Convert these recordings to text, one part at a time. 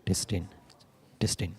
Testing. Testing.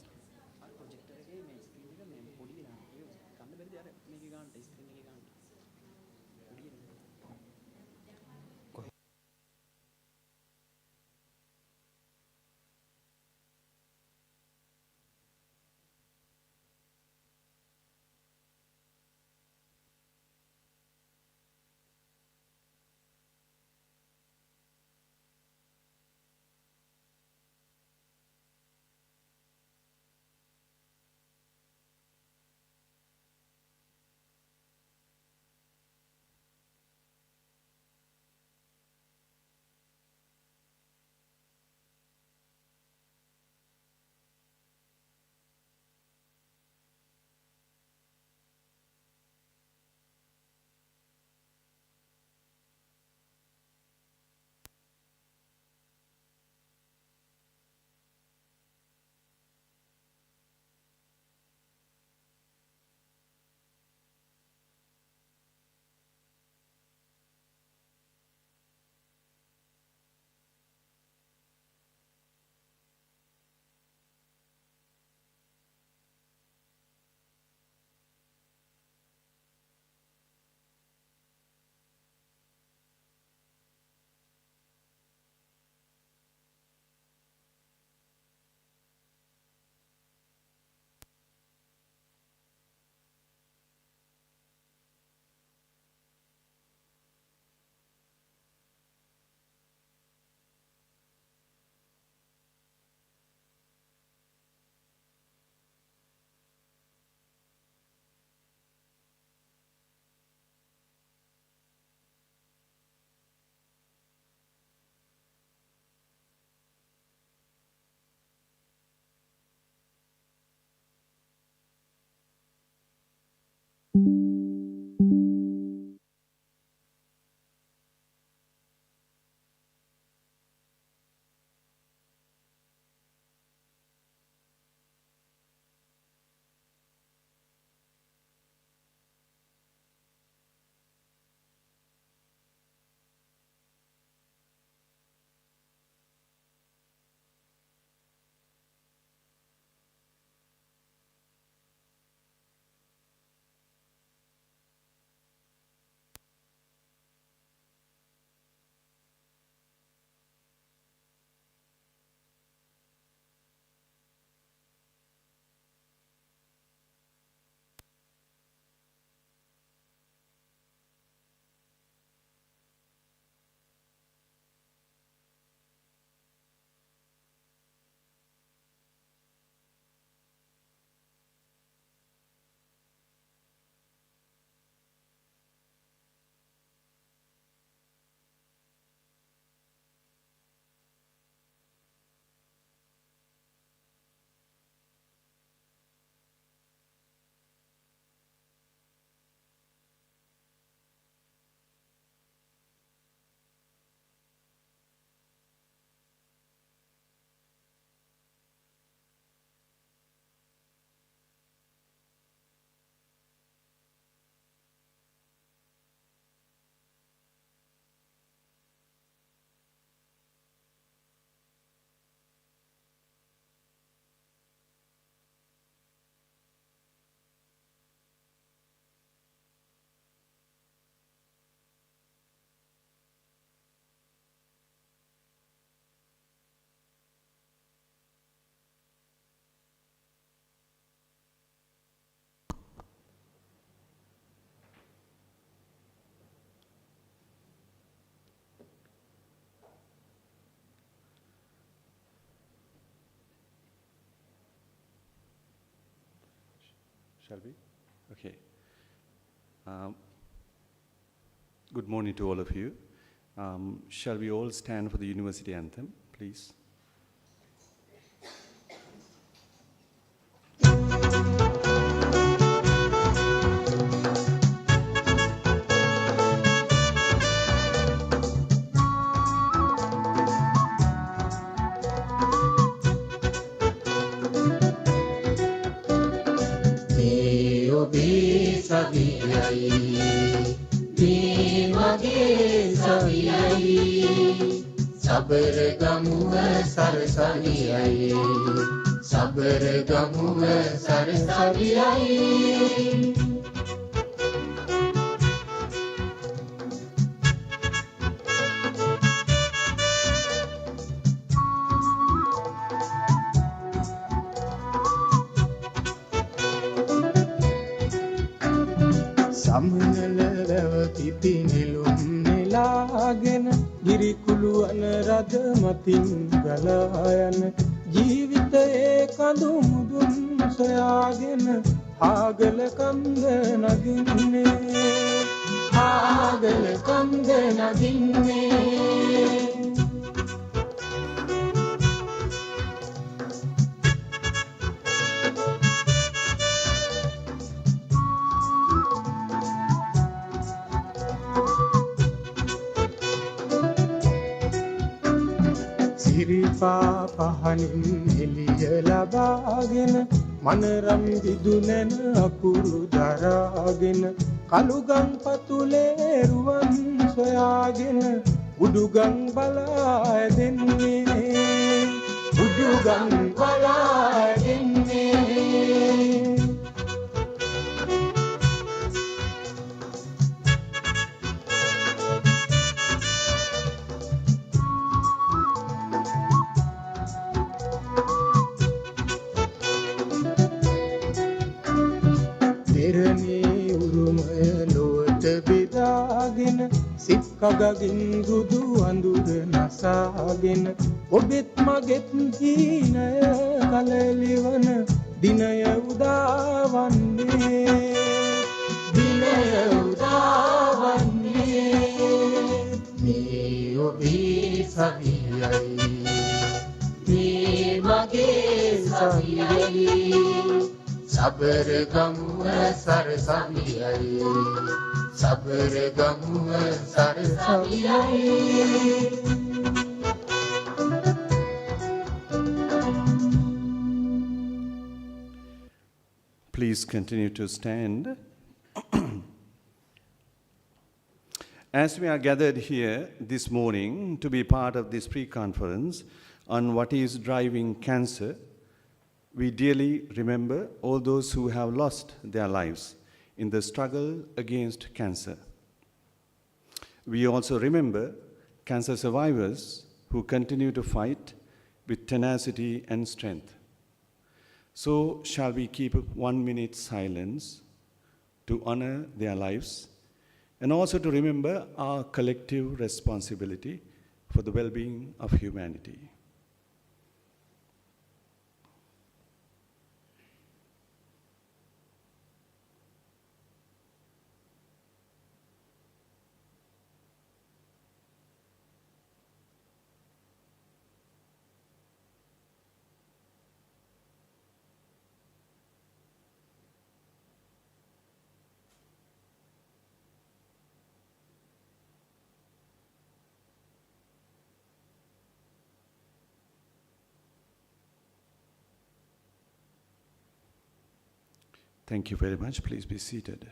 Shall we? Okay. Good morning to all of you. Shall we all stand for the university anthem, please? Sabaragamuwa sarasaviyai Sabaragamuwa sarasaviyai සමනලව පිපි නිලුම් නෙලාගෙන ගිරිකුළු අනරද මතින් ගලා යන ජීවිතයේ කඳු මුදුන් සොයාගෙන ආගල කන්ද නගින්නේ සිරිපා පහනින් එළිය ලබාගෙන මනරම් විදුනන අකුරු දරාගෙන කළුගම් පතුලේ රුවන් සොයාගෙන උඩුගම් බලා දෙන්නේ දෙරණේ උරුමය ලොවට බෙදාගෙන සිත් කගකින් දුදු අඳුර නසාගෙන ඔබෙත් මගෙත් හීනය කලලිවන දිනය උදාවන්නේ මේ ඔබේ සවියයි මේ මගේ සවියයි Sabaragamuwa sarasaviyai Sabaragamuwa sarasaviyai Please continue to stand. As we are gathered here this morning to be part of this pre-conference on what is driving cancer, we dearly remember all those who have lost their lives in the struggle against cancer. We also remember cancer survivors who continue to fight with tenacity and strength. So shall we keep 1 minute silence to honor their lives and also to remember our collective responsibility for the well-being of humanity. Thank you very much. Please be seated.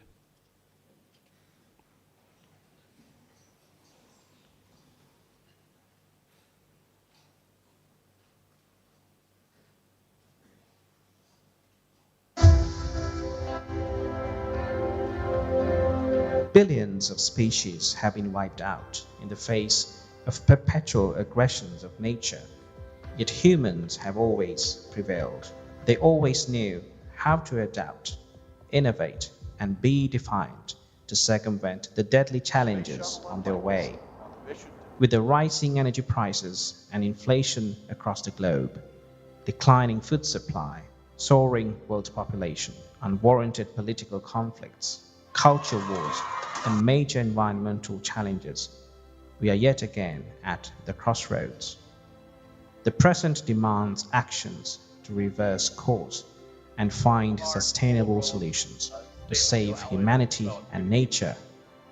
Billions of species have been wiped out in the face of perpetual aggressions of nature. Yet humans have always prevailed. They always knew how to adapt, innovate, and be defiant to circumvent the deadly challenges on their way. With the rising energy prices and inflation across the globe, declining food supply, soaring world population, unwarranted political conflicts, culture wars, and major environmental challenges, we are yet again at the crossroads. The present demands actions to reverse course and find sustainable solutions to save humanity and nature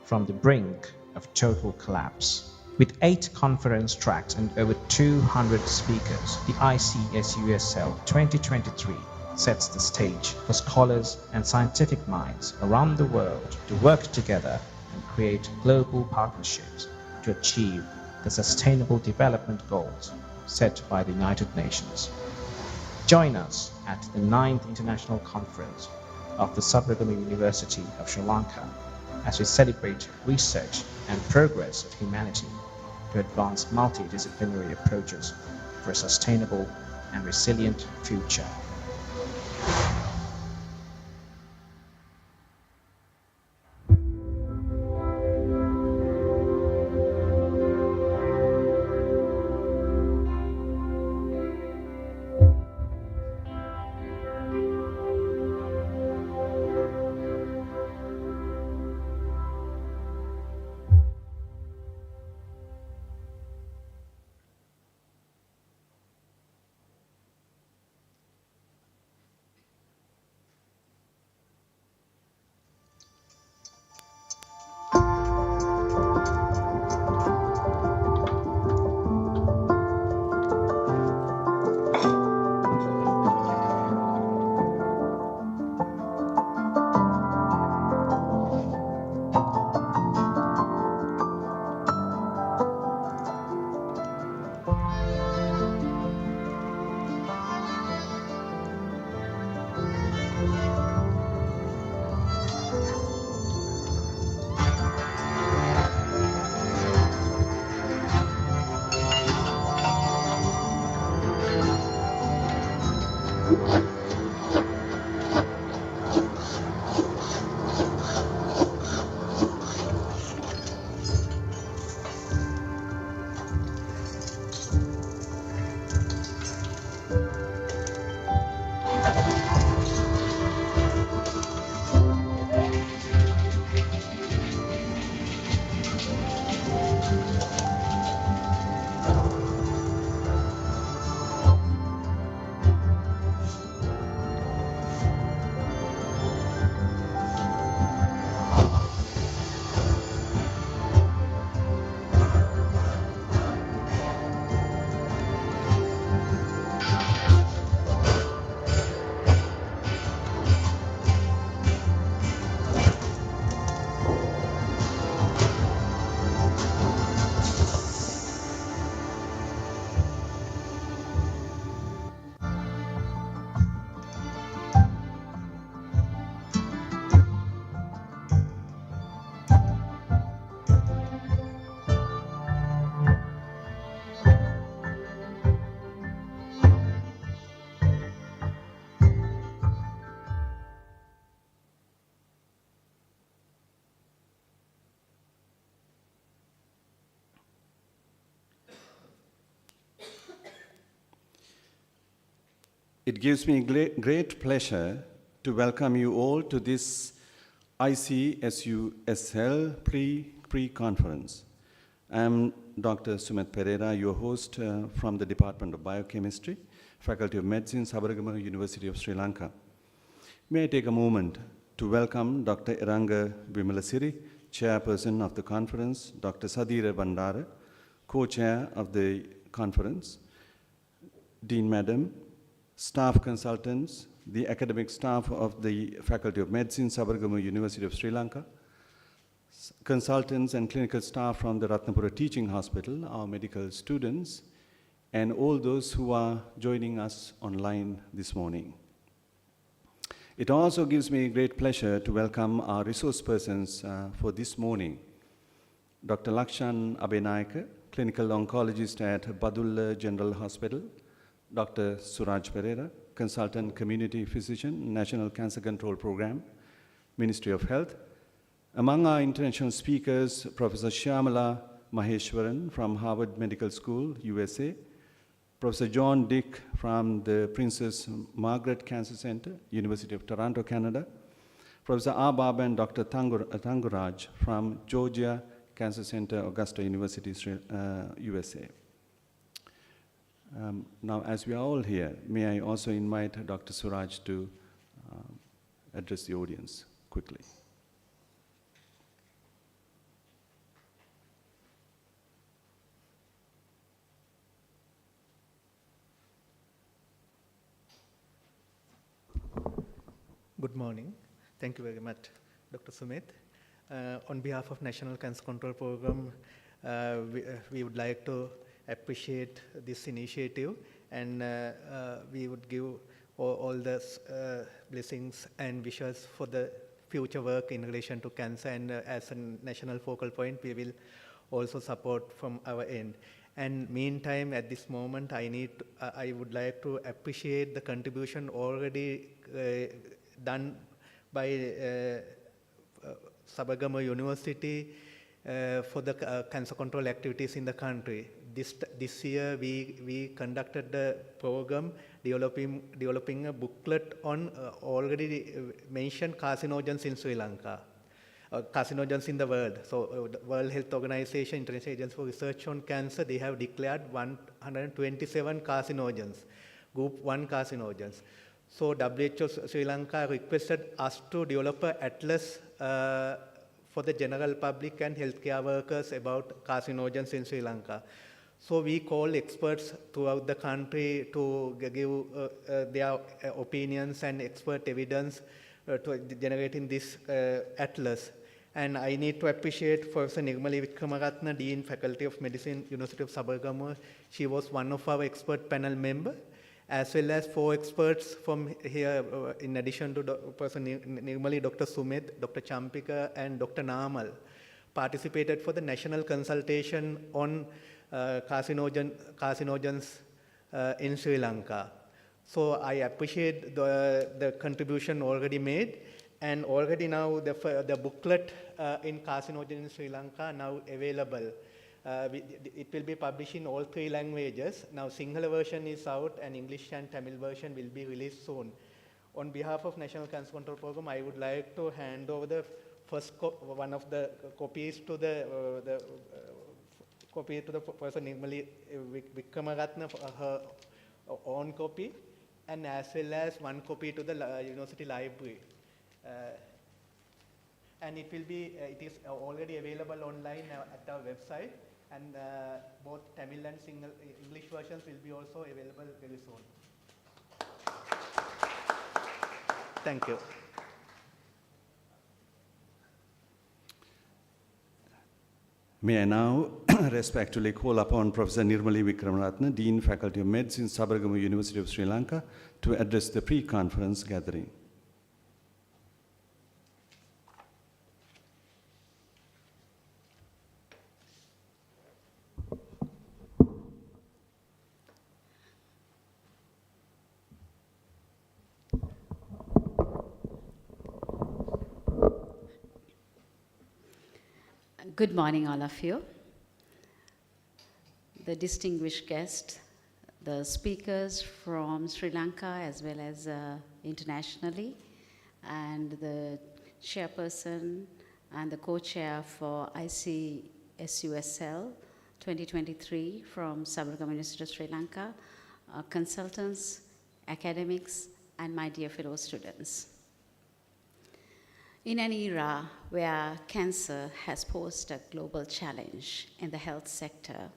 from the brink of total collapse. With 8 conference tracks and over 200 speakers, the ICSUSL 2023 sets the stage for scholars and scientific minds around the world to work together and create global partnerships to achieve the Sustainable Development Goals set by the United Nations. Join us at the 9th International Conference of the Sabaragamuwa University of Sri Lanka as we celebrate research and progress of humanity to advance multidisciplinary approaches for a sustainable and resilient future. It gives me great pleasure to welcome you all to this ICSUSL pre-conference. I'm Dr. Sumit Pereira, your host from the Department of Biochemistry, Faculty of Medicine, Sabaragamuwa University of Sri Lanka. May I take a moment to welcome Dr. Iranga Vimalasiri, Chairperson of the conference, Dr. Sadira Bandara, Co-Chair of the conference, Dean Madam, staff consultants, the academic staff of the Faculty of Medicine, Sabaragamuwa University of Sri Lanka, consultants and clinical staff from the Ratnapura Teaching Hospital, our medical students, and all those who are joining us online this morning. It also gives me great pleasure to welcome our resource persons for this morning. Dr. Lakshan Abenayaka, clinical oncologist at Badulla General Hospital, Dr. Suraj Pereira, consultant community physician, National Cancer Control Program, Ministry of Health. Among our international speakers, Professor Shyamala Maheshwaran from Harvard Medical School, USA, Professor John Dick from the Princess Margaret Cancer Center, University of Toronto, Canada, Professor R. Baba and Dr. Thanguraj from Georgia Cancer Center, Augusta University, USA. Now, as we are all here, may I also invite Dr. Suraj to address the audience quickly. Good morning. Thank you very much, Dr. Sumit. On behalf of National Cancer Control Program, we would like to appreciate this initiative, and we would give all the blessings and wishes for the future work in relation to cancer, and as a national focal point, we will also support from our end. And meantime, at this moment, I would like to appreciate the contribution already done by Sabaragamuwa University for the cancer control activities in the country. This year, we conducted the program developing a booklet on already mentioned carcinogens in Sri Lanka. Carcinogens in the world. So the World Health Organization, International Agency for Research on Cancer, they have declared 127 carcinogens, group 1 carcinogens. So WHO Sri Lanka requested us to develop an atlas for the general public and healthcare workers about carcinogens in Sri Lanka. So we call experts throughout the country to give their opinions and expert evidence to generating this atlas. And I need to appreciate Professor Nirmali Vikramaratne, Dean, Faculty of Medicine, University of Sabaragamuwa. She was one of our expert panel members, as well as 4 experts from here, in addition to Professor Nirmali, Dr. Sumit, Dr. Champika, and Dr. Namal, participated for the national consultation on carcinogens in Sri Lanka. So I appreciate the contribution already made, and already now the booklet in carcinogen in Sri Lanka now available. It will be published in all 3 languages. Now Sinhala version is out, and English and Tamil version will be released soon. On behalf of National Cancer Control Program, I would like to hand over the first one of the copies to the copy to the person Nirmali Vikramaratne, her own copy, and as well as 1 copy to the university library. And it is already available online at our website, and both Tamil and English versions will be also available very soon. Thank you. May I now respectfully call upon Professor Nirmali Vikramaratne, Dean, Faculty of Medicine, Sabaragamuwa University of Sri Lanka, to address the pre-conference gathering. Good morning, all of you. The distinguished guests, the speakers from Sri Lanka as well as internationally, and the chairperson and the co-chair for ICSUSL 2023 from Sabaragamuwa University of Sri Lanka, consultants, academics, and my dear fellow students. In an era where cancer has posed a global challenge in the health sector,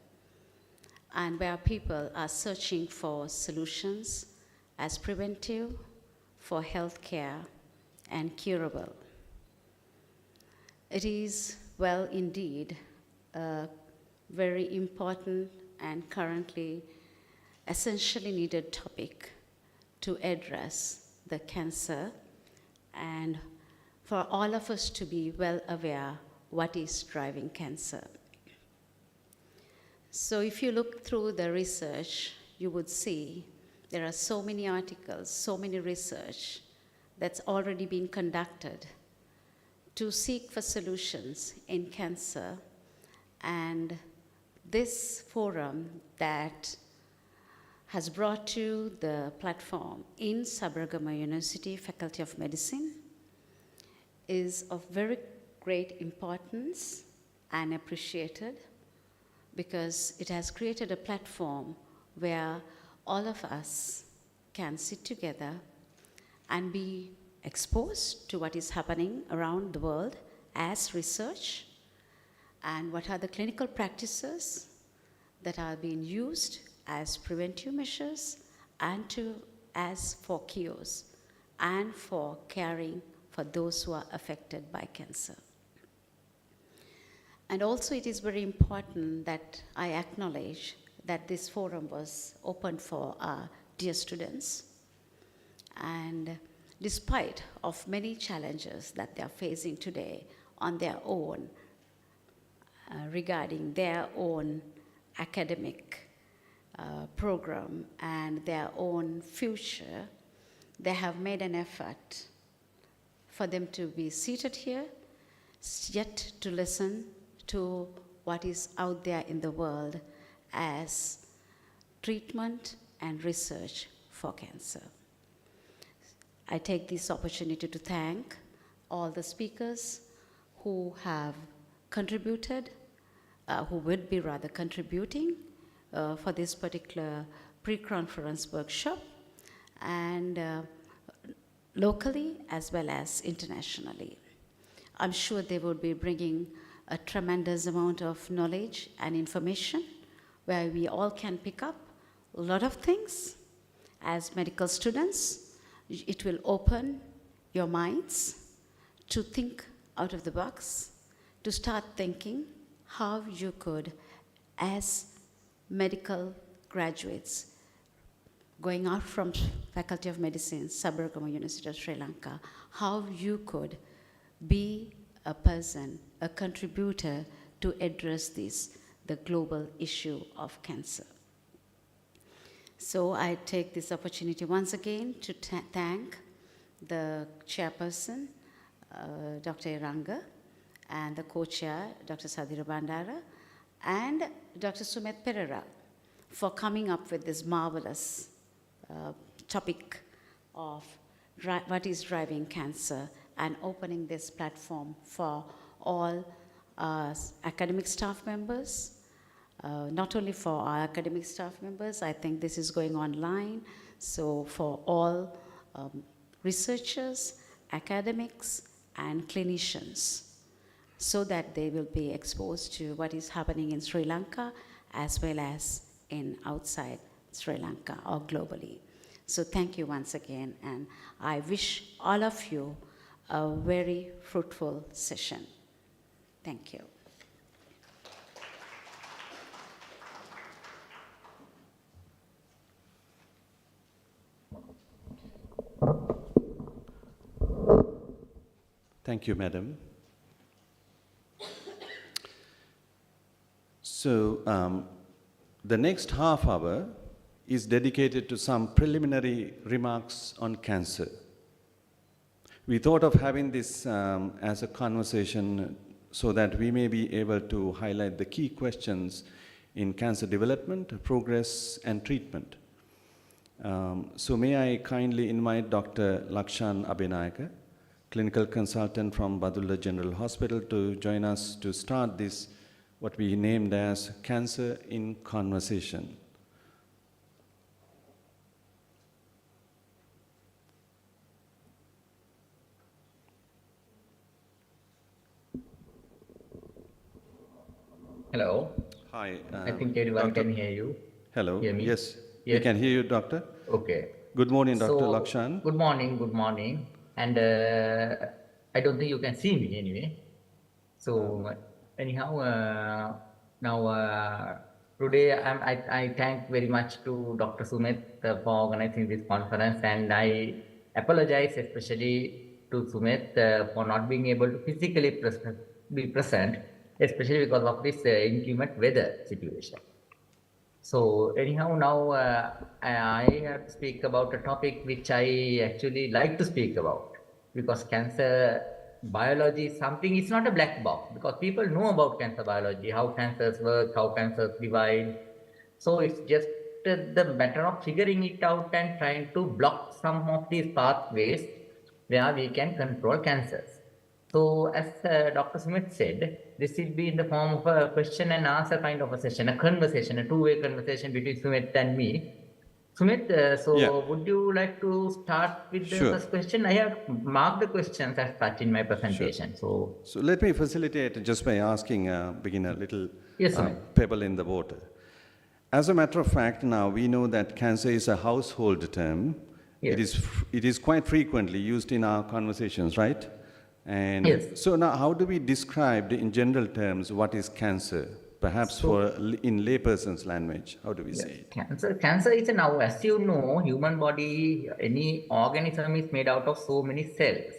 and where people are searching for solutions as preventive, for healthcare, and curable, it is, well, indeed, a very important and currently essentially needed topic to address the cancer, and for all of us to be well aware what is driving cancer. So if you look through the research, you would see there are so many articles, so many research that's already been conducted to seek for solutions in cancer. And this forum that has brought you the platform in Sabaragamuwa University, Faculty of Medicine, is of very great importance and appreciated, because it has created a platform where all of us can sit together and be exposed to what is happening around the world as research, and what are the clinical practices that are being used as preventive measures, and as for cures and for caring for those who are affected by cancer. And also it is very important that I acknowledge that this forum was open for our dear students. And despite of many challenges that they are facing today on their own, regarding their own academic program and their own future, they have made an effort for them to be seated here, yet to listen to what is out there in the world as treatment and research for cancer. I take this opportunity to thank all the speakers who have contributed, who would be rather contributing for this particular pre-conference workshop, and locally as well as internationally. I'm sure they will be bringing a tremendous amount of knowledge and information where we all can pick up a lot of things. As medical students, it will open your minds to think out of the box, to start thinking how you could, as medical graduates, going out from Faculty of Medicine, Sabaragamuwa University of Sri Lanka, how you could be a person, a contributor to address this, the global issue of cancer. So I take this opportunity once again to thank the chairperson, Dr. Iranga, and the co-chair, Dr. Sadhira Bandara, and Dr. Sumet Pereira for coming up with this marvelous topic of what is driving cancer and opening this platform for all academic staff members. Not only for our academic staff members, I think this is going online, so for all researchers, academics, and clinicians, so that they will be exposed to what is happening in Sri Lanka as well as in outside Sri Lanka or globally. So thank you once again, and I wish all of you a very fruitful session. Thank you. Thank you, Madam. So the next half hour is dedicated to some preliminary remarks on cancer. We thought of having this as a conversation so that we may be able to highlight the key questions in cancer development, progress, and treatment. So may I kindly invite Dr. Lakshan Abhinayaka, clinical consultant from Badulla General Hospital, to join us to start this, what we named as Cancer in Conversation. Hello. Hi. I think everyone can hear you. Hello. Hear me? Yes, we Yes. can hear you, Doctor. Okay. Good morning, Dr. So, Lakshan. Good morning. Good morning. And I don't think you can see me anyway. So anyhow, now today I thank very much to Dr. Sumet for organizing this conference, and I apologize especially to Sumet for not being able to physically be present, especially because of this inclement weather situation. So anyhow, now I have to speak about a topic which I actually like to speak about, because cancer biology is something, it's not a black box, because people know about cancer biology, how cancers work, how cancers divide. So it's just the matter of figuring it out and trying to block some of these pathways where we can control cancers. So as Dr. Smith said, this will be in the form of a question and answer kind of a session, a conversation, a two-way conversation between Sumit and me. Sumit, would you like to start with the first question? I have marked the questions as such in my presentation. Sure. So let me facilitate just by asking, begin a little pebble in the water. As a matter of fact, now we know that cancer is a household term. Yes. It is quite frequently used in our conversations, right? And Yes. so now, how do we describe in general terms what is cancer? Perhaps in layperson's language, how do we say it? Cancer is now, as you know, human body, any organism is made out of so many cells.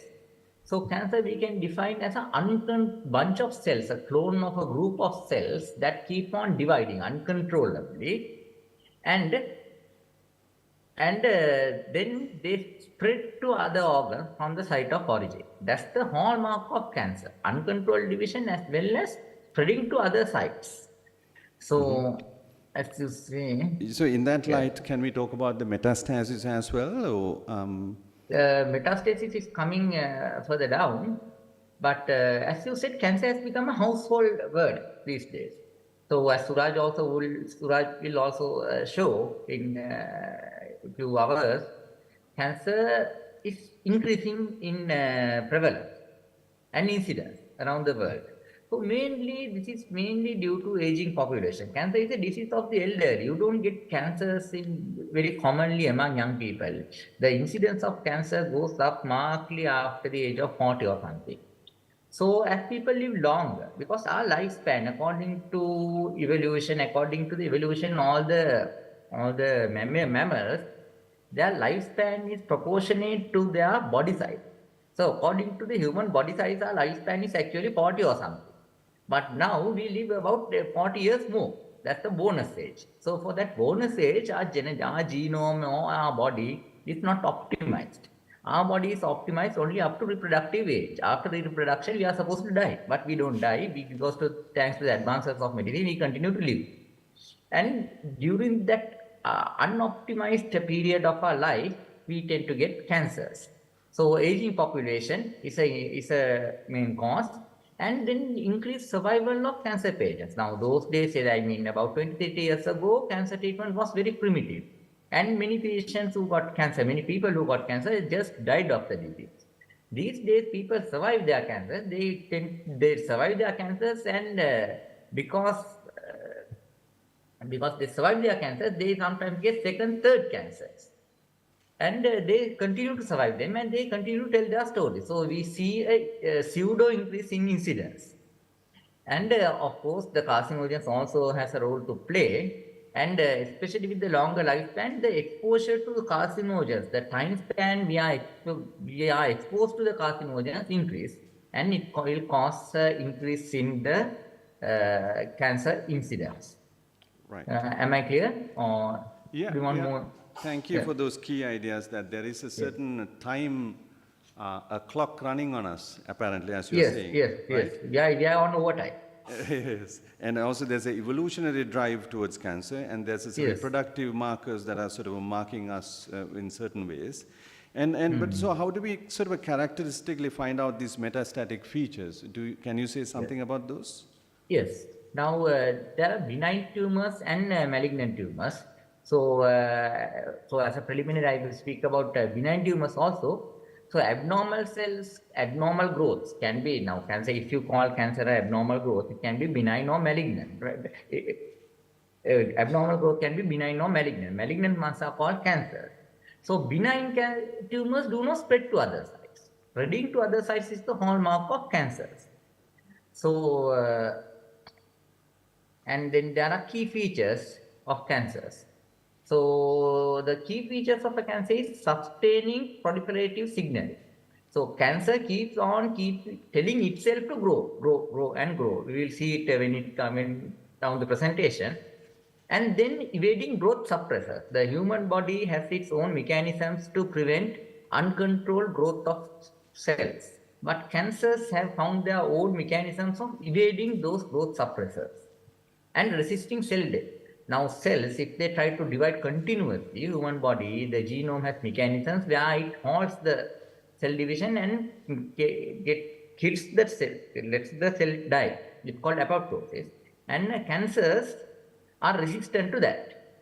So cancer we can define as an bunch of cells, a clone of a group of cells that keep on dividing uncontrollably, and then they spread to other organs from the site of origin. That's the hallmark of cancer: uncontrolled division as well as spreading to other sites. So, as you say, So in that light, can we talk about the metastasis as well? Or, metastasis is coming further down, but as you said, cancer has become a household word these days. So, as Suraj will also show in a few hours, cancer is increasing in prevalence and incidence around the world. So this is mainly due to aging population. Cancer is a disease of the elderly. You don't get cancers very commonly among young people. The incidence of cancer goes up markedly after the age of 40 or something. So as people live longer, because our lifespan, according to the evolution, all the mammals, their lifespan is proportionate to their body size. So according to the human body size, our lifespan is actually 40 or something. But now we live about 40 years more. That's the bonus age. So for that bonus age, our genome or our body is not optimized. Our body is optimized only up to reproductive age. After the reproduction, we are supposed to die, but we don't die because thanks to the advances of medicine, we continue to live. And during that unoptimized period of our life, we tend to get cancers. So aging population is a main cause, and then increased survival of cancer patients. Now those days, about 20-30 years ago, cancer treatment was very primitive. And many patients who got cancer, many people who got cancer just died of the disease. These days, people survive their cancers. They survive their cancers, and because they survive their cancers, they sometimes get second, third cancers. And they continue to survive them, and they continue to tell their story. So we see a pseudo increase in incidence. And of course, the carcinogens also has a role to play. And especially with the longer lifespan, the exposure to the carcinogens, the time span we are exposed to the carcinogens increase, and it will cause increase in the cancer incidence. right. Am I clear? Or do you want more? Thank you for those key ideas that there is a certain time, a clock running on us, apparently, as you're saying. Yes. We are on overtime. Yes, and also there's an evolutionary drive towards cancer, and there's a reproductive markers that are sort of marking us in certain ways. But so how do we sort of characteristically find out these metastatic features? Can you say something about those? Yes. Now there are benign tumors and malignant tumors. So as a preliminary, I will speak about benign tumors also. So abnormal cells, abnormal growths can be, now cancer, if you call cancer an abnormal growth, it can be benign or malignant. Right? Abnormal growth can be benign or malignant. Malignant ones are called cancer. So benign tumors do not spread to other sites. Spreading to other sites is the hallmark of cancers. So, and then there are key features of cancers. So the key features of a cancer is sustaining proliferative signaling. So cancer keeps telling itself to grow and grow. We will see it when it comes down the presentation. And then evading growth suppressors. The human body has its own mechanisms to prevent uncontrolled growth of cells. But cancers have found their own mechanisms of evading those growth suppressors and resisting cell death. Now cells, if they try to divide continuously, human body, the genome has mechanisms where it halts the cell division and kills the cell, lets the cell die. It's called apoptosis. And cancers are resistant to that.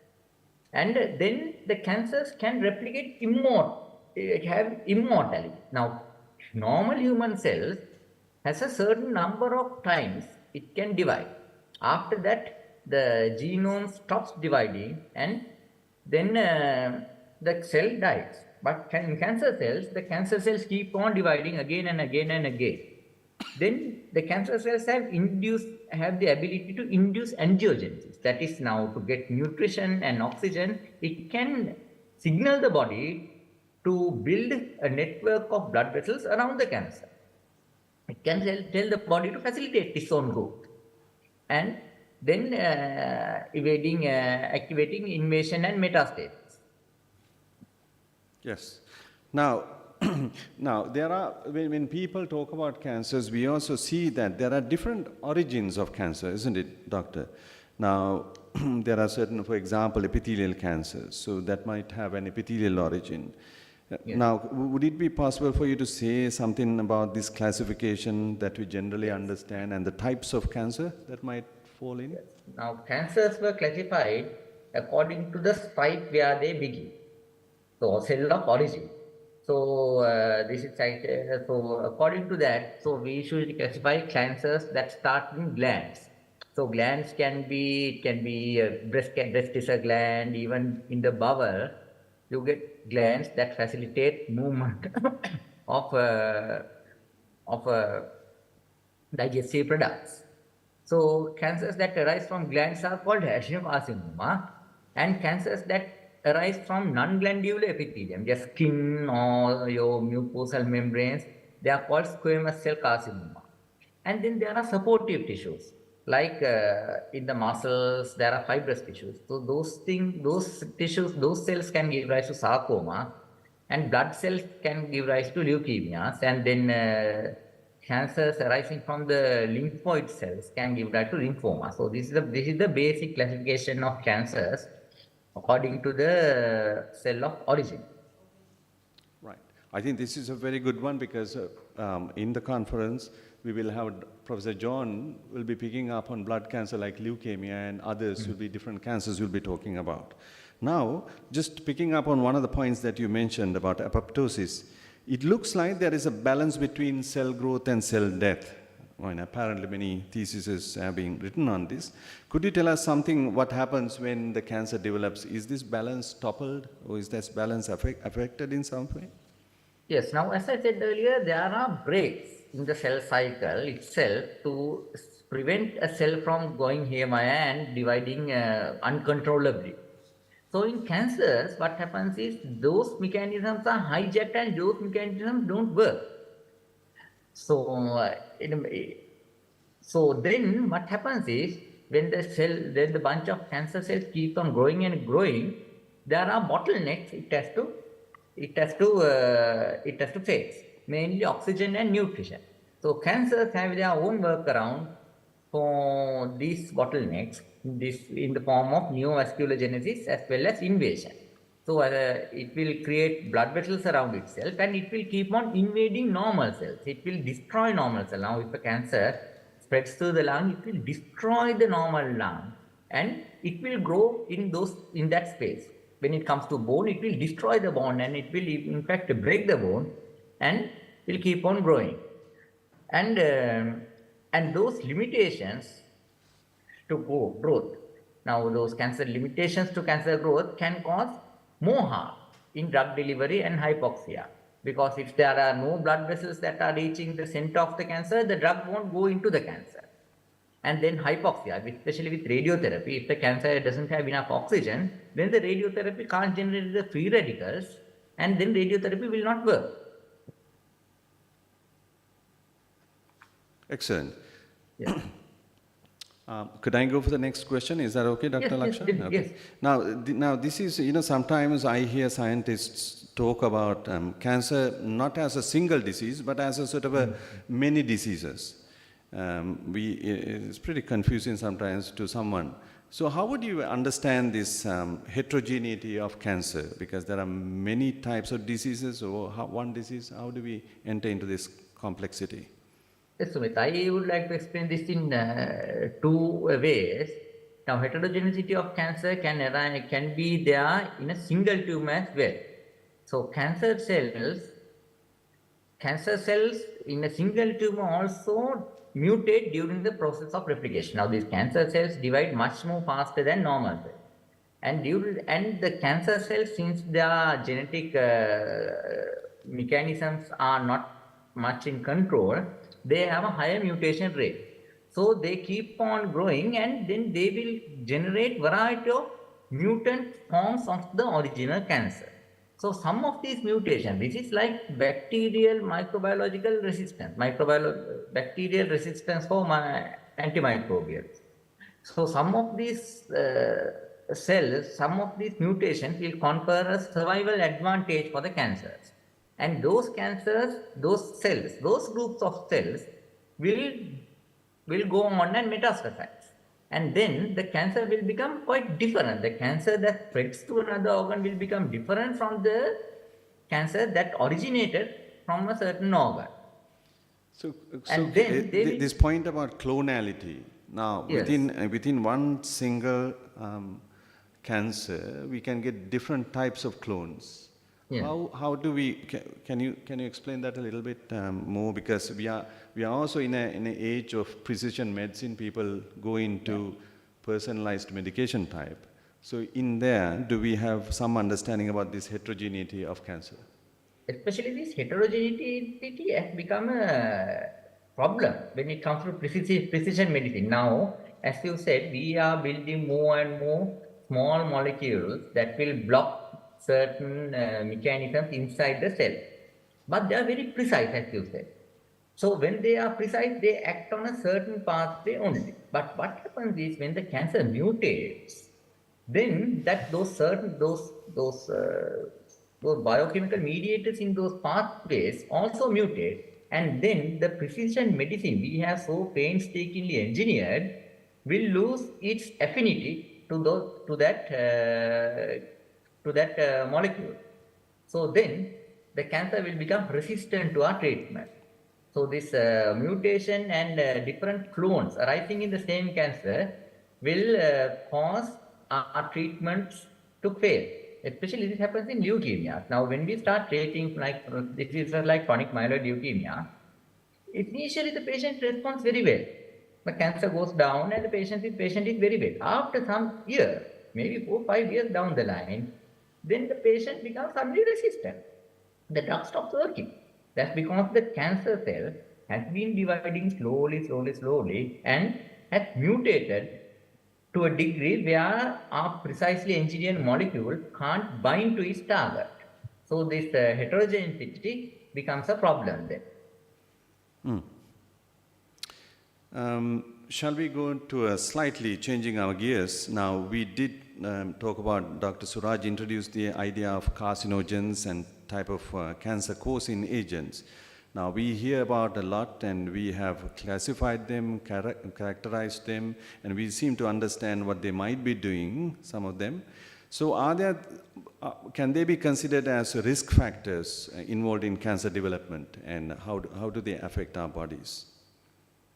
And then the cancers can replicate have immortality. Now, normal human cells has a certain number of times it can divide. After that, the genome stops dividing, and then the cell dies. But in cancer cells, the cancer cells keep on dividing again and again and again. Then the cancer cells have the ability to induce angiogenesis. That is, now to get nutrition and oxygen, it can signal the body to build a network of blood vessels around the cancer. It can tell the body to facilitate its own growth, and then activating invasion and metastasis. Yes. Now, now there are, when people talk about cancers, we also see that there are different origins of cancer, isn't it, doctor? Now, there are certain, for example, epithelial cancers, so that might have an epithelial origin. Yes. Now, would it be possible for you to say something about this classification that we generally understand and the types of cancer that might fall in? Now, cancers were classified according to the site where they begin, so cell of origin. So this is so according to that, so we usually classify cancers that start in glands. So glands can be breast is a gland. Even in the bowel, you get glands that facilitate movement of digestive products. So cancers that arise from glands are called adenocarcinoma, and cancers that arise from non-glandular epithelium, just skin or your mucosal membranes, they are called squamous cell carcinoma. And then there are supportive tissues, like in the muscles, there are fibrous tissues. So those tissues, those cells can give rise to sarcoma, and blood cells can give rise to leukemias, and then cancers arising from the lymphoid cells can give rise to lymphoma. So this is the basic classification of cancers according to the cell of origin. Right. I think this is a very good one because in the conference, we will have Professor John will be picking up on blood cancer like leukemia, and others will be different cancers we'll be talking about. Now, just picking up on one of the points that you mentioned about apoptosis, it looks like there is a balance between cell growth and cell death. I mean, apparently many theses have been written on this. Could you tell us something, what happens when the cancer develops? Is this balance toppled, or is this balance affected in some way? Yes, now as I said earlier, there are breaks in the cell cycle itself to prevent a cell from going haywire and dividing uncontrollably. So in cancers, what happens is those mechanisms are hijacked and those mechanisms don't work. So, so then what happens is when the bunch of cancer cells keeps on growing and growing, there are bottlenecks it has to face, mainly oxygen and nutrition. So cancers have their own workaround for these bottlenecks, in the form of neovasculogenesis as well as invasion. So it will create blood vessels around itself, and it will keep on invading normal cells. It will destroy normal cells. Now, if a cancer spreads through the lung, it will destroy the normal lung, and it will grow in that space. When it comes to bone, it will destroy the bone, and it will in fact break the bone, and will keep on growing. And those limitations to growth. Now, those cancer limitations to cancer growth can cause more harm in drug delivery and hypoxia, because if there are no blood vessels that are reaching the center of the cancer, the drug won't go into the cancer. And then hypoxia, especially with radiotherapy, if the cancer doesn't have enough oxygen, then the radiotherapy can't generate the free radicals, and then radiotherapy will not work. Excellent. Yes. Could I go for the next question? Is that okay, Dr. Yes, Lakshan? yes, Okay. yes. Now, this is, sometimes I hear scientists talk about cancer not as a single disease, but as a sort of a many diseases. It's pretty confusing sometimes to someone. So how would you understand this heterogeneity of cancer? Because there are many types of diseases, or one disease, how do we enter into this complexity? Yes, Sumit, I would like to explain this in two ways. Now, heterogeneity of cancer can be there in a single tumor as well. So, cancer cells in a single tumor also mutate during the process of replication. Now, these cancer cells divide much more faster than normal cells. And the cancer cells, since their genetic mechanisms are not much in control, they have a higher mutation rate. So they keep on growing, and then they will generate variety of mutant forms of the original cancer. So some of these mutations, this is like bacterial microbiological resistance, bacterial resistance for antimicrobials. So some of these cells, some of these mutations will confer a survival advantage for the cancers. And those cancers, those cells, those groups of cells will go on and metastasize. And then the cancer will become quite different. The cancer that spreads to another organ will become different from the cancer that originated from a certain organ. So, And then they will- this point about clonality. Now, Yes. within one single cancer, we can get different types of clones. Yeah. How do we? Can you explain that a little bit more? Because we are also in an age of precision medicine. People go into personalized medication type. So in there, do we have some understanding about this heterogeneity of cancer? Especially this heterogeneity has become a problem when it comes to precision medicine. Now, as you said, we are building more and more small molecules that will block certain mechanisms inside the cell. But they are very precise, as you said. So when they are precise, they act on a certain pathway only. But what happens is when the cancer mutates, then those biochemical mediators in those pathways also mutate, and then the precision medicine we have so painstakingly engineered will lose its affinity to that molecule. So then the cancer will become resistant to our treatment. So this mutation and different clones arising in the same cancer will cause our treatments to fail. Especially this happens in leukemia. Now, when we start treating this is like chronic myeloid leukemia, initially the patient responds very well. The cancer goes down and the patient is very well. After some years, maybe 4 or 5 years down the line, then the patient becomes suddenly resistant. The drug stops working. That's because the cancer cell has been dividing slowly and has mutated to a degree where our precisely engineered molecule can't bind to its target. So this heterogeneity becomes a problem then. Shall we go to a slightly changing our gears? Now, we did talk about, Dr. Suraj introduced the idea of carcinogens and type of cancer causing agents. Now, we hear about a lot and we have classified them, characterized them, and we seem to understand what they might be doing, some of them. So can they be considered as risk factors involved in cancer development, and how do they affect our bodies?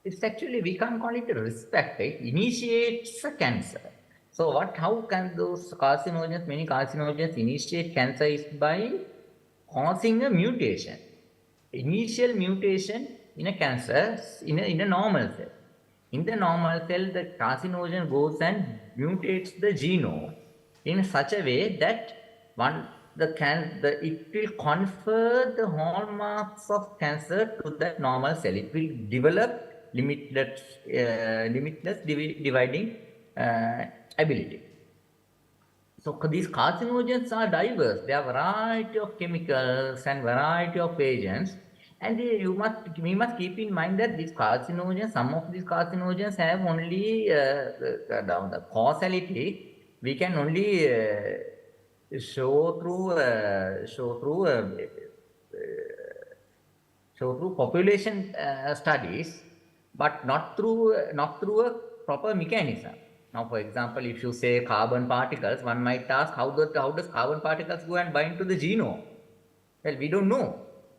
It's actually, we can't call it a risk factor. It initiates a cancer. So how can those carcinogens, many carcinogens initiate cancer is by causing a mutation. Initial mutation in a cancer, in a normal cell. In the normal cell, the carcinogen goes and mutates the genome in such a way that it will confer the hallmarks of cancer to that normal cell. It will develop limitless dividing ability. So these carcinogens are diverse. There are variety of chemicals and variety of agents, and we must keep in mind that these carcinogens, some of these carcinogens have only the causality. We can only show through population studies, but not through a proper mechanism. Now, for example, if you say carbon particles, one might ask, how does carbon particles go and bind to the genome? Well, we don't know.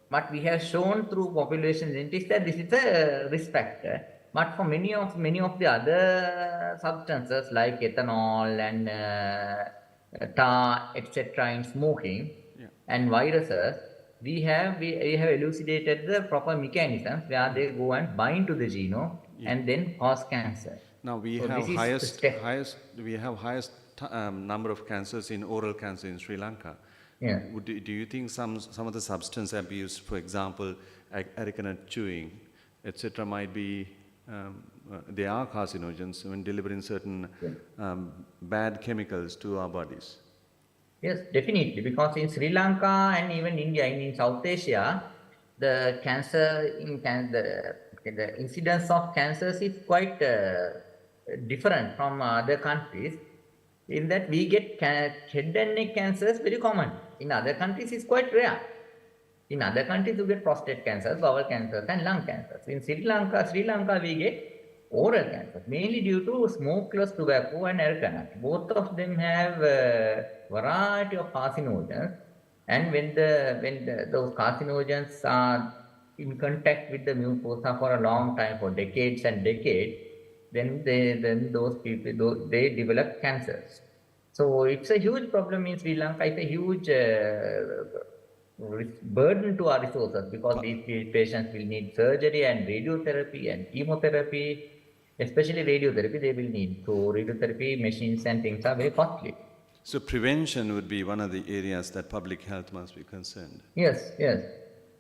But we have shown through population genetics that this is a risk factor. But for many of the other substances like ethanol and tar, etc., in smoking and viruses, we have elucidated the proper mechanisms where they go and bind to the genome and then cause cancer. Now we So have this is the highest number of cancers in oral cancer in Sri Lanka. Yeah. Do you think some of the substance abuse, for example, arecanut chewing, etc., might be they are carcinogens when delivering certain bad chemicals to our bodies? Yes, definitely. Because in Sri Lanka and even India, in South Asia, the the incidence of cancers is quite different from other countries. In that we get head and neck cancers very common. In other countries, it's quite rare. In other countries, you get prostate cancers, bowel cancers, and lung cancers. In Sri Lanka, we get oral cancers, mainly due to smokeless tobacco and arecanut. Both of them have a variety of carcinogens, and when those carcinogens are in contact with the mucosa for a long time, for decades and decades, then those people they develop cancers. So it's a huge problem in Sri Lanka. It's a huge burden to our resources because these patients will need surgery and radiotherapy and chemotherapy, especially radiotherapy they will need. So radiotherapy machines and things are very costly. So prevention would be one of the areas that public health must be concerned. Yes, yes.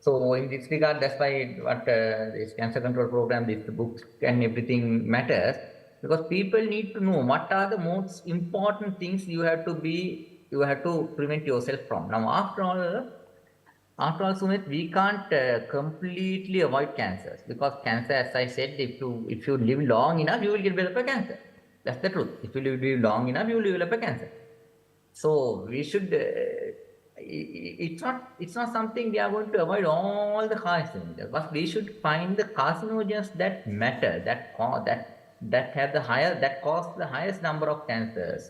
So in this regard, that's why what this cancer control program, this book and everything matters, because people need to know what are the most important things you have to prevent yourself from. Now, after all, Sumit, we can't completely avoid cancers because cancer, as I said, if you live long enough, you will develop a cancer. That's the truth. If you live long enough, you will develop a cancer. So we should. It's not something we are going to avoid all the carcinogens, but we should find the carcinogens that matter, that cause the highest number of cancers,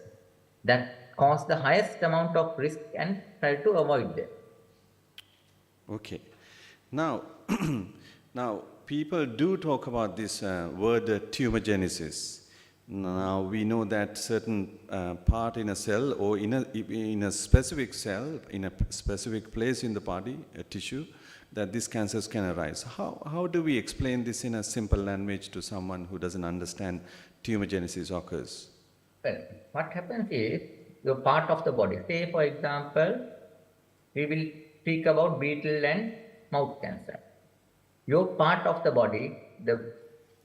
that cause the highest amount of risk, and try to avoid them. Okay. Now, now people do talk about this word tumorigenesis. Now we know that certain part in a cell or in a specific cell, in a specific place in the body, a tissue, that these cancers can arise. How do we explain this in a simple language to someone who doesn't understand tumorigenesis occurs? Well, what happens is your part of the body. Say, for example, we will speak about beetle and mouth cancer. Your part of the body, the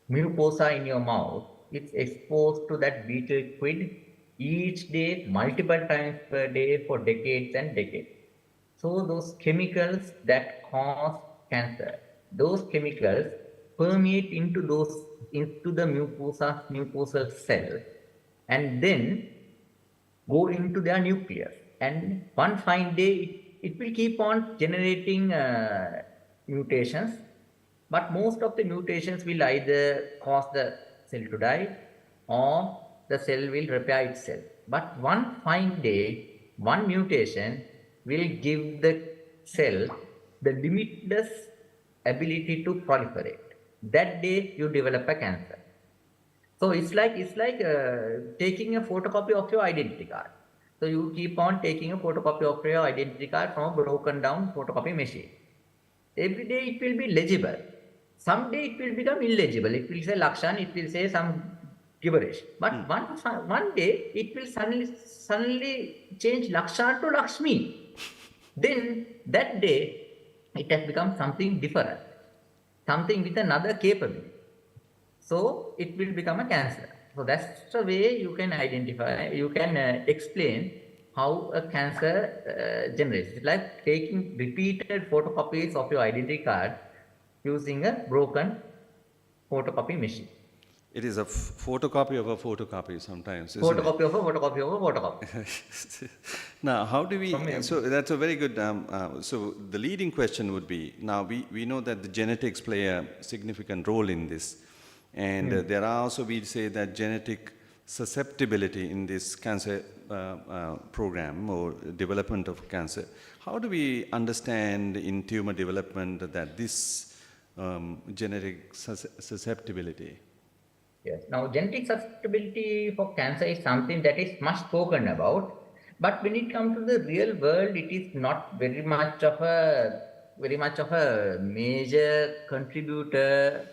mucosa in your mouth, it's exposed to that beetle quid each day, multiple times per day for decades and decades. So those chemicals that cause cancer, those chemicals permeate into the mucosal cell and then go into their nucleus. And one fine day, it will keep on generating mutations, but most of the mutations will either cause the cell to die or the cell will repair itself. But one fine day, one mutation will give the cell the limitless ability to proliferate. That day you develop a cancer. So it's like taking a photocopy of your identity card. So you keep on taking a photocopy of your identity card from a broken down photocopy machine. Every day it will be legible. Someday it will become illegible. It will say Lakshan, it will say some gibberish. But one day it will suddenly change Lakshan to Lakshmi. Then that day it has become something different, something with another capability. So it will become a cancer. So that's the way you can identify, you can explain how a cancer generates. It's like taking repeated photocopies of your identity card using a broken photocopy machine. It is a photocopy of a photocopy sometimes, isn't Photocopy of a photocopy of a photocopy. Now, how do we, so that's a very good, so the leading question would be, now we know that the genetics play a significant role in this. And there are also, we say that genetic susceptibility in this cancer program or development of cancer. How do we understand in tumor development that this genetic susceptibility? Yes. Now, genetic susceptibility for cancer is something that is much spoken about, but when it comes to the real world, it is not very much of a major contributor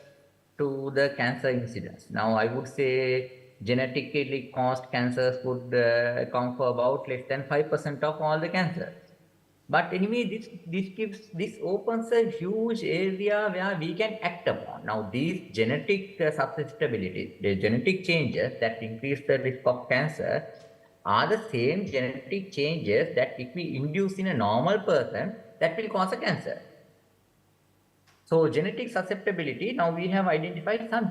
to the cancer incidence. Now, I would say genetically caused cancers would account for about less than 5% of all the cancers. But anyway, this opens a huge area where we can act upon. Now, these genetic susceptibilities, the genetic changes that increase the risk of cancer, are the same genetic changes that if we induce in a normal person, that will cause a cancer. So genetic susceptibility, now we have identified some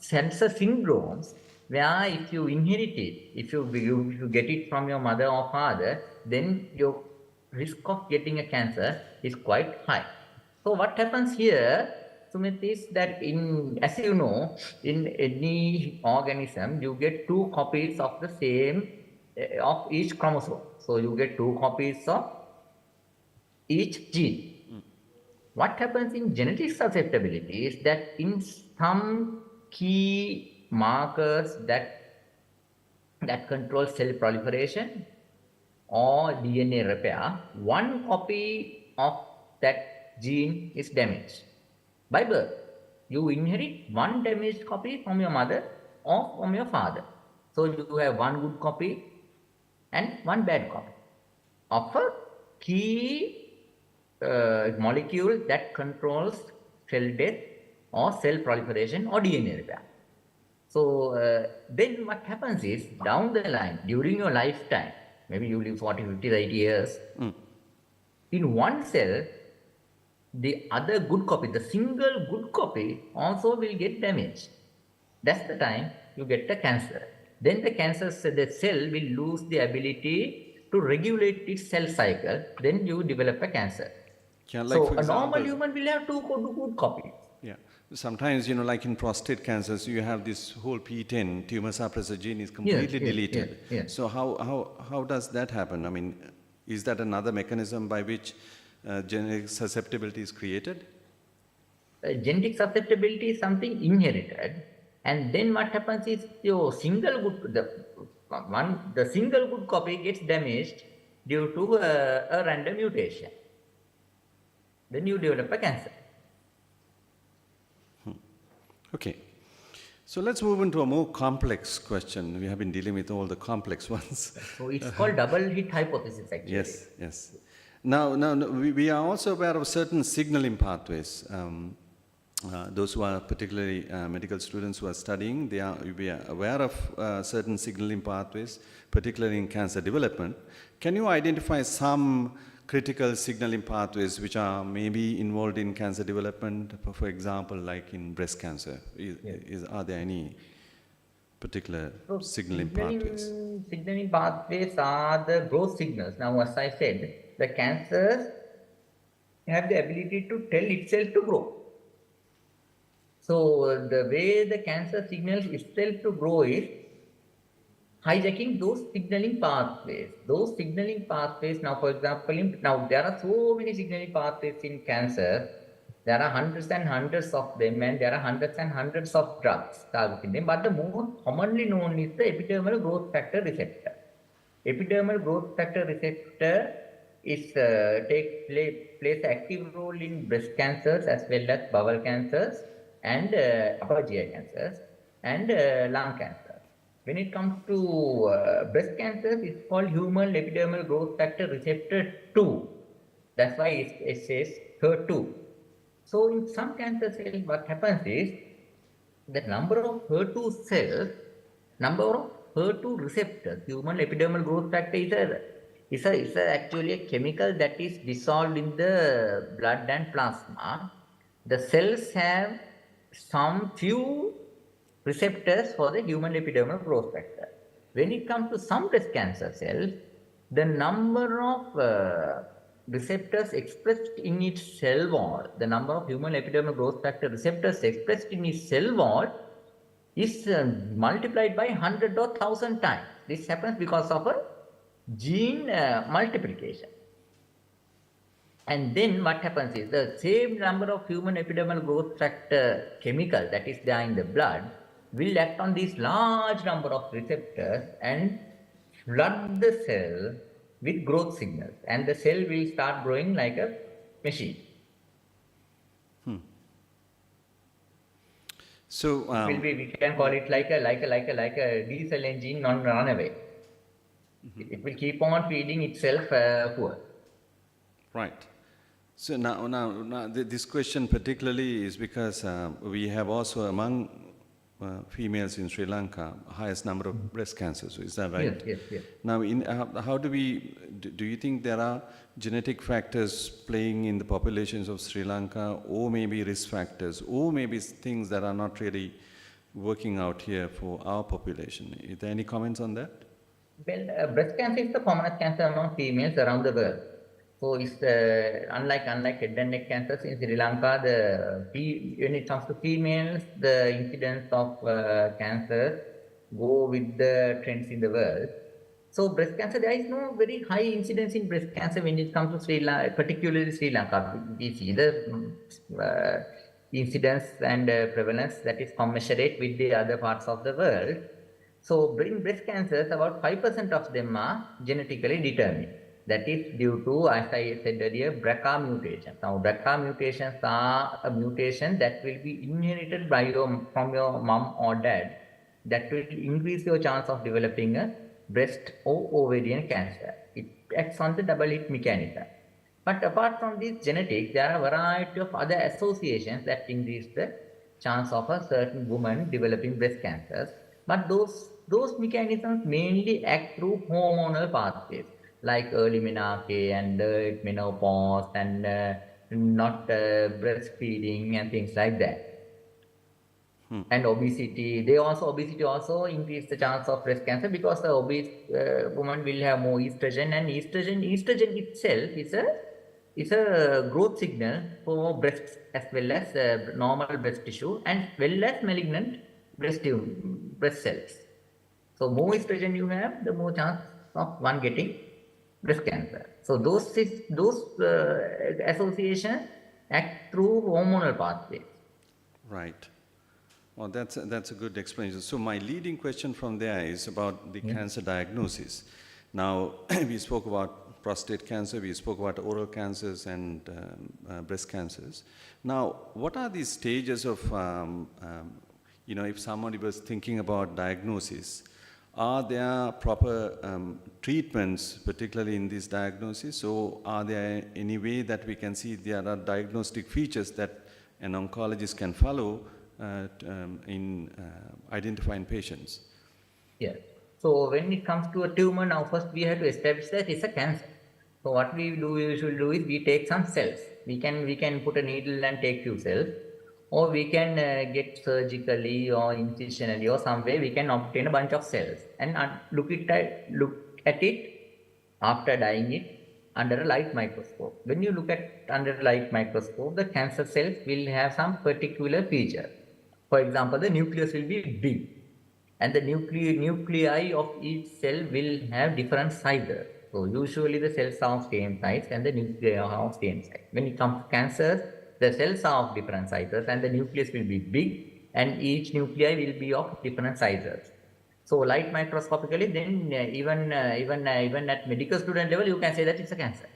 cancer syndromes where if you inherit it, if you get it from your mother or father, then your risk of getting a cancer is quite high. So what happens here, Sumit, is that as you know, in any organism, you get 2 copies of the same, of each chromosome. So you get 2 copies of each gene. What happens in genetic susceptibility is that in some key markers that control cell proliferation or DNA repair, 1 copy of that gene is damaged by birth. You inherit 1 damaged copy from your mother or from your father. So you have 1 good copy and 1 bad copy of a key molecule that controls cell death or cell proliferation or DNA repair. So then what happens is, down the line, during your lifetime, maybe you live 40, 50, 80 years, in one cell, the other good copy, the single good copy also will get damaged. That's the time you get the cancer. Then the cell will lose the ability to regulate its cell cycle. Then you develop a cancer. Yeah, like So for a normal example, human will have 2 good copies. yeah. Sometimes, like in prostate cancers, you have this whole P10 tumor suppressor gene is completely deleted. Yes. So how does that happen? I mean, is that another mechanism by which genetic susceptibility is created? Genetic susceptibility is something inherited, and then what happens is your single good copy gets damaged due to a random mutation. Then you develop a cancer. Okay. So let's move into a more complex question. We have been dealing with all the complex ones. So it's called double hit hypothesis, actually. Yes. Now we are also aware of certain signaling pathways. Those who are particularly medical students who are studying, we are aware of certain signaling pathways, particularly in cancer development. Can you identify some critical signaling pathways which are maybe involved in cancer development, for example, like in breast cancer? Are there any particular signaling pathways? Signaling pathways are the growth signals. Now, as I said, the cancers have the ability to tell itself to grow. So the way the cancer signals itself to grow is hijacking those signaling pathways. Those signaling pathways, now for example, now there are so many signaling pathways in cancer. There are hundreds and hundreds of them, and there are hundreds and hundreds of drugs targeting them. But the most commonly known is the epidermal growth factor receptor. Epidermal growth factor receptor is plays an active role in breast cancers as well as bowel cancers and upper GI cancers and lung cancer. When it comes to breast cancer, it's called human epidermal growth factor receptor 2. That's why it says HER2. So in some cancer cells, what happens is the number of HER2 cells, number of HER2 receptors, human epidermal growth factor is actually a chemical that is dissolved in the blood and plasma. The cells have some few receptors for the human epidermal growth factor. When it comes to some breast cancer cells, the number of receptors expressed in its cell wall, the number of human epidermal growth factor receptors expressed in its cell wall is multiplied by 100 or 1,000 times. This happens because of a gene multiplication. And then what happens is the same number of human epidermal growth factor chemical that is there in the blood will act on this large number of receptors and flood the cell with growth signals, and the cell will start growing like a machine. So, We can call it like a diesel engine on runaway. It will keep on feeding itself poor. right. So now this question particularly is because we have also among females in Sri Lanka highest number of breast cancers. Is that right? Yes. Now, how do do you think there are genetic factors playing in the populations of Sri Lanka, or maybe risk factors, or maybe things that are not really working out here for our population? Is there any comments on that? Well, breast cancer is the commonest cancer among females around the world. So it's unlike head and neck cancers in Sri Lanka. When it comes to females, the incidence of cancer go with the trends in the world. So breast cancer, there is no very high incidence in breast cancer when it comes to Sri Lanka, particularly Sri Lanka. We see the incidence and prevalence that is commensurate with the other parts of the world. So in breast cancers, about 5% of them are genetically determined. That is due to, as I said earlier, BRCA mutations. Now, BRCA mutations are a mutation that will be inherited from your mom or dad. That will increase your chance of developing a breast or ovarian cancer. It acts on the double hit mechanism. But apart from these genetics, there are a variety of other associations that increase the chance of a certain woman developing breast cancers. But those mechanisms mainly act through hormonal pathways like early menarche and late menopause and not breastfeeding and things like that. And obesity also increase the chance of breast cancer because the obese woman will have more estrogen, and estrogen itself is a growth signal for breasts as well as normal breast tissue and well as malignant breast cells. So more estrogen you have, the more chance of one getting breast cancer. So those associations act through hormonal pathways. Right. Well, that's a good explanation. So my leading question from there is about the cancer diagnosis. Now, we spoke about prostate cancer, we spoke about oral cancers and breast cancers. Now, what are the stages of, if somebody was thinking about diagnosis, are there proper treatments, particularly in this diagnosis, or are there any way that we can see there are diagnostic features that an oncologist can follow in identifying patients? Yes. So when it comes to a tumor, now first we have to establish that it's a cancer. So what we usually do is we take some cells. We can put a needle and take few cells, or we can get surgically or incisionally or some way we can obtain a bunch of cells and look at it after dyeing it under a light microscope. When you look at under a light microscope, the cancer cells will have some particular feature. For example, the nucleus will be big, and the nuclei of each cell will have different sizes. So usually the cells are of same size and the nuclei are of same size. When it comes to cancers, the cells are of different sizes and the nucleus will be big and each nuclei will be of different sizes. So light microscopically, then even at medical student level, you can say that it's a cancer.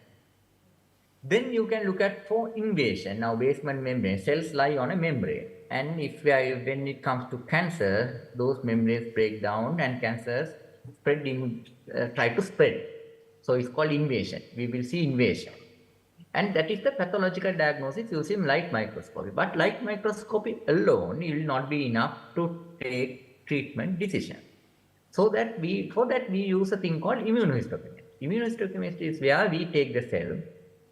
Then you can look at for invasion. Now basement membrane, cells lie on a membrane. And when it comes to cancer, those membranes break down and cancers try to spread. So it's called invasion. We will see invasion. And that is the pathological diagnosis using light microscopy. But light microscopy alone will not be enough to take treatment decision. For that we use a thing called immunohistochemistry. Immunohistochemistry is where we take the cell,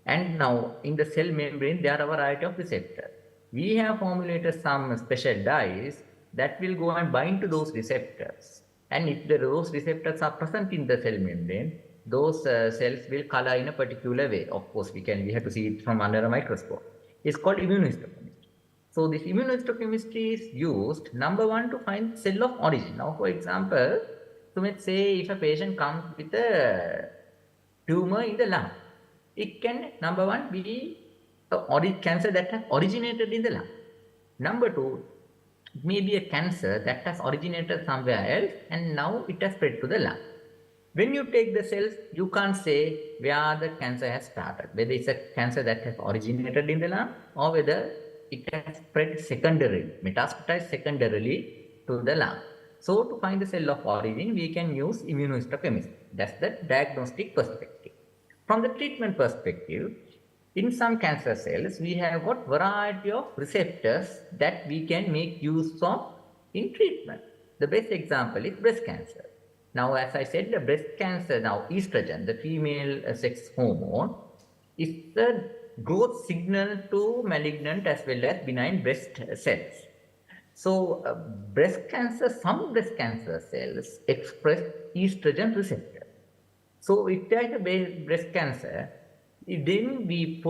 and now in the cell membrane there are a variety of receptors. We have formulated some special dyes that will go and bind to those receptors. And if those receptors are present in the cell membrane, those cells will color in a particular way. Of course, we have to see it from under a microscope. It's called immunohistochemistry. So this immunohistochemistry is used, number one, to find cell of origin. Now, for example, so let's say if a patient comes with a tumor in the lung, it can, number one, be a cancer that has originated in the lung. Number two, it may be a cancer that has originated somewhere else and now it has spread to the lung. When you take the cells, you can't say where the cancer has started, whether it's a cancer that has originated in the lung or whether it has spread secondarily, metastasized secondarily to the lung. So to find the cell of origin, we can use immunohistochemistry. That's the diagnostic perspective. From the treatment perspective, in some cancer cells, we have got variety of receptors that we can make use of in treatment. The best example is breast cancer. Now, as I said, the breast cancer, now estrogen, the female sex hormone, is the growth signal to malignant as well as benign breast cells. So, some breast cancer cells express estrogen receptor. So, if there is a breast cancer, then we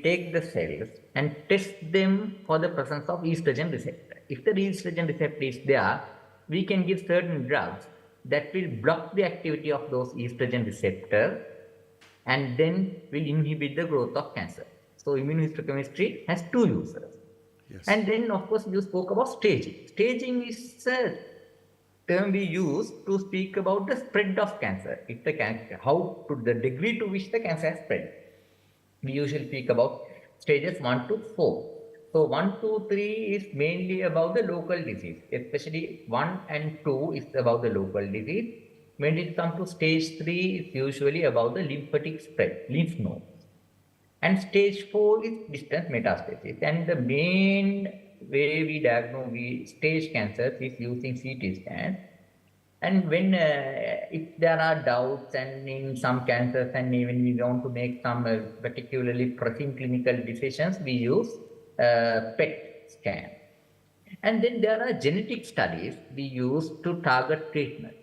take the cells and test them for the presence of estrogen receptor. If the estrogen receptor is there, we can give certain drugs that will block the activity of those estrogen receptor and then will inhibit the growth of cancer. So immunohistochemistry has two uses. Yes. And then, of course, you spoke about staging. Staging is a term we use to speak about the spread of cancer. If the how to the degree to which the cancer has spread. We usually speak about stages 1 to 4. So 1, 2, 3 is mainly about the local disease, especially 1 and 2 is about the local disease. When it comes to stage 3, it's usually about the lymphatic spread, lymph nodes. And stage 4 is distant metastasis. And the main way we stage cancers is using CT scan. And when if there are doubts and in some cancers and even we want to make some particularly pressing clinical decisions, we use PET scan. And then there are genetic studies we use to target treatment.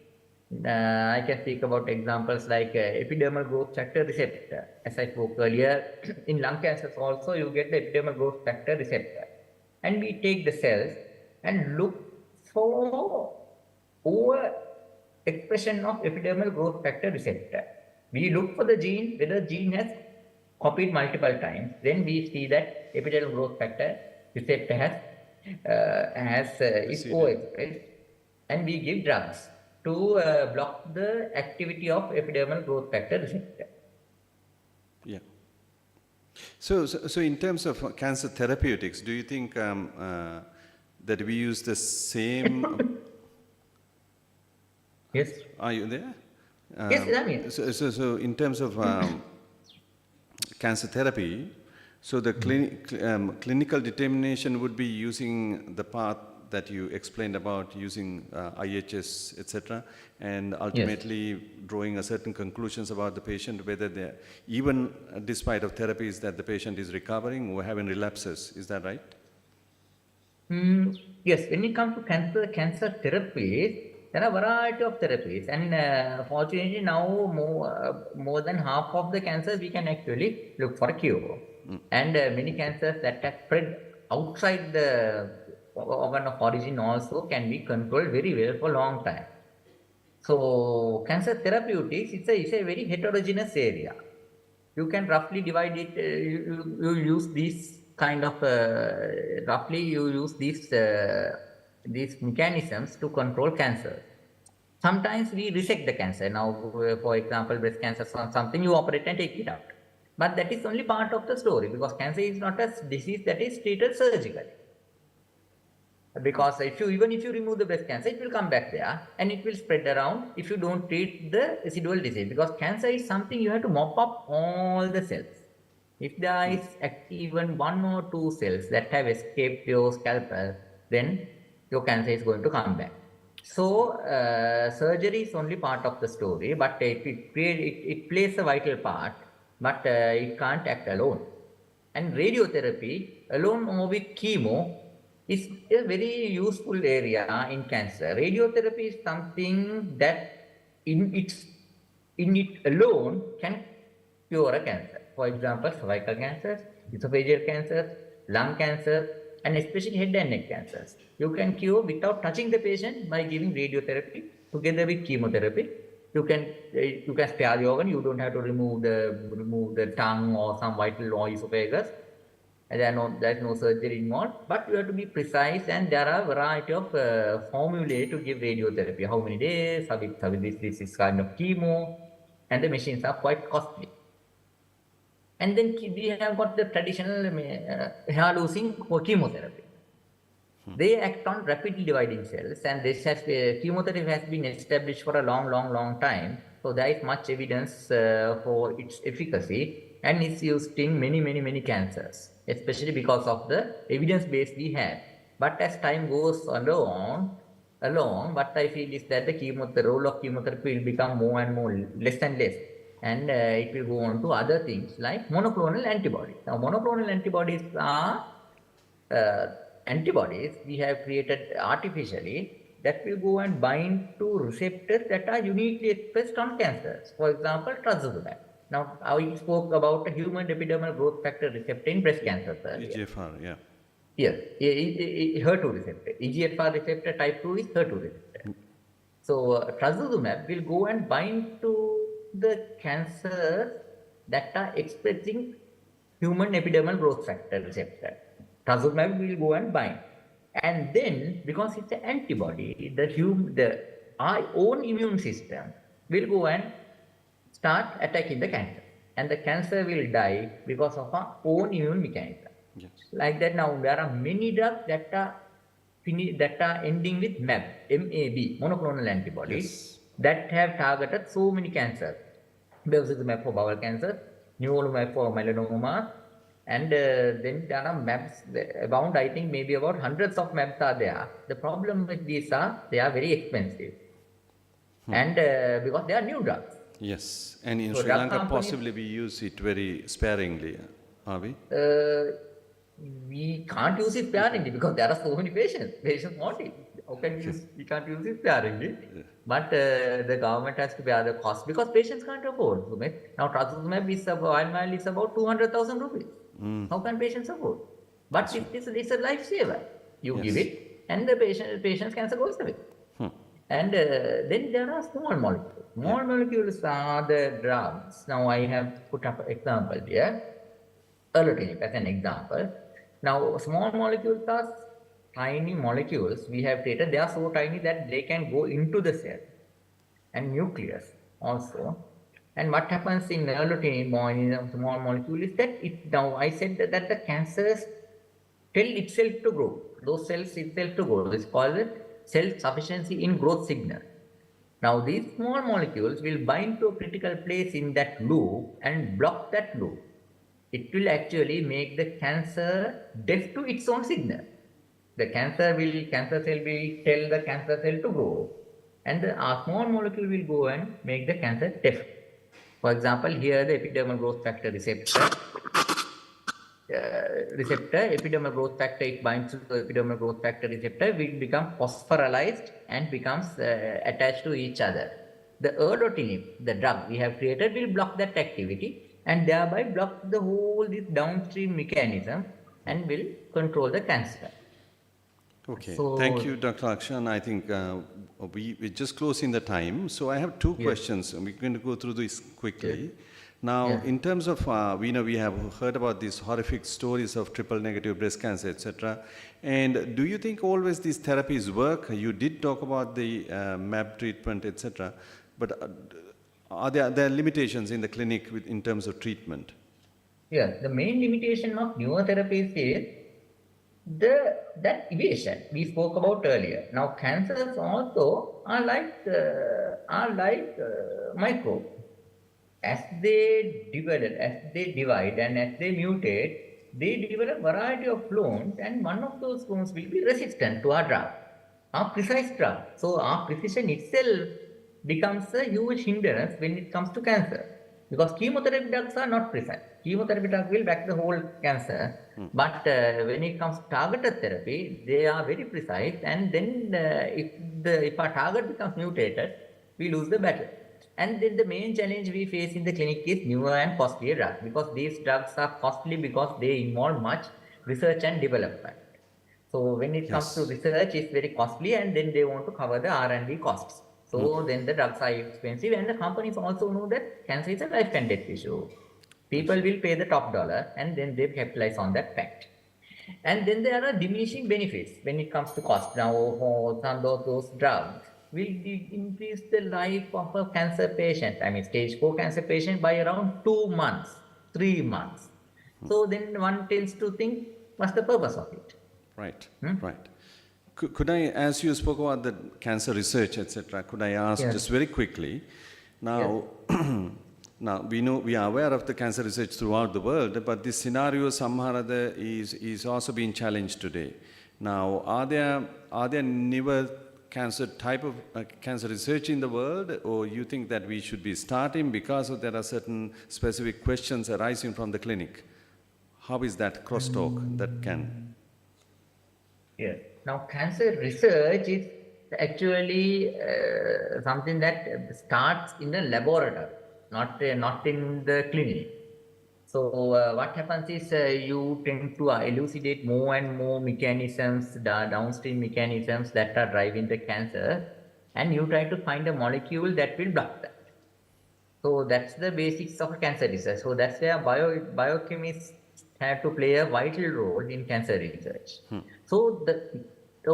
I can speak about examples like epidermal growth factor receptor. As I spoke earlier, in lung cancers also you get the epidermal growth factor receptor. And we take the cells and look for over expression of epidermal growth factor receptor. We look for the gene, whether the gene has copied multiple times. Then we see that epidermal growth factor receptor is overexpressed, and we give drugs to block the activity of epidermal growth factor receptor. Yeah. So in terms of cancer therapeutics, do you think that we use the same? Yes. Are you there? Yes, I mean. So in terms of cancer therapy, so the clinical determination would be using the path that you explained about using IHS, etc., and ultimately drawing a certain conclusions about the patient, whether they, even despite of therapies that the patient is recovering or having relapses. Is that right? Yes. When it comes to cancer therapies, there are a variety of therapies, and fortunately now more than half of the cancers we can actually look for a cure. And many cancers that have spread outside the organ of origin also can be controlled very well for a long time. So cancer therapeutics, it's a very heterogeneous area. You can roughly divide it, you use these kind of, these mechanisms to control cancer. Sometimes we resect the cancer. Now, for example, breast cancer or something, you operate and take it out. But that is only part of the story, because cancer is not a disease that is treated surgically. Because even if you remove the breast cancer, it will come back there and it will spread around if you don't treat the residual disease. Because cancer is something you have to mop up all the cells. If there is even 1 or 2 cells that have escaped your scalpel, then your cancer is going to come back. So surgery is only part of the story, but it plays a vital part, but it can't act alone. And radiotherapy, alone or with chemo, is a very useful area in cancer. Radiotherapy is something that in it alone can cure a cancer. For example, cervical cancers, esophageal cancers, lung cancer, and especially head and neck cancers. You can cure without touching the patient by giving radiotherapy together with chemotherapy. You can spare the organ. You don't have to remove the tongue or some vital or esophagus. And there's no surgery involved, but you have to be precise, and there are a variety of formulae to give radiotherapy. How many days, this is kind of chemo, and the machines are quite costly. And then we have got the traditional hair losing chemotherapy. They act on rapidly dividing cells, and this has chemotherapy has been established for a long time. So there is much evidence for its efficacy, and it's used in many cancers, especially because of the evidence base we have. But as time goes along, what I feel is that the role of chemotherapy will become more and more less and less, and it will go on to other things like monoclonal antibodies. Now, monoclonal antibodies are uh, antibodies we have created artificially that will go and bind to receptors that are uniquely expressed on cancers. For example, trastuzumab. Now, I spoke about the human epidermal growth factor receptor in breast cancer earlier. EGFR, yeah. Yes, HER2 receptor. EGFR receptor type 2 is HER2 receptor. So, trastuzumab will go and bind to the cancers that are expressing human epidermal growth factor receptor. Trastuzumab will go and bind. And then, because it's an antibody, our own immune system will go and start attacking the cancer. And the cancer will die because of our own immune mechanism. Yes. Like that, now there are many drugs that are ending with MAB, MAB, monoclonal antibodies, Yes. that have targeted so many cancers. Bevacizumab for bowel cancer, nivolumab for melanoma, and then there are MABs around, I think maybe about hundreds of MABs are there. The problem with these are, they are very expensive. And because they are new drugs. Yes, and in So Sri drug Lanka companies- possibly we use it very sparingly, are we? We can't use it sparingly because there are so many patients. Patients want it. How can we can't use it sparingly? But the government has to bear the cost because patients can't afford. Now, trastuzumab is about 200,000 rupees. How can patients afford? But it's a lifesaver. You Yes. give it, and the patient's cancer goes away. And then there are small molecules. Small molecules are the drugs. Now I have put up an example here. Erlotinib as an example. Now small molecules are tiny molecules we have created. They are so tiny that they can go into the cell and nucleus also. And what happens in erlotinib or in a small molecule is that now I said that the cancers tell itself to grow. Those cells itself to grow. This is called self-sufficiency in growth signal. Now these small molecules will bind to a critical place in that loop and block that loop. It will actually make the cancer deaf to its own signal. The cancer cell will tell the cancer cell to grow, and the small molecule will go and make the cancer deaf. For example, here the epidermal growth factor receptor, epidermal growth factor, it binds to the epidermal growth factor receptor, will become phosphorylized and becomes attached to each other. The erlotinib, the drug we have created, will block that activity and thereby block the whole this downstream mechanism and will control the cancer. Okay, So- thank you, Dr. Akshan. I think we're just closing the time. So I have two questions, and we're going to go through this quickly. Now, Yeah. in terms of, we know we have heard about these horrific stories of triple negative breast cancer, etc. And do you think always these therapies work? You did talk about the MAB treatment, etc. But are there limitations in the clinic in terms of treatment? Yeah, the main limitation of newer therapies is that evasion we spoke about earlier. Now, cancers also are like microbes. As they divide and as they mutate, they develop variety of clones, and one of those clones will be resistant to our drug, our precise drug. So our precision itself becomes a huge hindrance when it comes to cancer, because chemotherapy drugs are not precise. Chemotherapy drug will whack the whole cancer, but when it comes to targeted therapy, they are very precise, and then if our target becomes mutated, we lose the battle. And then the main challenge we face in the clinic is newer and costlier drugs, because these drugs are costly because they involve much research and development. So when it comes to Yes. research, it's very costly, and then they want to cover the R&D costs. So then the drugs are expensive, and the companies also know that cancer is a life and death issue. People will pay the top dollar, and then they capitalize on that fact. And then there are diminishing benefits when it comes to cost. Now, for some of those drugs will increase the life of a cancer patient, I mean stage 4 cancer patient, by around 2 months. 3 months. So then one tends to think, what's the purpose of it? Right, right. Could I, as you spoke about the cancer research, etc., could I ask Yes. just very quickly, now, now we are aware of the cancer research throughout the world, but this scenario somehow or other is also being challenged today. Now, are there newer cancer type of cancer research in the world, or you think that we should be starting because there are certain specific questions arising from the clinic? How is that crosstalk that can? Yes. Now, cancer research is actually something that starts in the laboratory, not in the clinic. So what happens is you tend to elucidate more and more mechanisms, downstream mechanisms that are driving the cancer, and you try to find a molecule that will block that. So that's the basics of cancer research. So that's where biochemists have to play a vital role in cancer research. So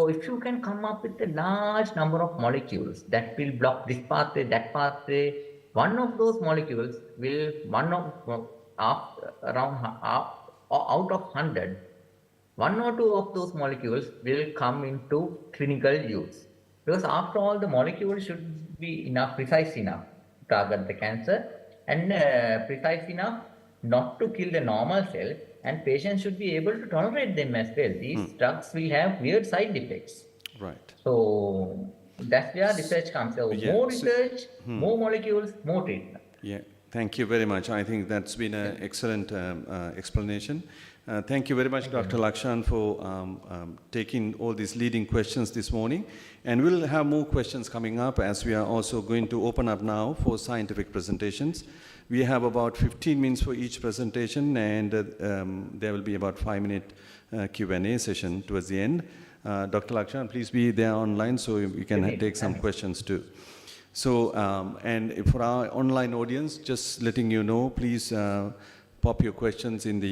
if you can come up with a large number of molecules that will block this pathway, that pathway, one of those molecules will, out of 100, 1 or 2 of those molecules will come into clinical use. Because after all, the molecule should be precise enough to target the cancer, and precise enough not to kill the normal cell, and patients should be able to tolerate them as well. These drugs will have weird side effects. Right. So that's where research comes. So Yeah, more so- research, more molecules, more treatment. Yeah, thank you very much. I think that's been an excellent explanation. Thank you very much, Dr. Lakshan, for taking all these leading questions this morning. And we'll have more questions coming up as we are also going to open up now for scientific presentations. We have about 15 minutes for each presentation, and there will be about 5-minute Q&A session towards the end. Dr. Lakshan, please be there online so we can take some questions too. So, and for our online audience, just letting you know, please pop your questions in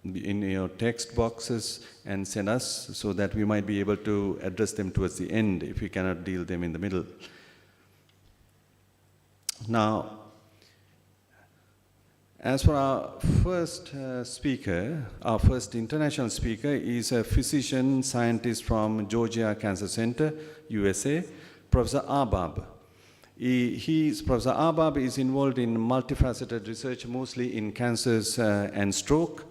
your text boxes and send us so that we might be able to address them towards the end if we cannot deal them in the middle. Now, as for our first speaker, our first international speaker is a physician scientist from Georgia Cancer Center, USA, Professor Arbab. Professor Arbab is involved in multifaceted research, mostly in cancers and stroke,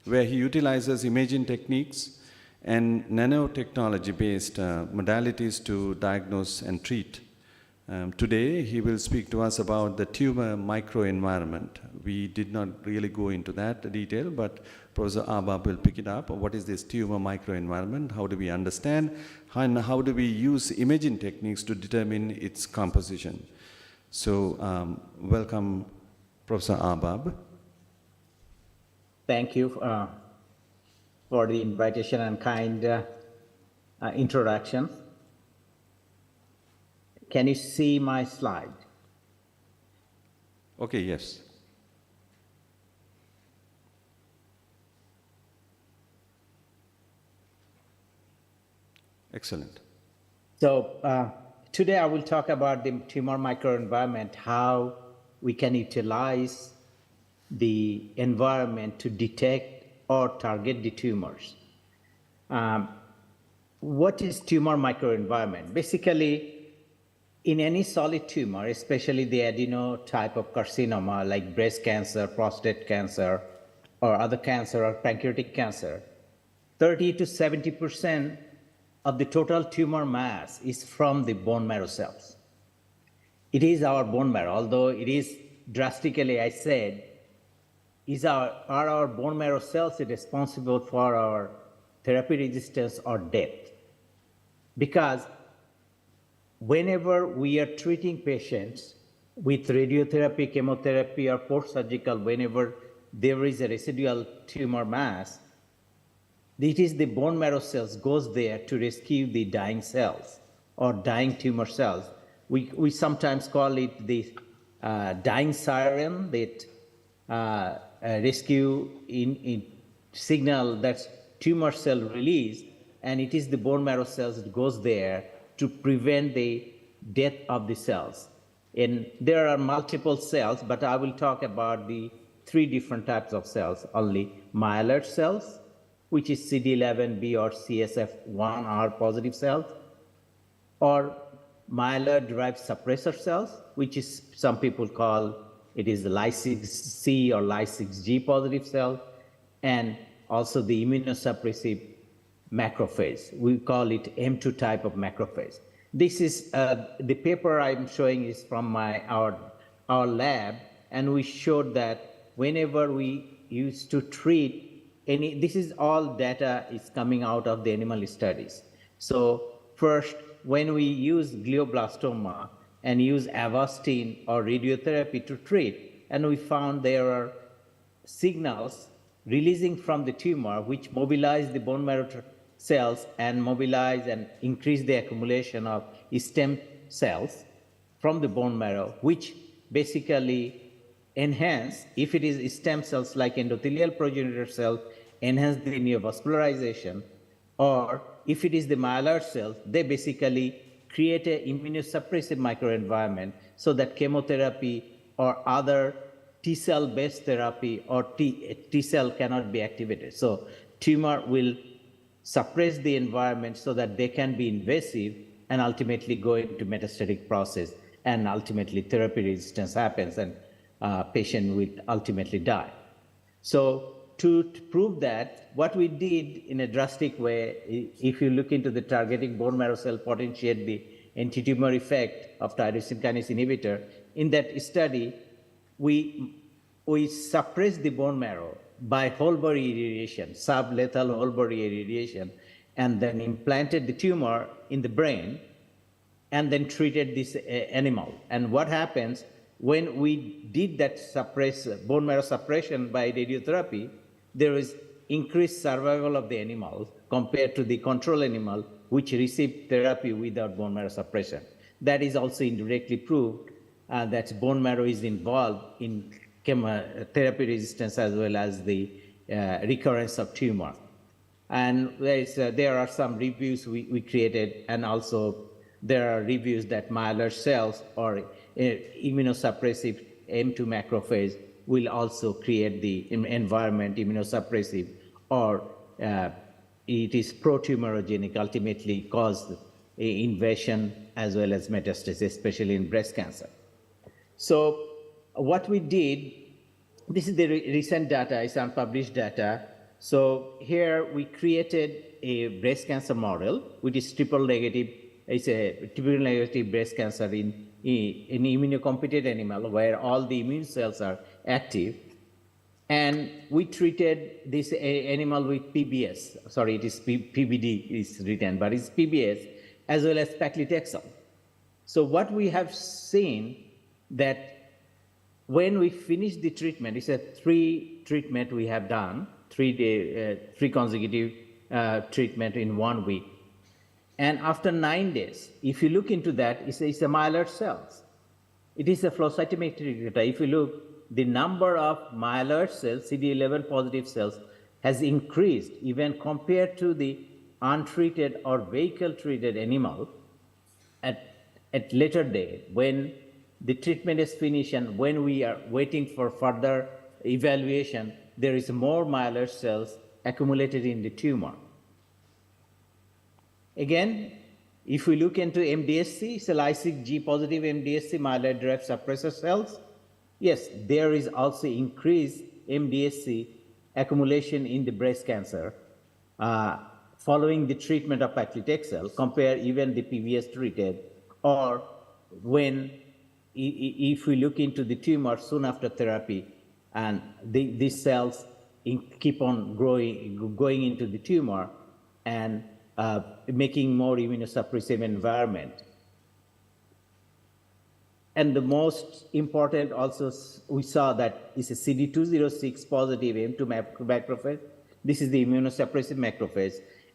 where he utilizes imaging techniques and nanotechnology-based modalities to diagnose and treat. Today, he will speak to us about the tumor microenvironment. We did not really go into that detail, but Professor Arbab will pick it up. What is this tumor microenvironment? How do we understand? And how do we use imaging techniques to determine its composition? So, welcome, Professor Arbab. Thank you for the invitation and kind introduction. Can you see my slide? Okay, yes. Excellent. So today I will talk about the tumor microenvironment, how we can utilize the environment to detect or target the tumors. What is tumor microenvironment? Basically, in any solid tumor, especially the adeno type of carcinoma like breast cancer, prostate cancer, or other cancer or pancreatic cancer, 30 to 70% of the total tumor mass is from the bone marrow cells. It is our bone marrow, although it is drastically, I said, are our bone marrow cells responsible for our therapy resistance or death? Because whenever we are treating patients with radiotherapy, chemotherapy, or post-surgical, whenever there is a residual tumor mass, it is the bone marrow cells goes there to rescue the dying cells or dying tumor cells. We sometimes call it the dying siren that rescue in signal that's tumor cell release, and it is the bone marrow cells that goes there to prevent the death of the cells. And there are multiple cells, but I will talk about the three different types of cells, only myeloid cells, which is CD11B or CSF1R positive cells, or myeloid-derived suppressor cells, which is some people call it is the Ly6C or Ly6G positive cell, and also the immunosuppressive macrophage. We call it M2 type of macrophage. This is the paper I'm showing is from our lab, and we showed that whenever we used to treat this is all data is coming out of the animal studies. So first, when we use glioblastoma and use Avastin or radiotherapy to treat, and we found there are signals releasing from the tumor which mobilize the bone marrow cells and mobilize and increase the accumulation of stem cells from the bone marrow, which basically enhance, if it is stem cells like endothelial progenitor cells, enhance the neovascularization, or if it is the myeloid cells, they basically create an immunosuppressive microenvironment so that chemotherapy or other T-cell based therapy or T-cell cannot be activated. So tumor will suppress the environment so that they can be invasive and ultimately go into metastatic process, and ultimately therapy resistance happens and patient will ultimately die. So to prove that, what we did in a drastic way, if you look into the targeting bone marrow cell potentiate the anti-tumor effect of tyrosine kinase inhibitor, in that study, we suppressed the bone marrow by whole body irradiation, sublethal whole body irradiation, and then implanted the tumor in the brain, and then treated this animal. And what happens when we did that bone marrow suppression by radiotherapy, there is increased survival of the animal compared to the control animal which received therapy without bone marrow suppression. That is also indirectly proved that bone marrow is involved in chemotherapy resistance as well as the recurrence of tumor. And there are some reviews we created, and also there are reviews that myeloid cells or immunosuppressive M2 macrophage will also create the environment immunosuppressive, or it is pro-tumorigenic, ultimately cause invasion as well as metastasis, especially in breast cancer. So what we did, this is the recent data, it's unpublished data. So here we created a breast cancer model, which is triple negative. It's a triple negative breast cancer in an immunocompetent animal where all the immune cells are active. And we treated this animal with PBS. Sorry, it is PBD is written, but it's PBS as well as paclitaxel. So what we have seen that when we finish the treatment, it's a 3 treatment we have done, 3 consecutive treatment in 1 week. And after 9 days, if you look into that, it's a myeloid cells. It is a flow cytometric data. If you look, the number of myeloid cells, CD11 positive cells, has increased even compared to the untreated or vehicle-treated animal at later day when the treatment is finished and when we are waiting for further evaluation, there is more myeloid cells accumulated in the tumor. Again, if we look into MDSC, it's a Ly6G positive MDSC myeloid-derived suppressor cells. Yes, there is also increased MDSC accumulation in the breast cancer following the treatment of paclitaxel, compare even the PBS treated, or when if we look into the tumor soon after therapy, and these cells keep on going into the tumor and making more immunosuppressive environment. And the most important also, we saw that it's a CD206 positive M2 macrophage. This is the immunosuppressive macrophage.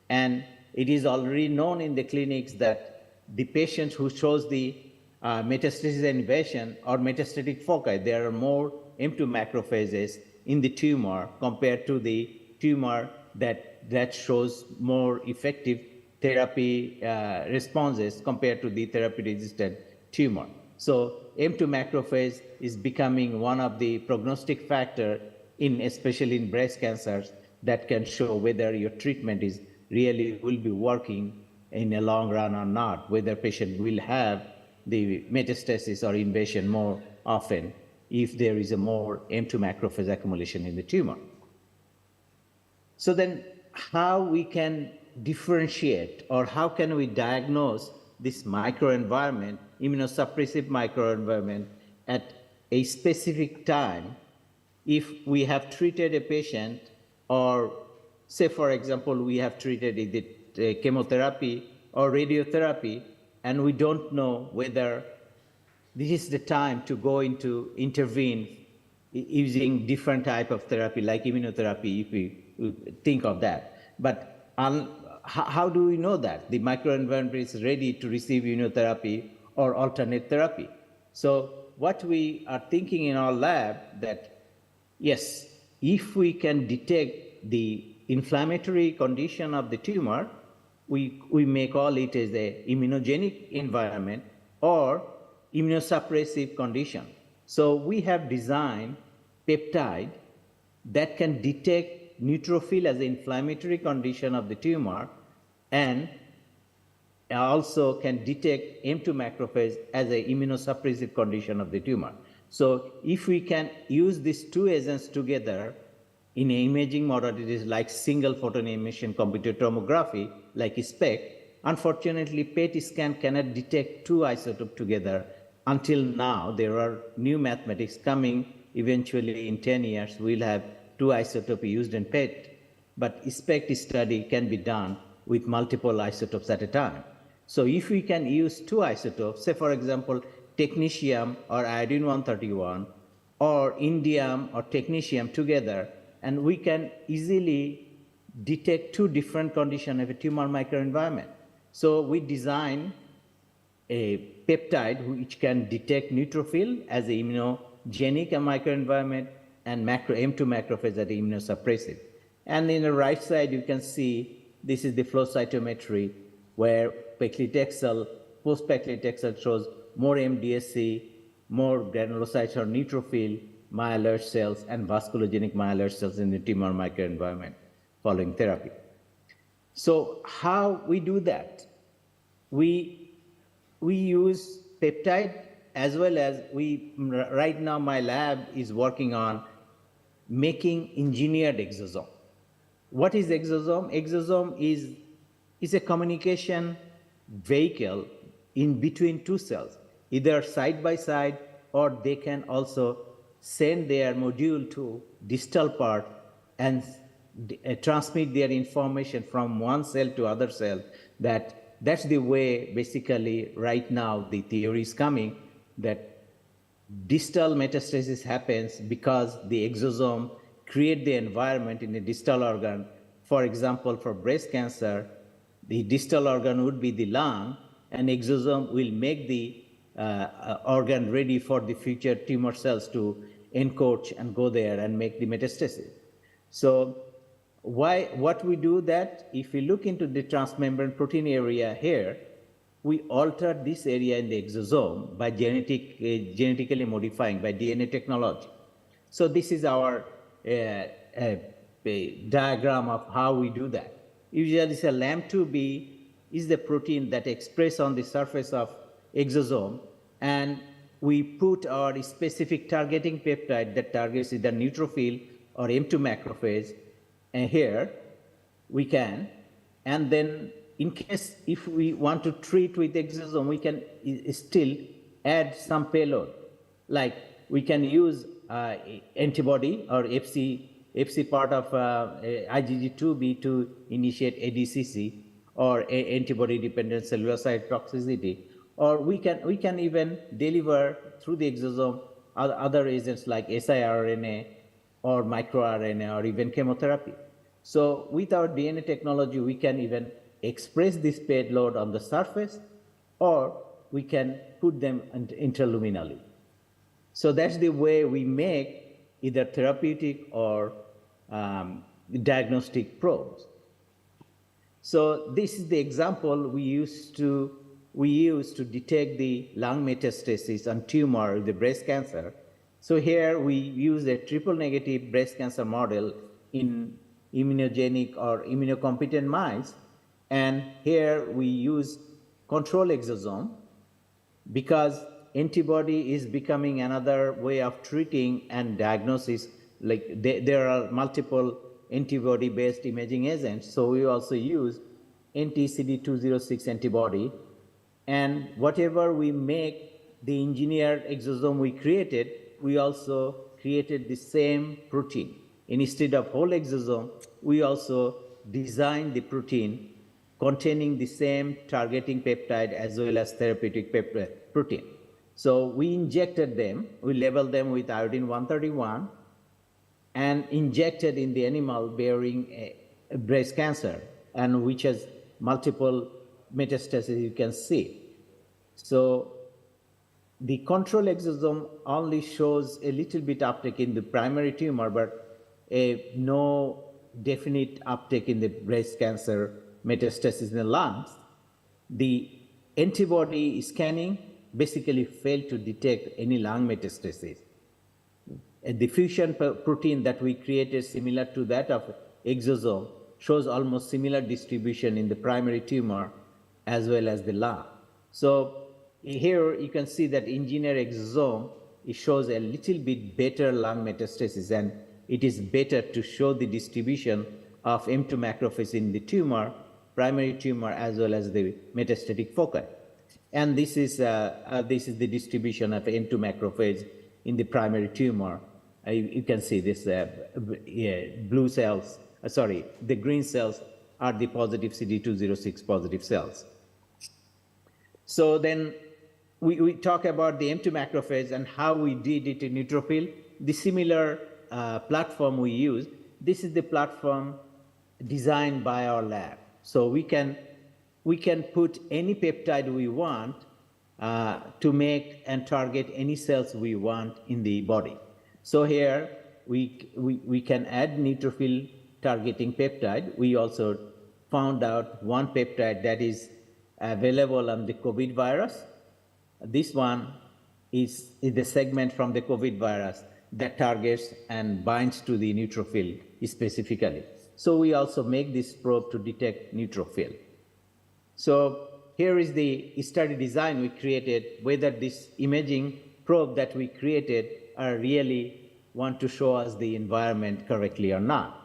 And it is already known in the clinics that the patient who shows the metastasis invasion or metastatic foci, there are more M2 macrophages in the tumor compared to the tumor that shows more effective therapy responses compared to the therapy-resistant tumor. So M2 macrophage is becoming one of the prognostic factor especially in breast cancers that can show whether your treatment is really will be working in a long run or not, whether patient will have the metastasis or invasion more often if there is a more M2 macrophage accumulation in the tumor. So then how we can differentiate or how can we diagnose this microenvironment, immunosuppressive microenvironment at a specific time if we have treated a patient or say for example we have treated with chemotherapy or radiotherapy and we don't know whether this is the time to go into intervene using different type of therapy like immunotherapy if we think of that. But how do we know that the microenvironment is ready to receive immunotherapy or alternate therapy? So what we are thinking in our lab that yes, if we can detect the inflammatory condition of the tumor, we may call it as a immunogenic environment or immunosuppressive condition. So we have designed peptide that can detect neutrophil as an inflammatory condition of the tumor and also can detect M2 macrophage as an immunosuppressive condition of the tumor. So if we can use these two agents together in imaging modalities like single photon emission computed tomography, like SPECT, unfortunately PET scan cannot detect two isotopes together. Until now, there are new mathematics coming. Eventually, in 10 years, we'll have two isotopes used in PET. But SPECT study can be done with multiple isotopes at a time. So if we can use two isotopes, say for example, technetium or iodine-131 or indium or technetium together, and we can easily detect two different conditions of a tumor microenvironment. So we design a peptide which can detect neutrophil as an immunogenic microenvironment and M2 macrophage as immunosuppressive. And in the right side, you can see this is the flow cytometry where paclitaxel, post-paclitaxel shows more MDSC, more granulocytes or neutrophil, myeloid cells, and vasculogenic myeloid cells in the tumor microenvironment following therapy. So how we do that? We use peptide as well as right now my lab is working on making engineered exosome. What is exosome? Exosome is a communication vehicle in between two cells, either side by side, or they can also send their module to distal part and transmit their information from one cell to other cell. That's the way basically right now the theory is coming that distal metastasis happens because the exosome create the environment in the distal organ. For example, for breast cancer, the distal organ would be the lung, and exosome will make the organ ready for the future tumor cells to encroach and go there and make the metastasis. So what we do that, if we look into the transmembrane protein area here, we alter this area in the exosome by genetically modifying by DNA technology. So this is our diagram of how we do that. Usually a LAMP2B is the protein that express on the surface of exosome, and we put our specific targeting peptide that targets either neutrophil or M2 macrophage, and here we can, and then in case if we want to treat with exosome, we can still add some payload, like we can use antibody or FC part of IgG2B to initiate ADCC or antibody-dependent cellular cytotoxicity, or we can even deliver through the exosome other agents like siRNA or microRNA or even chemotherapy. So with our DNA technology, we can even express this payload on the surface, or we can put them interluminally. So that's the way we make either therapeutic or diagnostic probes. So this is the example we used to we use to detect the lung metastasis and tumor, the breast cancer. So here we use a triple negative breast cancer model in immunogenic or immunocompetent mice. And here we use control exosome because antibody is becoming another way of treating and diagnosis. Like there are multiple antibody-based imaging agents. So we also use anti-CD206 antibody. And whatever we make, the engineered exosome we created, we also created the same protein. Instead of whole exosome, we also designed the protein containing the same targeting peptide as well as therapeutic protein. So we injected them, we labeled them with iodine 131 and injected in the animal bearing a breast cancer and which has multiple metastases you can see. So the control exosome only shows a little bit uptake in the primary tumor, but no definite uptake in the breast cancer metastasis in the lungs. The antibody scanning basically failed to detect any lung metastasis. The fusion protein that we created similar to that of exosome shows almost similar distribution in the primary tumor as well as the lung. So here you can see that engineered exosome, it shows a little bit better lung metastasis, and it is better to show the distribution of M2 macrophage in the tumor, primary tumor, as well as the metastatic foci. And this is the distribution of M2 macrophage in the primary tumor. You can see this blue cells, the green cells are the positive CD206 positive cells. So then we talk about the M2 macrophage and how we did it in neutrophil. The similar platform we used, this is the platform designed by our lab. So we can put any peptide we want to make and target any cells we want in the body. So here we can add neutrophil targeting peptide. We also found out one peptide that is available on the COVID virus. This one is the segment from the COVID virus that targets and binds to the neutrophil specifically. So we also make this probe to detect neutrophil. So here is the study design we created, whether this imaging probe that we created are really want to show us the environment correctly or not.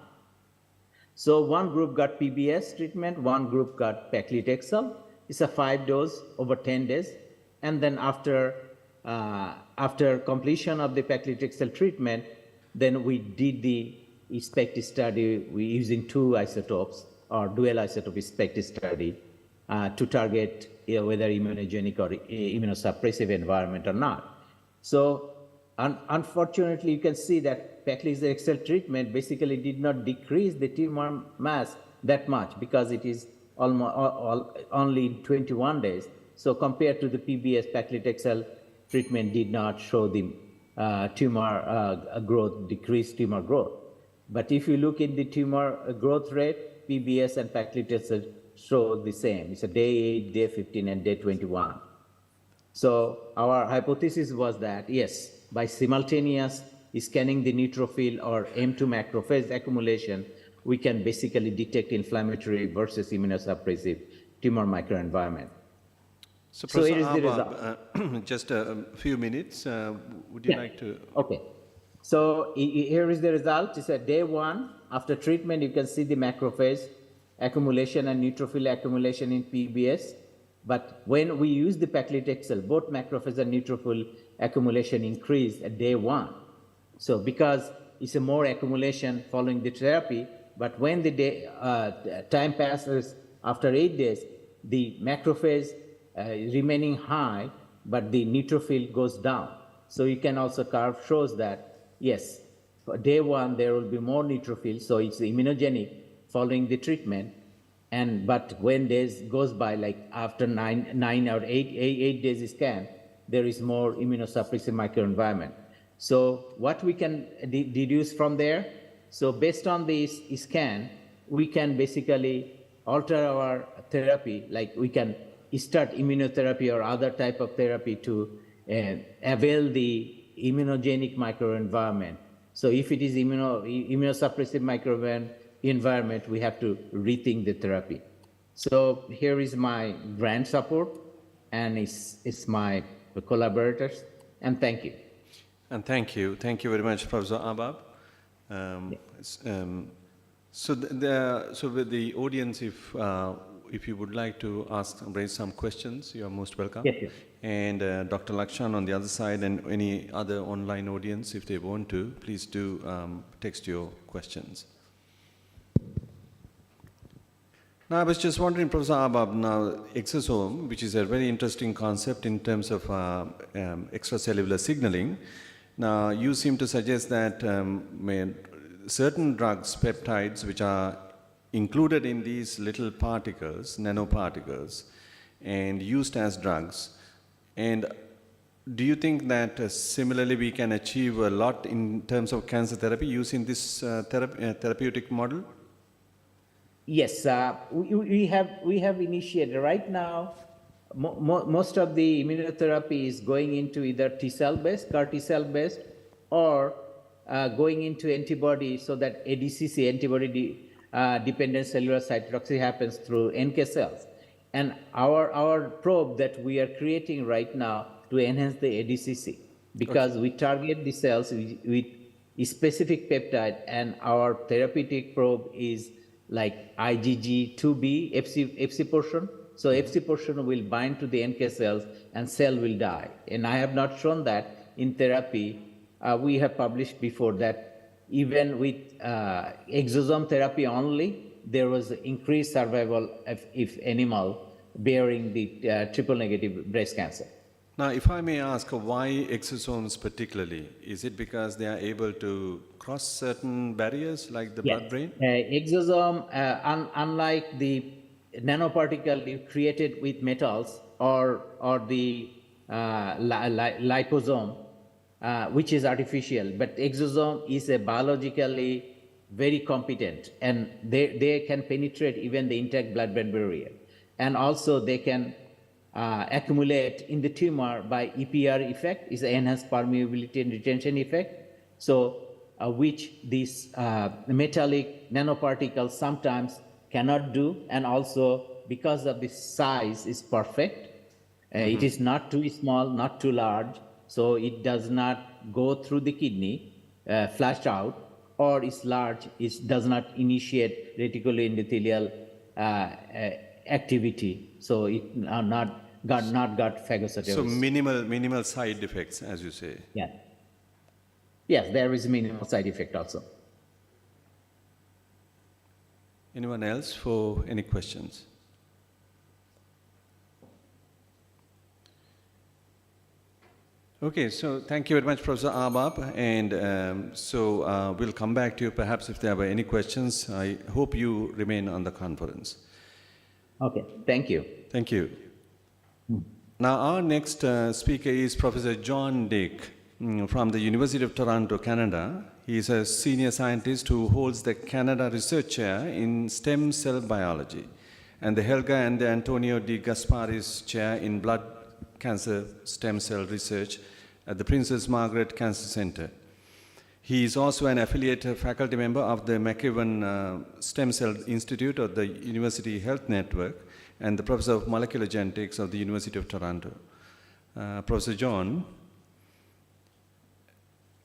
So one group got PBS treatment, one group got paclitaxel. It's a 5-dose over 10 days. And then after completion of the paclitaxel treatment, then we did the SPECT study using 2 isotopes or dual isotope SPECT study to target whether immunogenic or immunosuppressive environment or not. So unfortunately, you can see that paclitaxel treatment basically did not decrease the tumor mass that much because it is only 21 days. So compared to the PBS, paclitaxel treatment did not show the tumor growth, decreased tumor growth. But if you look in the tumor growth rate, PBS and paclitaxel show the same. It's a day 8, day 15, and day 21. So our hypothesis was that, yes, by simultaneous scanning the neutrophil or M2 macrophage accumulation, we can basically detect inflammatory versus immunosuppressive tumor microenvironment. So Here is the result. Just a few minutes. Would you like to? Okay. So here is the result. It's at day 1. After treatment, you can see the macrophage accumulation and neutrophil accumulation in PBS. But when we use the paclitaxel, both macrophage and neutrophil accumulation increase at day 1. So because it's a more accumulation following the therapy, but when the time passes after 8 days, the macrophage remaining high, but the neutrophil goes down. So you can also curve shows that, yes, for day 1, there will be more neutrophils, so it's immunogenic following the treatment. But when days goes by, like after 9 or 8 days scan, there is more immunosuppressive microenvironment. So what we can deduce from there, so based on this scan, we can basically alter our therapy, like we can start immunotherapy or other type of therapy to avail the immunogenic microenvironment. So if it is immunosuppressive microenvironment, we have to rethink the therapy. So here is my grant support, and it's my collaborators, and thank you. And thank you very much, Professor Abab. So with the audience, if you would like to raise some questions, you are most welcome. Yes. And Dr. Lakshan on the other side, and any other online audience, if they want to, please do text your questions. Now, I was just wondering, Professor Abab, now exosome, which is a very interesting concept in terms of extracellular signaling. Now, you seem to suggest that certain drugs, peptides, which are included in these little particles, nanoparticles, and used as drugs. And do you think that similarly we can achieve a lot in terms of cancer therapy using this therapeutic model? Yes, we have initiated right now. Most of the immunotherapy is going into either T-cell based, CAR T-cell based, or going into antibody, so that ADCC, antibody dependent cellular cytotoxicity, happens through NK cells. And our probe that we are creating right now to enhance the ADCC, because we target the cells with a specific peptide, and our therapeutic probe is like IgG2b Fc portion. So Fc portion will bind to the NK cells and cell will die. And I have not shown that in therapy. We have published before that even with exosome therapy only, there was increased survival if animal bearing the triple negative breast cancer. Now, if I may ask, why exosomes particularly? Is it because they are able to cross certain barriers like the blood-brain? Exosome, unlike the nanoparticle created with metals or the liposome, which is artificial, but exosome is a biologically very competent, and they can penetrate even the intact blood-brain barrier. And also they can accumulate in the tumor by EPR effect, is enhanced permeability and retention effect. So which these metallic nanoparticles sometimes cannot do, and also because of the size is perfect, it is not too small, not too large, so it does not go through the kidney, flushed out, or is large, it does not initiate reticuloendothelial activity, so it not got phagocytosis. So minimal side effects, as you say. Yeah. Yes, there is minimal side effect also. Anyone else for any questions? Okay, so thank you very much, Professor Abab, and so we'll come back to you perhaps if there were any questions. I hope you remain on the conference. Okay, thank you. Thank you. Now our next speaker is Professor John Dick from the University of Toronto, Canada. He is a senior scientist who holds the Canada Research Chair in Stem Cell Biology and the Helga and the Antonio de Gasparis Chair in Blood Cancer Stem Cell Research at the Princess Margaret Cancer Center. He is also an affiliate faculty member of the McEwan Stem Cell Institute of the University Health Network and the Professor of Molecular Genetics of the University of Toronto. Professor John,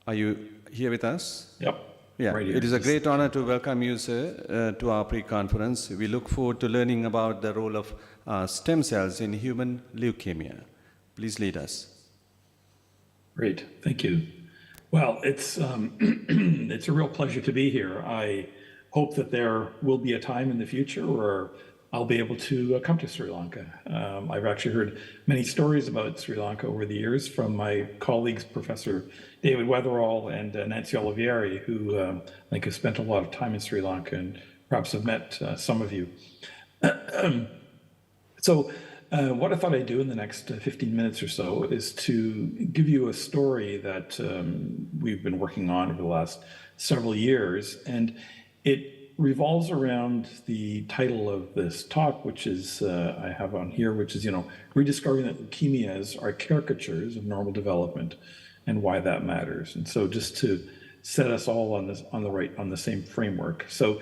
are you here with us? Yep. Yeah, right here. it is a great honor to welcome you, sir, to our pre-conference. We look forward to learning about the role of stem cells in human leukemia. Please lead us. Great, thank you. Well, it's it's a real pleasure to be here. I hope that there will be a time in the future where I'll be able to come to Sri Lanka. I've actually heard many stories about Sri Lanka over the years from my colleagues, Professor David Weatherall and Nancy Olivieri, who I think have spent a lot of time in Sri Lanka and perhaps have met some of you. So what I thought I'd do in the next 15 minutes or so is to give you a story that we've been working on over the last several years. And it revolves around the title of this talk, which is, I have on here, which is, rediscovering that leukemias are caricatures of normal development and why that matters. And so just to set us all on the same framework. So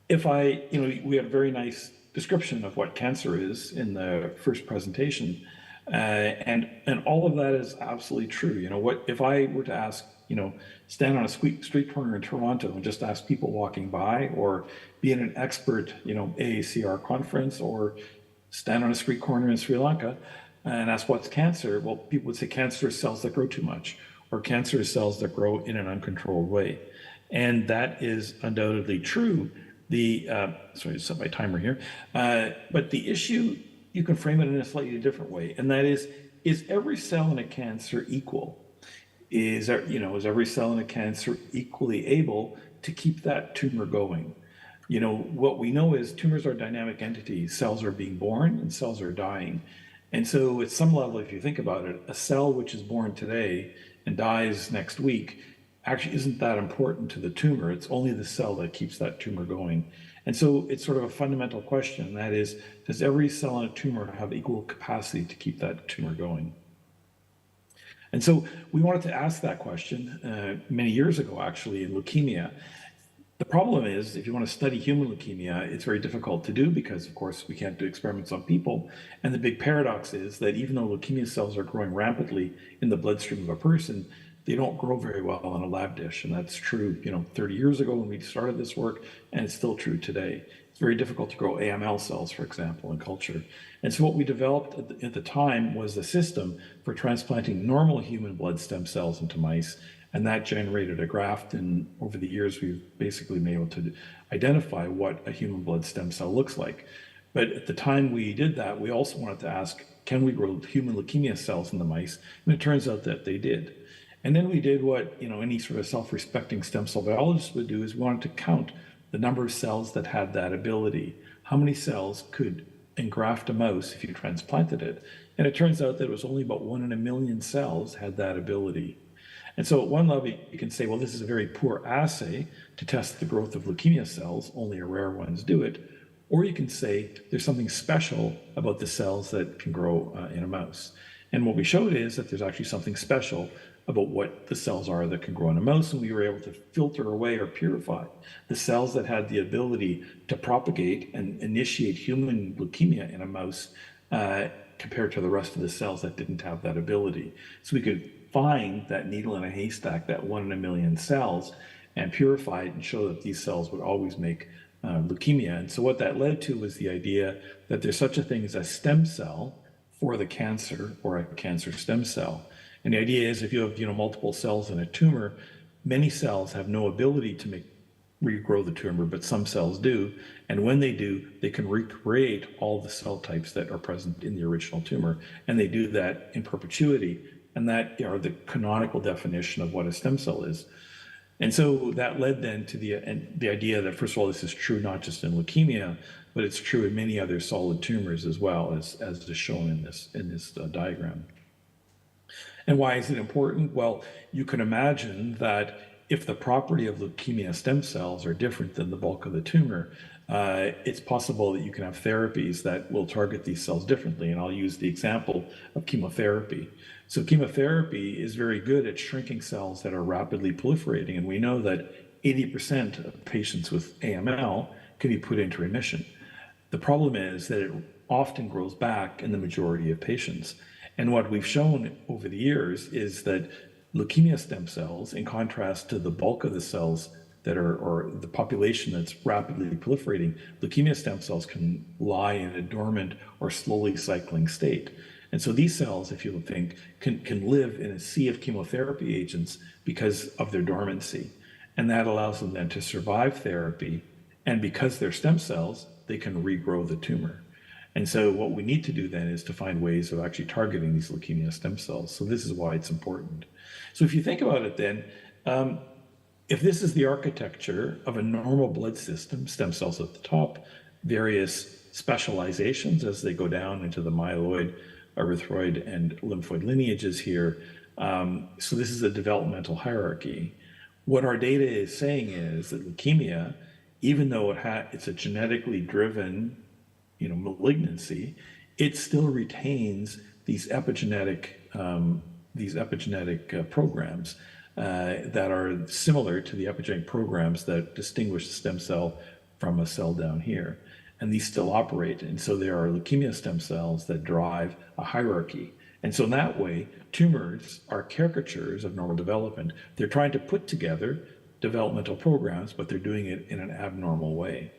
if we had a very nice description of what cancer is in the first presentation, and all of that is absolutely true. What if I were to ask, stand on a street corner in Toronto and just ask people walking by, or be in an expert, AACR conference, or stand on a street corner in Sri Lanka and ask what's cancer? Well, people would say cancer is cells that grow too much, or cancer is cells that grow in an uncontrolled way. And that is undoubtedly true. Sorry, to set my timer here. But the issue, you can frame it in a slightly different way, and that is every cell in a cancer equal? Is every cell in a cancer equally able to keep that tumor going? What we know is tumors are dynamic entities. Cells are being born and cells are dying. And so at some level, if you think about it, a cell which is born today and dies next week actually isn't that important to the tumor. It's only the cell that keeps that tumor going. And so it's sort of a fundamental question. That is, does every cell in a tumor have equal capacity to keep that tumor going? And so we wanted to ask that question many years ago, actually, in leukemia. The problem is, if you want to study human leukemia, it's very difficult to do because, of course, we can't do experiments on people. And the big paradox is that even though leukemia cells are growing rapidly in the bloodstream of a person, they don't grow very well on a lab dish. And that's true, 30 years ago when we started this work, and it's still true today. It's very difficult to grow AML cells, for example, in culture. And so what we developed at the time was a system for transplanting normal human blood stem cells into mice, and that generated a graft. And over the years, we've basically been able to identify what a human blood stem cell looks like. But at the time we did that, we also wanted to ask, can we grow human leukemia cells in the mice? And it turns out that they did. And then we did what any sort of self-respecting stem cell biologist would do, is we wanted to count the number of cells that had that ability. How many cells could engraft a mouse if you transplanted it? And it turns out that it was only about 1 in a million cells had that ability. And so at one level, you can say, well, this is a very poor assay to test the growth of leukemia cells, only rare ones do it. Or you can say there's something special about the cells that can grow in a mouse. And what we showed is that there's actually something special about what the cells are that can grow in a mouse, and we were able to filter away or purify the cells that had the ability to propagate and initiate human leukemia in a mouse compared to the rest of the cells that didn't have that ability. So we could find that needle in a haystack, that 1 in a million cells, and purify it and show that these cells would always make leukemia. And so what that led to was the idea that there's such a thing as a stem cell for the cancer, or a cancer stem cell. And the idea is if you have multiple cells in a tumor, many cells have no ability to regrow the tumor, but some cells do. And when they do, they can recreate all the cell types that are present in the original tumor. And they do that in perpetuity. And that are the canonical definition of what a stem cell is. And so that led then to the idea that, first of all, this is true not just in leukemia, but it's true in many other solid tumors as well, as is shown in this diagram. And why is it important? Well, you can imagine that if the property of leukemia stem cells are different than the bulk of the tumor, it's possible that you can have therapies that will target these cells differently. And I'll use the example of chemotherapy. So chemotherapy is very good at shrinking cells that are rapidly proliferating. And we know that 80% of patients with AML can be put into remission. The problem is that it often grows back in the majority of patients. And what we've shown over the years is that leukemia stem cells, in contrast to the bulk of the cells that are, or the population that's rapidly proliferating, leukemia stem cells can lie in a dormant or slowly cycling state. And so these cells, if you think, can live in a sea of chemotherapy agents because of their dormancy. And that allows them then to survive therapy. And because they're stem cells, they can regrow the tumor. And so what we need to do then is to find ways of actually targeting these leukemia stem cells. So this is why it's important. So if you think about it then, if this is the architecture of a normal blood system, stem cells at the top, various specializations as they go down into the myeloid, erythroid, and lymphoid lineages here. So this is a developmental hierarchy. What our data is saying is that leukemia even though it's a genetically driven, malignancy, it still retains these epigenetic programs that are similar to the epigenetic programs that distinguish the stem cell from a cell down here. And these still operate. And so there are leukemia stem cells that drive a hierarchy. And so in that way, tumors are caricatures of normal development. They're trying to put together developmental programs, but they're doing it in an abnormal way.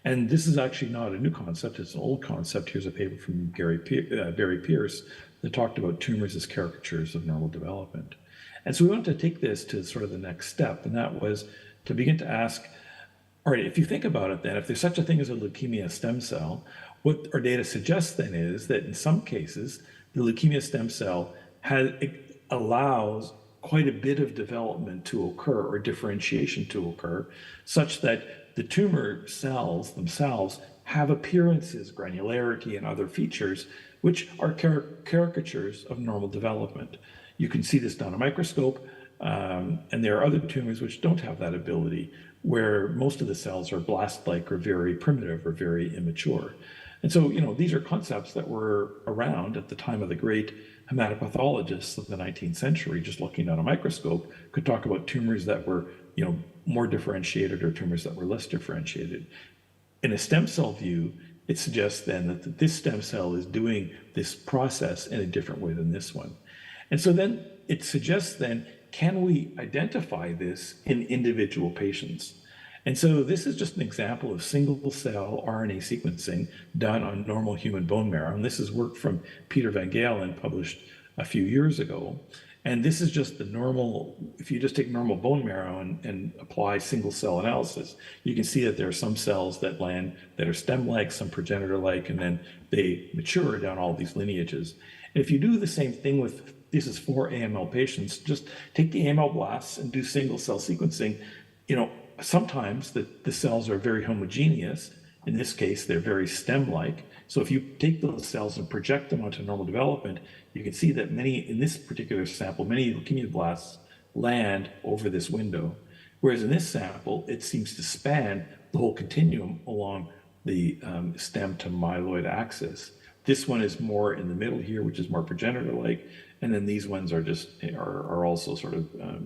And this is actually not a new concept, it's an old concept. Here's a paper from Barry Pierce that talked about tumors as caricatures of normal development. And so we wanted to take this to sort of the next step, and that was to begin to ask, all right, if you think about it then, if there's such a thing as a leukemia stem cell, what our data suggests then is that in some cases, the leukemia stem cell allows quite a bit of development to occur or differentiation to occur, such that the tumor cells themselves have appearances, granularity, and other features which are caricatures of normal development. You can see this down a microscope, and there are other tumors which don't have that ability, where most of the cells are blast-like or very primitive or very immature. And so, these are concepts that were around at the time of the great hematopathologists of the 19th century, just looking at a microscope, could talk about tumors that were, more differentiated or tumors that were less differentiated. In a stem cell view, it suggests then that this stem cell is doing this process in a different way than this one. And so then it suggests then, can we identify this in individual patients? And so this is just an example of single cell RNA sequencing done on normal human bone marrow. And this is work from Peter Van Galen, published a few years ago. And this is just the normal, if you just take normal bone marrow and apply single cell analysis, you can see that there are some cells that land that are stem-like, some progenitor-like, and then they mature down all these lineages. And if you do the same thing with, this is 4 AML patients, just take the AML blasts and do single cell sequencing, sometimes the cells are very homogeneous. In this case, they're very stem-like. So if you take those cells and project them onto normal development, you can see that in this particular sample, many leukemia blasts land over this window. Whereas in this sample, it seems to span the whole continuum along the stem to myeloid axis. This one is more in the middle here, which is more progenitor-like. And then these ones are also sort of, a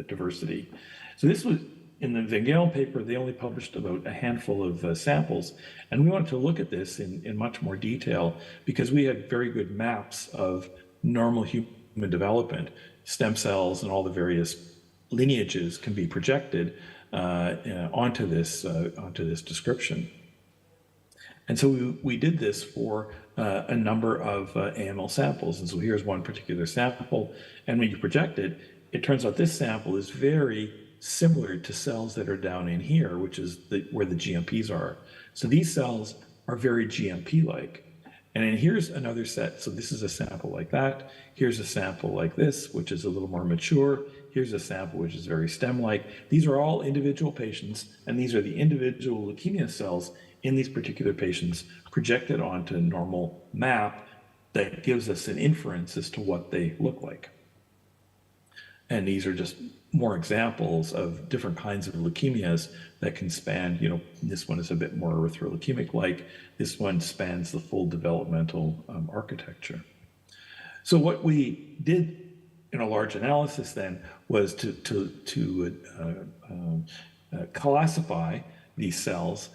diversity. So this was, in the Van Galen paper, they only published about a handful of samples. And we wanted to look at this in much more detail because we had very good maps of normal human development. Stem cells and all the various lineages can be projected onto this description. And so we did this for a number of AML samples. And so here's one particular sample. And when you project it, it turns out this sample is very similar to cells that are down in here, which is where the GMPs are. So these cells are very GMP-like. And then here's another set. So this is a sample like that. Here's a sample like this, which is a little more mature. Here's a sample which is very stem-like. These are all individual patients, and these are the individual leukemia cells in these particular patients projected onto a normal map that gives us an inference as to what they look like. And these are just more examples of different kinds of leukemias that can span, this one is a bit more erythroleukemic-like. This one spans the full developmental architecture. So what we did in a large analysis then was to classify these cells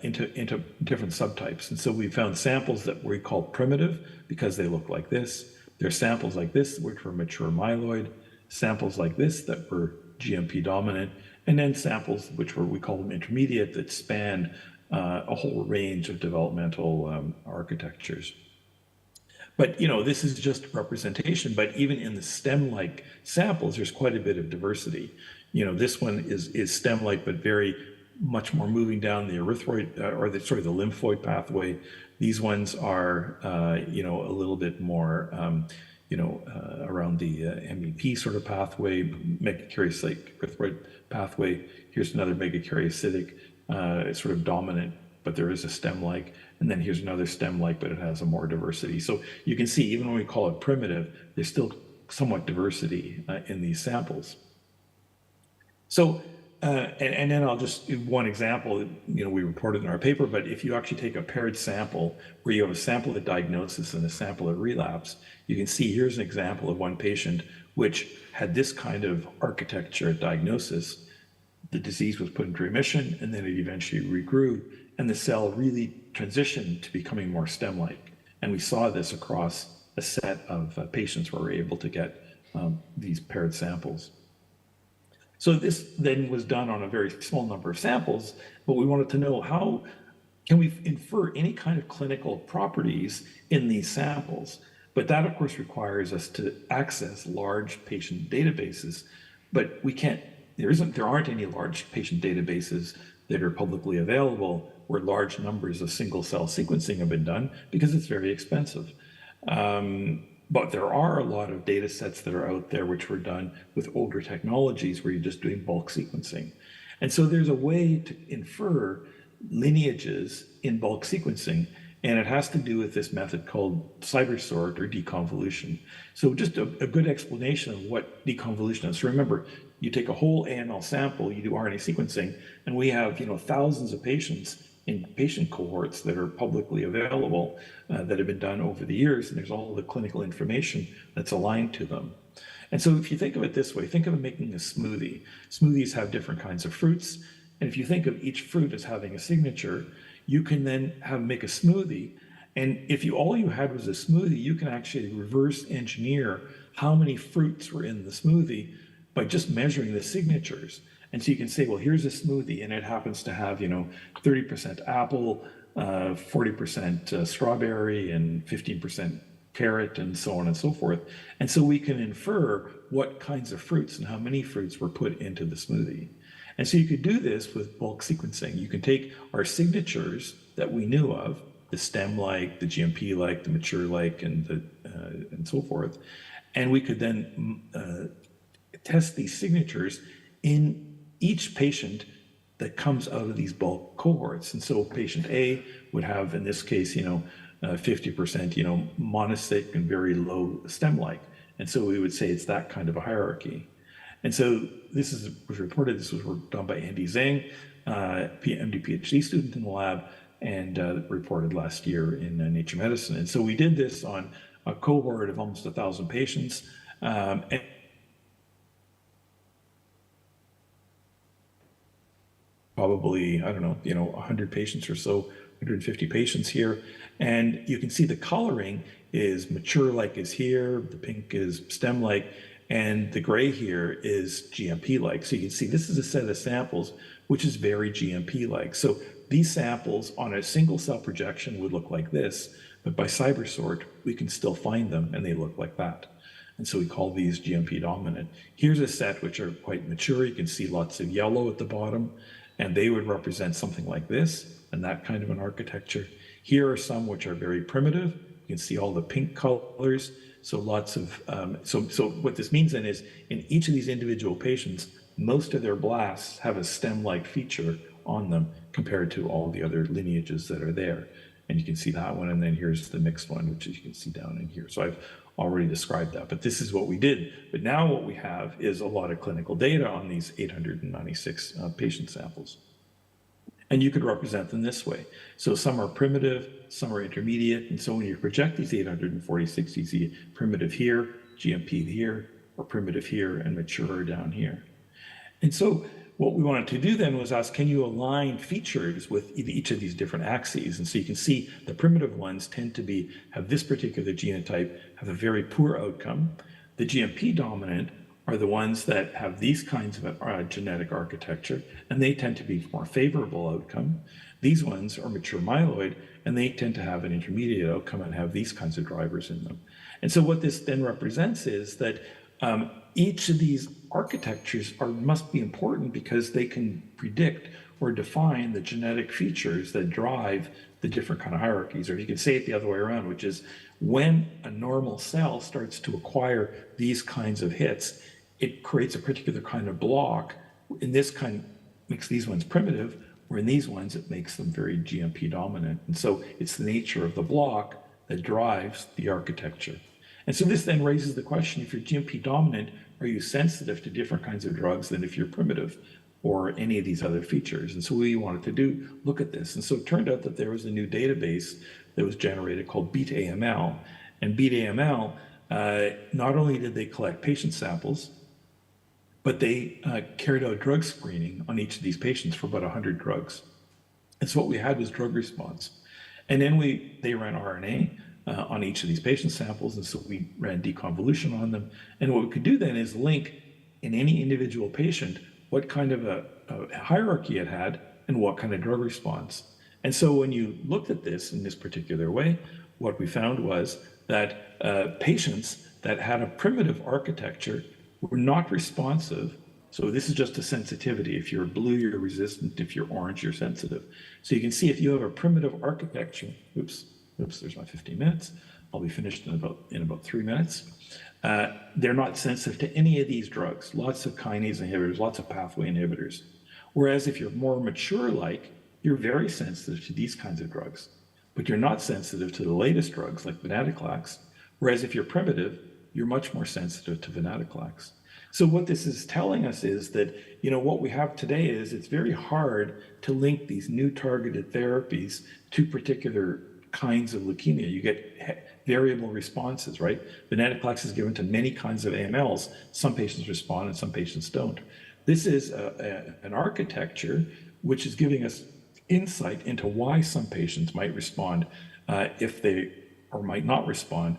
into different subtypes. And so we found samples that we call primitive because they look like this. There are samples like this, which were mature myeloid, samples like this that were GMP dominant, and then samples which we call them intermediate that spanned a whole range of developmental architectures. But, this is just representation, but even in the stem-like samples, there's quite a bit of diversity. This one is stem-like, but very much more moving down the erythroid, the lymphoid pathway. These ones are, a little bit more, around the MEP sort of pathway, megakaryocytic erythroid pathway. Here's another megakaryocytic, it's sort of dominant, but there is a stem-like. And then here's another stem-like, but it has a more diversity. So you can see, even when we call it primitive, there's still somewhat diversity in these samples. So and then I'll just give one example, we reported in our paper, but if you actually take a paired sample where you have a sample at diagnosis and a sample at relapse, you can see here's an example of one patient which had this kind of architecture at diagnosis. The disease was put into remission, and then it eventually regrew, and the cell really transitioned to becoming more stem-like. And we saw this across a set of patients where we were able to get these paired samples. So this then was done on a very small number of samples, but we wanted to know how can we infer any kind of clinical properties in these samples. But that, of course, requires us to access large patient databases, but we can't, there aren't any large patient databases that are publicly available where large numbers of single cell sequencing have been done because it's very expensive. But there are a lot of data sets that are out there which were done with older technologies where you're just doing bulk sequencing. And so there's a way to infer lineages in bulk sequencing, and it has to do with this method called cybersort or deconvolution. So just a good explanation of what deconvolution is. So remember, you take a whole AML sample, you do RNA sequencing, and we have thousands of patients in patient cohorts that are publicly available that have been done over the years, and there's all the clinical information that's aligned to them. And so if you think of it this way, think of it making a smoothie. Smoothies have different kinds of fruits, and if you think of each fruit as having a signature, you can then make a smoothie, and if all you had was a smoothie, you can actually reverse engineer how many fruits were in the smoothie by just measuring the signatures. And so you can say, well, here's a smoothie, and it happens to have, 30% apple, 40% strawberry, and 15% carrot, and so on and so forth. And so we can infer what kinds of fruits and how many fruits were put into the smoothie. And so you could do this with bulk sequencing. You can take our signatures that we knew of, the stem-like, the GMP-like, the mature-like, and so forth, and we could then test these signatures in each patient that comes out of these bulk cohorts. And so patient A would have, in this case, 50%, monocytic and very low stem-like. And so we would say it's that kind of a hierarchy. And so this was reported, this was done by Andy Zhang, MD PhD student in the lab, and reported last year in Nature Medicine. And so we did this on a cohort of almost 1,000 patients. And probably, 100 patients or so, 150 patients here. And you can see the coloring is mature-like is here, the pink is stem-like, and the gray here is GMP-like. So you can see this is a set of samples which is very GMP-like. So these samples on a single cell projection would look like this, but by cybersort, we can still find them and they look like that. And so we call these GMP dominant. Here's a set which are quite mature. You can see lots of yellow at the bottom, and they would represent something like this and that kind of an architecture. Here are some which are very primitive. You can see all the pink colors. So lots of, so what this means then is in each of these individual patients, most of their blasts have a stem-like feature on them compared to all the other lineages that are there. And you can see that one, and then here's the mixed one, which you can see down in here. So I've already described that, but this is what we did. But now what we have is a lot of clinical data on these 896 patient samples. And you could represent them this way. So some are primitive, some are intermediate, and so when you project these 846, you see primitive here, GMP here, or primitive here, and mature down here. And so what we wanted to do then was ask, can you align features with each of these different axes? And so you can see the primitive ones tend to have this particular genotype, have a very poor outcome. The GMP dominant are the ones that have these kinds of genetic architecture, and they tend to be more favorable outcome. These ones are mature myeloid, and they tend to have an intermediate outcome and have these kinds of drivers in them. And so what this then represents is that each of these architectures must be important because they can predict or define the genetic features that drive the different kind of hierarchies. Or you can say it the other way around, which is when a normal cell starts to acquire these kinds of hits, it creates a particular kind of block. In this kind, makes these ones primitive, where in these ones, it makes them very GMP dominant. And so it's the nature of the block that drives the architecture. And so this then raises the question, if you're GMP dominant, are you sensitive to different kinds of drugs than if you're primitive? or any of these other features. And so we wanted to look at this. And so it turned out that there was a new database that was generated called Beat AML. And Beat AML, not only did they collect patient samples, but they carried out drug screening on each of these patients for about 100 drugs. And so what we had was drug response. And then they ran RNA on each of these patient samples, and so we ran deconvolution on them. And what we could do then is link in any individual patient what kind of a hierarchy it had and what kind of drug response. And so when you looked at this in this particular way, what we found was that patients that had a primitive architecture were not responsive. So this is just a sensitivity. If you're blue, you're resistant. If you're orange, you're sensitive. So you can see if you have a primitive architecture, oops, there's my 15 minutes. I'll be finished in about 3 minutes. They're not sensitive to any of these drugs, lots of kinase inhibitors, lots of pathway inhibitors. Whereas if you're more mature-like, you're very sensitive to these kinds of drugs, but you're not sensitive to the latest drugs like venetoclax. Whereas if you're primitive, you're much more sensitive to venetoclax. So what this is telling us is that, what we have today is it's very hard to link these new targeted therapies to particular kinds of leukemia. You get variable responses, right? Venetoclax is given to many kinds of AMLs. Some patients respond and some patients don't. This is an architecture which is giving us insight into why some patients might respond if they or might not respond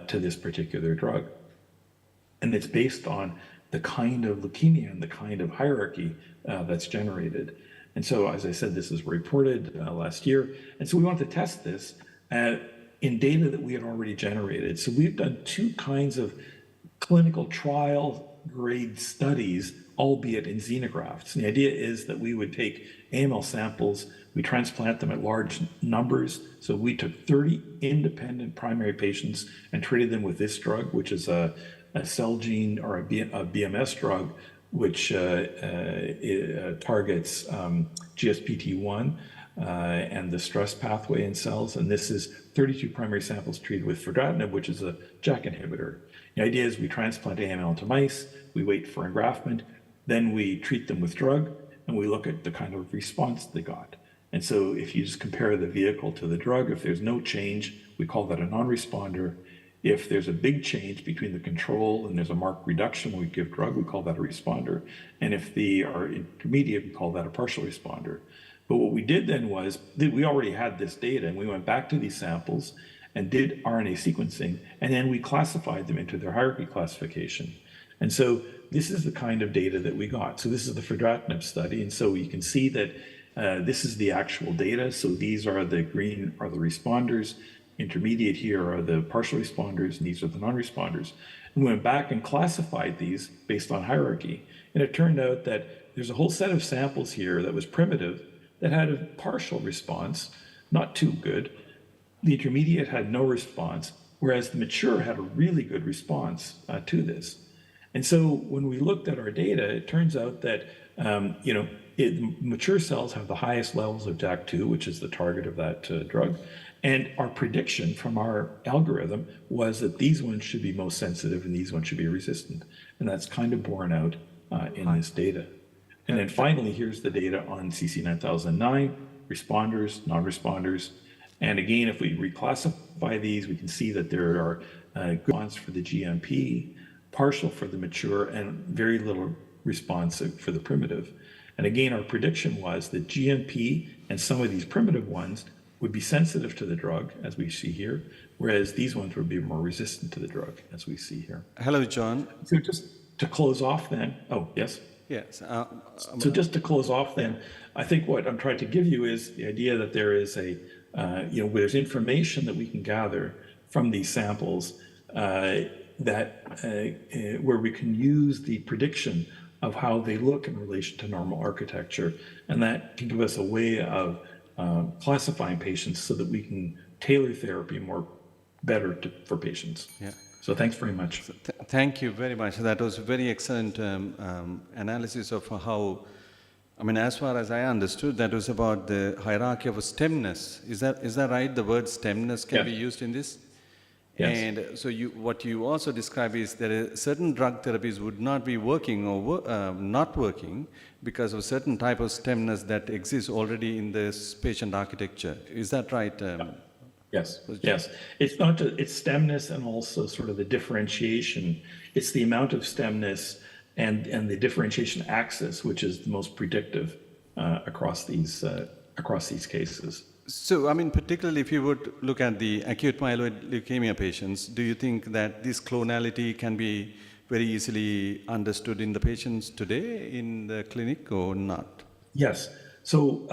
to this particular drug. And it's based on the kind of leukemia and the kind of hierarchy that's generated. And so, as I said, this is reported last year. And so we wanted to test this in data that we had already generated. So we've done 2 kinds of clinical trial grade studies, albeit in xenografts. And the idea is that we would take AML samples, we transplant them at large numbers. So we took 30 independent primary patients and treated them with this drug, which is a Celgene or a BMS drug, which targets GSPT1 and the stress pathway in cells. And this is 32 primary samples treated with fedratinib, which is a JAK inhibitor. The idea is we transplant AML to mice, we wait for engraftment, then we treat them with drug, and we look at the kind of response they got. And so if you just compare the vehicle to the drug, if there's no change, we call that a non-responder. If there's a big change between the control and there's a marked reduction when we give drug, we call that a responder. And if they are intermediate, we call that a partial responder. But what we did then was, we already had this data, and we went back to these samples and did RNA sequencing, and then we classified them into their hierarchy classification. And so this is the kind of data that we got. So this is the fedratinib study, and so you can see that this is the actual data. So these are the green are the responders, intermediate here are the partial responders, and these are the non-responders. And we went back and classified these based on hierarchy. And it turned out that there's a whole set of samples here that was primitive that had a partial response, not too good. The intermediate had no response, whereas the mature had a really good response to this. And so when we looked at our data, it turns out that mature cells have the highest levels of JAK2, which is the target of that drug. And our prediction from our algorithm was that these ones should be most sensitive and these ones should be resistant. And that's kind of borne out in this data. And then finally, here's the data on CC9009, responders, non-responders. And again, if we reclassify these, we can see that there are good ones for the GMP, partial for the mature, and very little response for the primitive. And again, our prediction was that GMP and some of these primitive ones would be sensitive to the drug, as we see here, whereas these ones would be more resistant to the drug, as we see here. Hello, John. So just to close off then, oh, yes? Yes. So just to close off then, I think what I'm trying to give you is the idea that there is there's information that we can gather from these samples where we can use the prediction of how they look in relation to normal architecture. And that can give us a way of classifying patients so that we can tailor therapy better for patients. Yeah. So thanks very much. Thank you very much. That was a very excellent analysis of how, as far as I understood, that was about the hierarchy of stemness. Is that right? The word stemness can be used in this? Yes. And so what you also describe is that certain drug therapies would not be working or not working because of certain type of stemness that exists already in this patient architecture. Is that right? Yes, yes. It's not just, it's stemness and also sort of the differentiation. It's the amount of stemness and the differentiation axis, which is the most predictive across these cases. So, I mean, particularly if you would look at the acute myeloid leukemia patients, do you think that this clonality can be very easily understood in the patients today in the clinic or not? Yes. So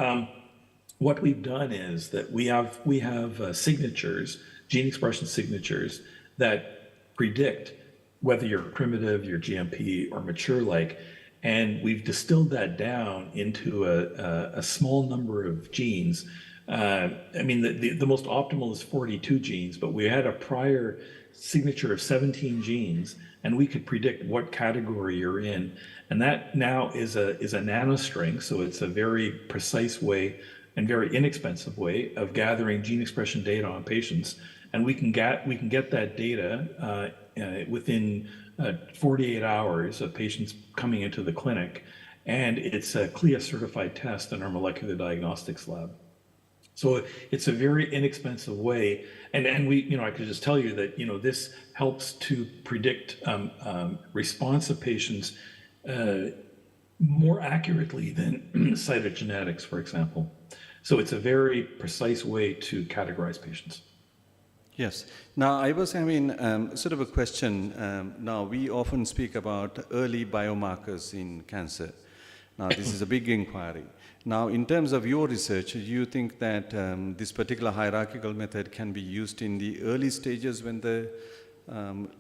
what we've done is that we have signatures, gene expression signatures that predict whether you're primitive, you're GMP, or mature-like, and we've distilled that down into a small number of genes. I mean, the most optimal is 42 genes, but we had a prior signature of 17 genes, and we could predict what category you're in. And that now is a nanostring, so it's a very precise way and very inexpensive way of gathering gene expression data on patients. And we can get that data within 48 hours of patients coming into the clinic, and it's a CLIA certified test in our molecular diagnostics lab. So it's a very inexpensive way, and we, I could just tell you that, this helps to predict response of patients more accurately than cytogenetics, for example. So it's a very precise way to categorize patients. Yes. Now, I was having sort of a question. Now, we often speak about early biomarkers in cancer. Now, this is a big inquiry. Now, in terms of your research, do you think that this particular hierarchical method can be used in the early stages when the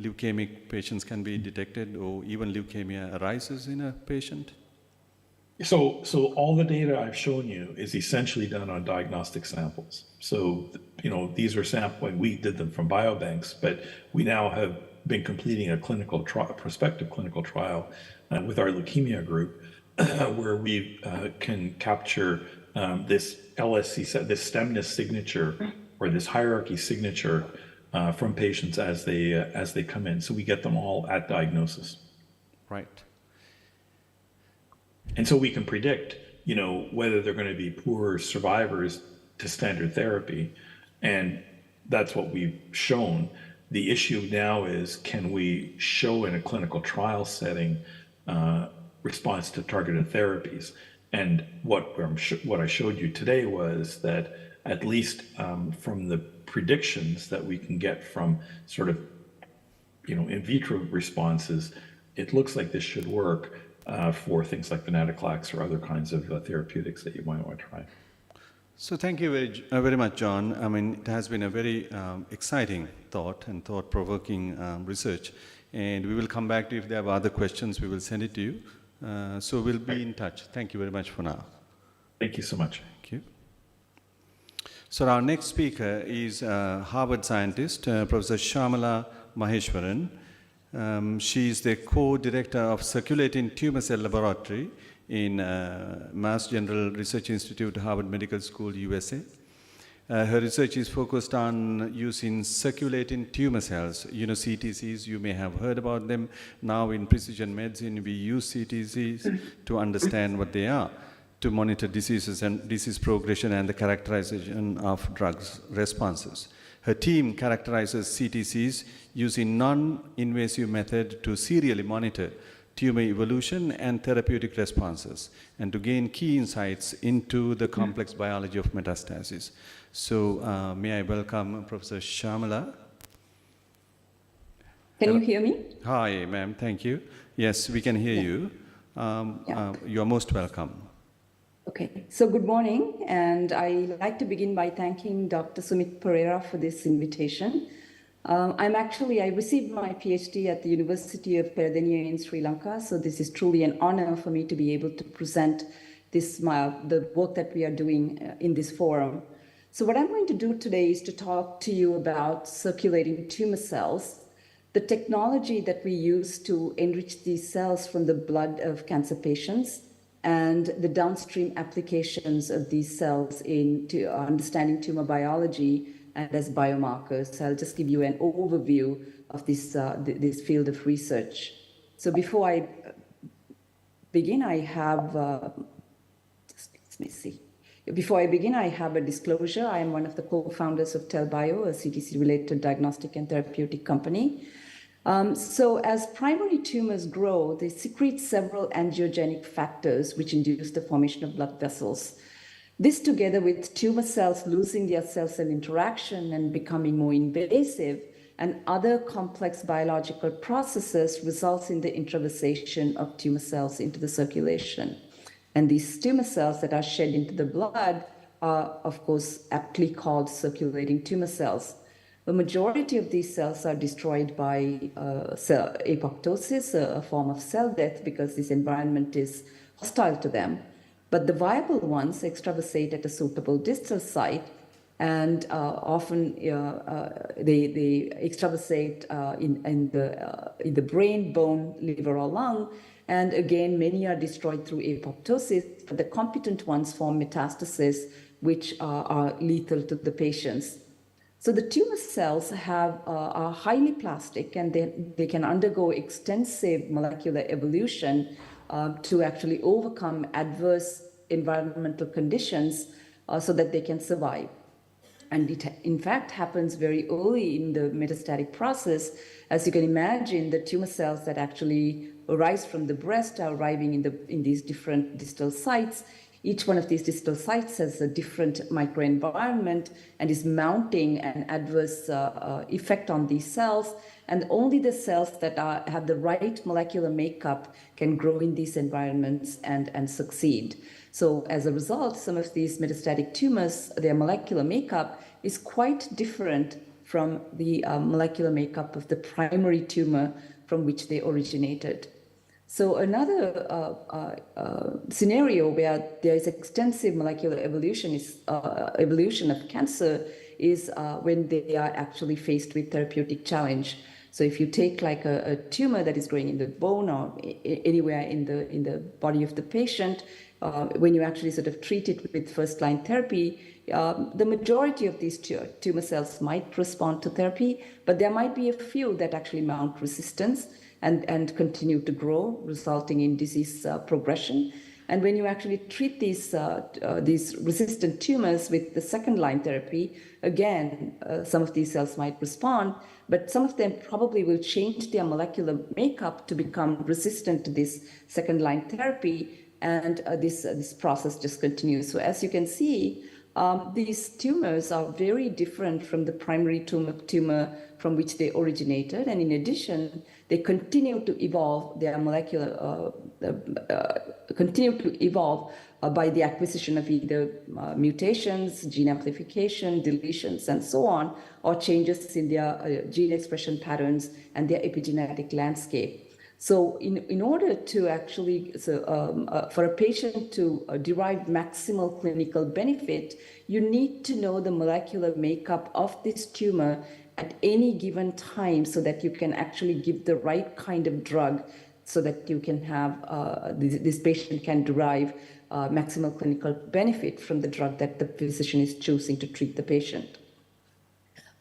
leukemic patients can be detected, or even leukemia arises in a patient? So all the data I've shown you is essentially done on diagnostic samples. So, these are sampling, we did them from biobanks, but we now have been completing a clinical trial, prospective clinical trial with our leukemia group, where we can capture this LSC, this stemness signature, or this hierarchy signature from patients as they come in. So we get them all at diagnosis. Right. And so we can predict, whether they're going to be poor survivors to standard therapy. And that's what we've shown. The issue now is, can we show in a clinical trial setting response to targeted therapies? And what I showed you today was that, at least from the predictions that we can get from sort of, in vitro responses, it looks like this should work for things like venetoclax or other kinds of therapeutics that you might want to try. So thank you very much, John. I mean, it has been a very exciting thought and thought-provoking research. And we will come back to, if there are other questions, we will send it to you. So we'll be in touch. Thank you very much for now. Thank you so much. Thank you. So our next speaker is Harvard scientist, Professor Shyamala Maheshwaran. She is the co-director of Circulating Tumor Cell Laboratory in Mass General Research Institute, Harvard Medical School, USA. Her research is focused on using circulating tumor cells, CTCs, you may have heard about them. Now in precision medicine, we use CTCs to understand what they are, to monitor diseases and disease progression and the characterization of drugs responses. Her team characterizes CTCs using non-invasive method to serially monitor tumor evolution and therapeutic responses, and to gain key insights into the complex biology of metastasis. So may I welcome Professor Shyamala. Can you hear me? Hi, ma'am. Thank you. Yes, we can hear you. You are most welcome. Okay, so good morning, and I'd like to begin by thanking Dr. Sumit Pereira for this invitation. I received my PhD at the University of Peradeniya in Sri Lanka, so this is truly an honor for me to be able to present the work that we are doing in this forum. So what I'm going to do today is to talk to you about circulating tumor cells, the technology that we use to enrich these cells from the blood of cancer patients, and the downstream applications of these cells into understanding tumor biology and as biomarkers. So I'll just give you an overview of this field of research. So before I begin, I have, just let me see. Before I begin, I have a disclosure. I am one of the co-founders of TelBio, a CTC-related diagnostic and therapeutic company. So as primary tumors grow, they secrete several angiogenic factors which induce the formation of blood vessels. This, together with tumor cells losing their cell-cell interaction and becoming more invasive, and other complex biological processes, results in the intravasation of tumor cells into the circulation. And these tumor cells that are shed into the blood are, of course, aptly called circulating tumor cells. The majority of these cells are destroyed by cell apoptosis, a form of cell death, because this environment is hostile to them. But the viable ones extravasate at a suitable distal site, and often they extravasate in the brain, bone, liver, or lung. And again, many are destroyed through apoptosis, but the competent ones form metastases, which are lethal to the patients. So the tumor cells are highly plastic, and they can undergo extensive molecular evolution to actually overcome adverse environmental conditions so that they can survive. And it, in fact, happens very early in the metastatic process. As you can imagine, the tumor cells that actually arise from the breast are arriving in these different distal sites. Each one of these distal sites has a different microenvironment and is mounting an adverse effect on these cells. And only the cells that have the right molecular makeup can grow in these environments and succeed. So as a result, some of these metastatic tumors, their molecular makeup is quite different from the molecular makeup of the primary tumor from which they originated. So another scenario where there is extensive molecular evolution of cancer is when they are actually faced with therapeutic challenge. So if you take like a tumor that is growing in the bone or anywhere in the body of the patient, when you actually sort of treat it with first-line therapy, the majority of these tumor cells might respond to therapy, but there might be a few that actually mount resistance and continue to grow, resulting in disease progression. And when you actually treat these resistant tumors with the second-line therapy, again, some of these cells might respond, but some of them probably will change their molecular makeup to become resistant to this second-line therapy, and this process just continues. So as you can see, these tumors are very different from the primary tumor from which they originated, and in addition, they continue to evolve their molecular, by the acquisition of either mutations, gene amplification, deletions, and so on, or changes in their gene expression patterns and their epigenetic landscape. So in order to actually, for a patient to derive maximal clinical benefit, you need to know the molecular makeup of this tumor at any given time so that you can actually give the right kind of drug so that you can have, this patient can derive maximal clinical benefit from the drug that the physician is choosing to treat the patient.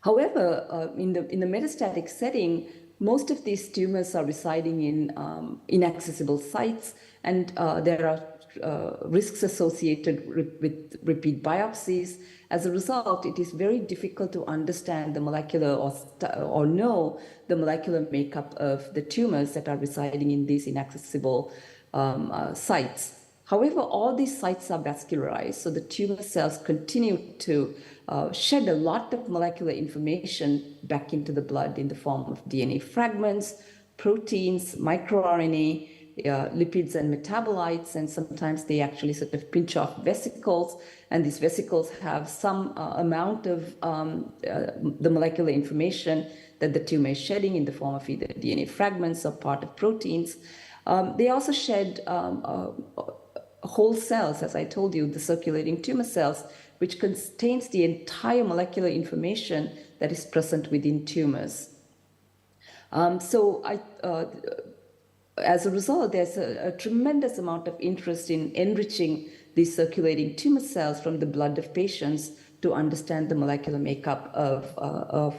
However, in the metastatic setting, most of these tumors are residing in inaccessible sites, and there are risks associated with repeat biopsies. As a result, it is very difficult to understand the molecular or know the molecular makeup of the tumors that are residing in these inaccessible sites. However, all these sites are vascularized, so the tumor cells continue to shed a lot of molecular information back into the blood in the form of DNA fragments, proteins, microRNA, lipids and metabolites, and sometimes they actually sort of pinch off vesicles, and these vesicles have some amount of the molecular information that the tumor is shedding in the form of either DNA fragments or part of proteins. They also shed whole cells, as I told you, the circulating tumor cells, which contains the entire molecular information that is present within tumors. As a result, there's a tremendous amount of interest in enriching these circulating tumor cells from the blood of patients to understand the molecular makeup of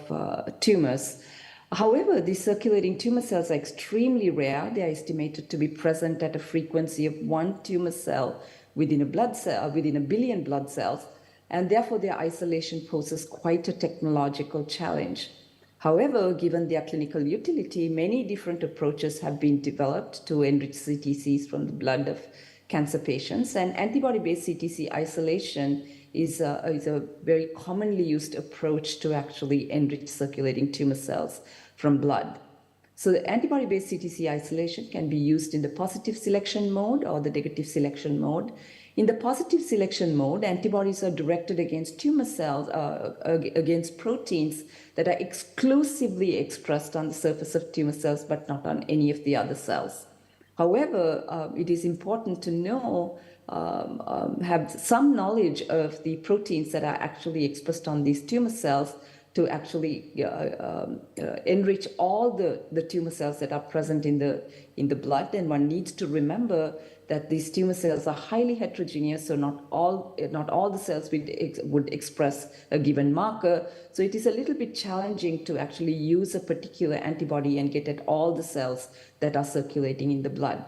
tumors. However, these circulating tumor cells are extremely rare. They are estimated to be present at a frequency of 1 tumor cell within a billion blood cells, and therefore their isolation poses quite a technological challenge. However, given their clinical utility, many different approaches have been developed to enrich CTCs from the blood of cancer patients, and antibody-based CTC isolation is a very commonly used approach to actually enrich circulating tumor cells from blood. So the antibody-based CTC isolation can be used in the positive selection mode or the negative selection mode. In the positive selection mode, antibodies are directed against tumor cells, against proteins that are exclusively expressed on the surface of tumor cells, but not on any of the other cells. However, it is important to know, have some knowledge of the proteins that are actually expressed on these tumor cells to actually enrich all the tumor cells that are present in the blood. And one needs to remember that these tumor cells are highly heterogeneous, so not all the cells would express a given marker. So it is a little bit challenging to actually use a particular antibody and get at all the cells that are circulating in the blood.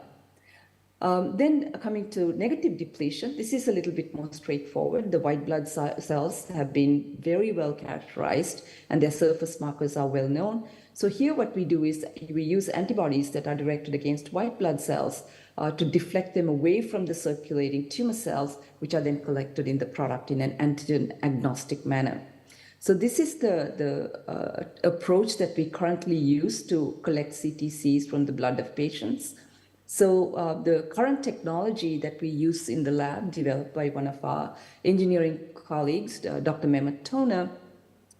Then coming to negative depletion, this is a little bit more straightforward. The white blood cells have been very well characterized and their surface markers are well known. So here what we do is we use antibodies that are directed against white blood cells to deflect them away from the circulating tumor cells, which are then collected in the product in an antigen agnostic manner. So this is the approach that we currently use to collect CTCs from the blood of patients. So the current technology that we use in the lab, developed by one of our engineering colleagues, Dr. Mehmet Toner,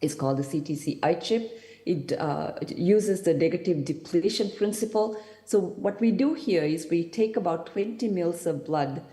is called the CTC iChip. It uses the negative depletion principle. So what we do here is we take about 20 mils of blood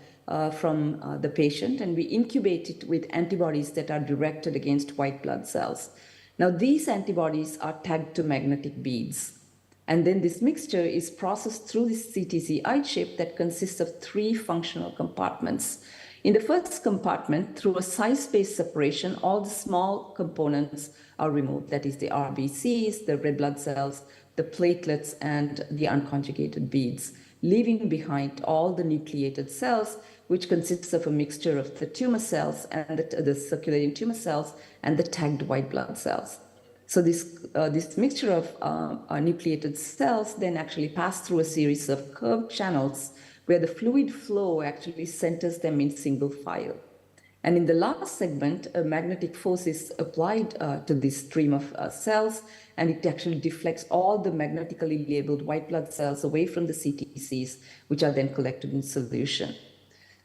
from the patient and we incubate it with antibodies that are directed against white blood cells. Now these antibodies are tagged to magnetic beads. And then this mixture is processed through this CTC iChip that consists of 3 functional compartments. In the first compartment, through a size-based separation, all the small components are removed. That is the RBCs, the red blood cells, the platelets, and the unconjugated beads, leaving behind all the nucleated cells, which consists of a mixture of the tumor cells and the circulating tumor cells and the tagged white blood cells. So this mixture of nucleated cells then actually pass through a series of curved channels where the fluid flow actually centers them in single file. And in the last segment, a magnetic force is applied to this stream of cells, and it actually deflects all the magnetically labeled white blood cells away from the CTCs, which are then collected in solution.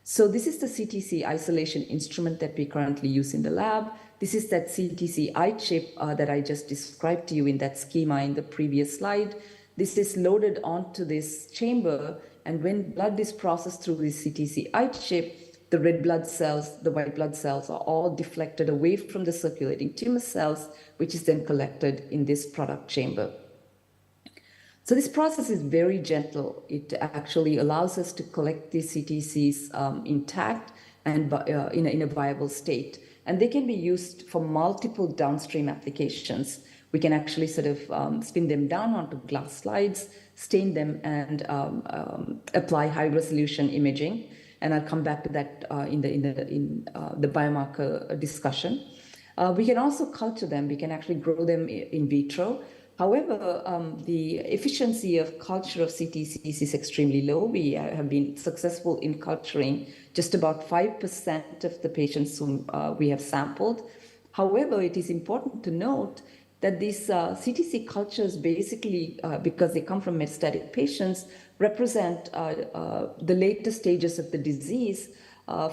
So this is the CTC isolation instrument that we currently use in the lab. This is that CTC iChip that I just described to you in that schema in the previous slide. This is loaded onto this chamber, and when blood is processed through this CTC iChip, the red blood cells, the white blood cells are all deflected away from the circulating tumor cells, which is then collected in this product chamber. So this process is very gentle. It actually allows us to collect these CTCs intact and in a viable state. And they can be used for multiple downstream applications. We can actually sort of spin them down onto glass slides, stain them, and apply high-resolution imaging. And I'll come back to that in the biomarker discussion. We can also culture them. We can actually grow them in vitro. However, the efficiency of culture of CTCs is extremely low. We have been successful in culturing just about 5% of the patients whom we have sampled. However, it is important to note that these CTC cultures basically, because they come from metastatic patients, represent the later stages of the disease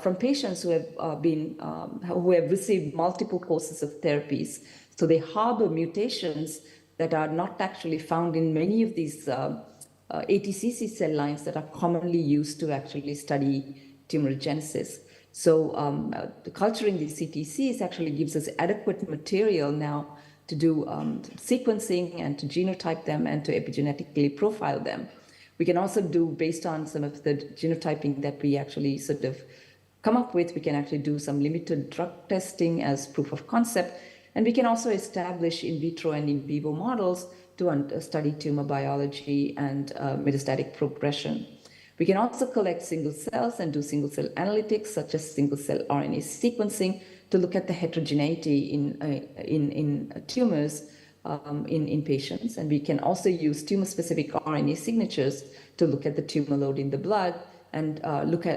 from patients who have received multiple courses of therapies. So they harbor mutations that are not actually found in many of these ATCC cell lines that are commonly used to actually study tumorigenesis. So culturing these CTCs actually gives us adequate material now to do sequencing and to genotype them and to epigenetically profile them. We can also do, based on some of the genotyping that we actually sort of come up with, we can actually do some limited drug testing as proof of concept. And we can also establish in vitro and in vivo models to study tumor biology and metastatic progression. We can also collect single cells and do single cell analytics, such as single cell RNA sequencing, to look at the heterogeneity in tumors in patients. And we can also use tumor-specific RNA signatures to look at the tumor load in the blood and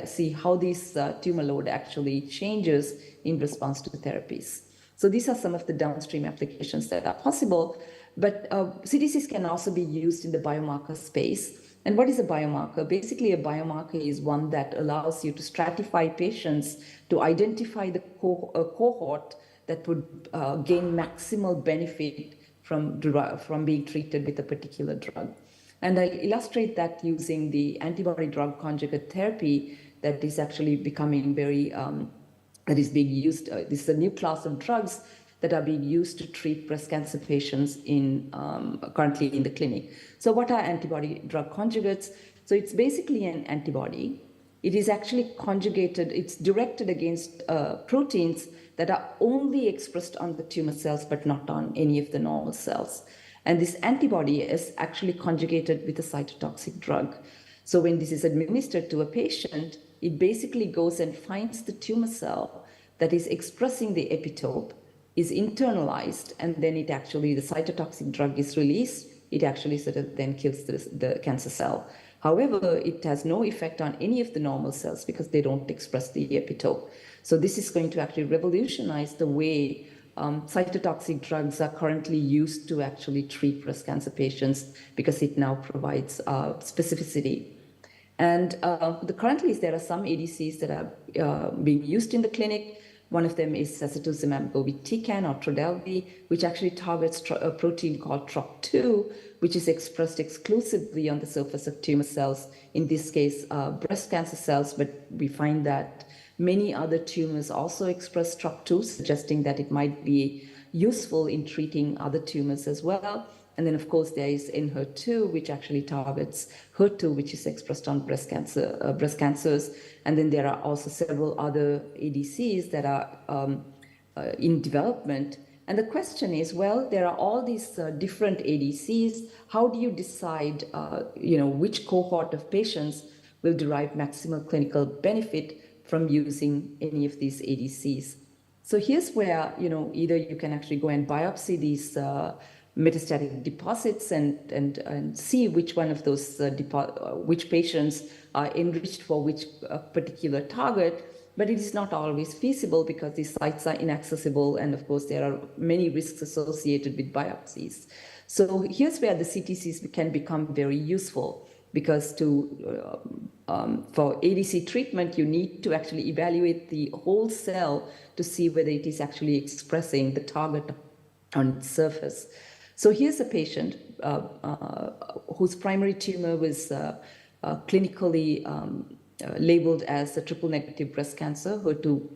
see how this tumor load actually changes in response to therapies. So these are some of the downstream applications that are possible. But CTCs can also be used in the biomarker space. And what is a biomarker? Basically, a biomarker is one that allows you to stratify patients to identify the cohort that would gain maximal benefit from being treated with a particular drug. And I'll illustrate that using the antibody drug conjugate therapy that is actually becoming very, that is being used. This is a new class of drugs that are being used to treat breast cancer patients currently in the clinic. So what are antibody drug conjugates? So it's basically an antibody. It is actually conjugated, it's directed against proteins that are only expressed on the tumor cells, but not on any of the normal cells. And this antibody is actually conjugated with a cytotoxic drug. So when this is administered to a patient, it basically goes and finds the tumor cell that is expressing the epitope, is internalized, and then the cytotoxic drug is released. It actually sort of then kills the cancer cell. However, it has no effect on any of the normal cells because they don't express the epitope. So this is going to actually revolutionize the way cytotoxic drugs are currently used to actually treat breast cancer patients because it now provides specificity. And currently there are some ADCs that are being used in the clinic. One of them is sacituzumab govitecan or Trodelvy, which actually targets a protein called TROP2, which is expressed exclusively on the surface of tumor cells, in this case, breast cancer cells, but we find that many other tumors also express TROP2, suggesting that it might be useful in treating other tumors as well. And then, of course, there is ENHER2, which actually targets HER2, which is expressed on breast cancers. And then there are also several other ADCs that are in development. And the question is, well, there are all these different ADCs. How do you decide, which cohort of patients will derive maximal clinical benefit from using any of these ADCs? So here's where, either you can actually go and biopsy these metastatic deposits and see which one of those which patients are enriched for which particular target, but it is not always feasible because these sites are inaccessible, and of course there are many risks associated with biopsies. So here's where the CTCs can become very useful, because for ADC treatment you need to actually evaluate the whole cell to see whether it is actually expressing the target on its surface. So here's a patient whose primary tumor was clinically labeled as a triple-negative breast cancer. HER2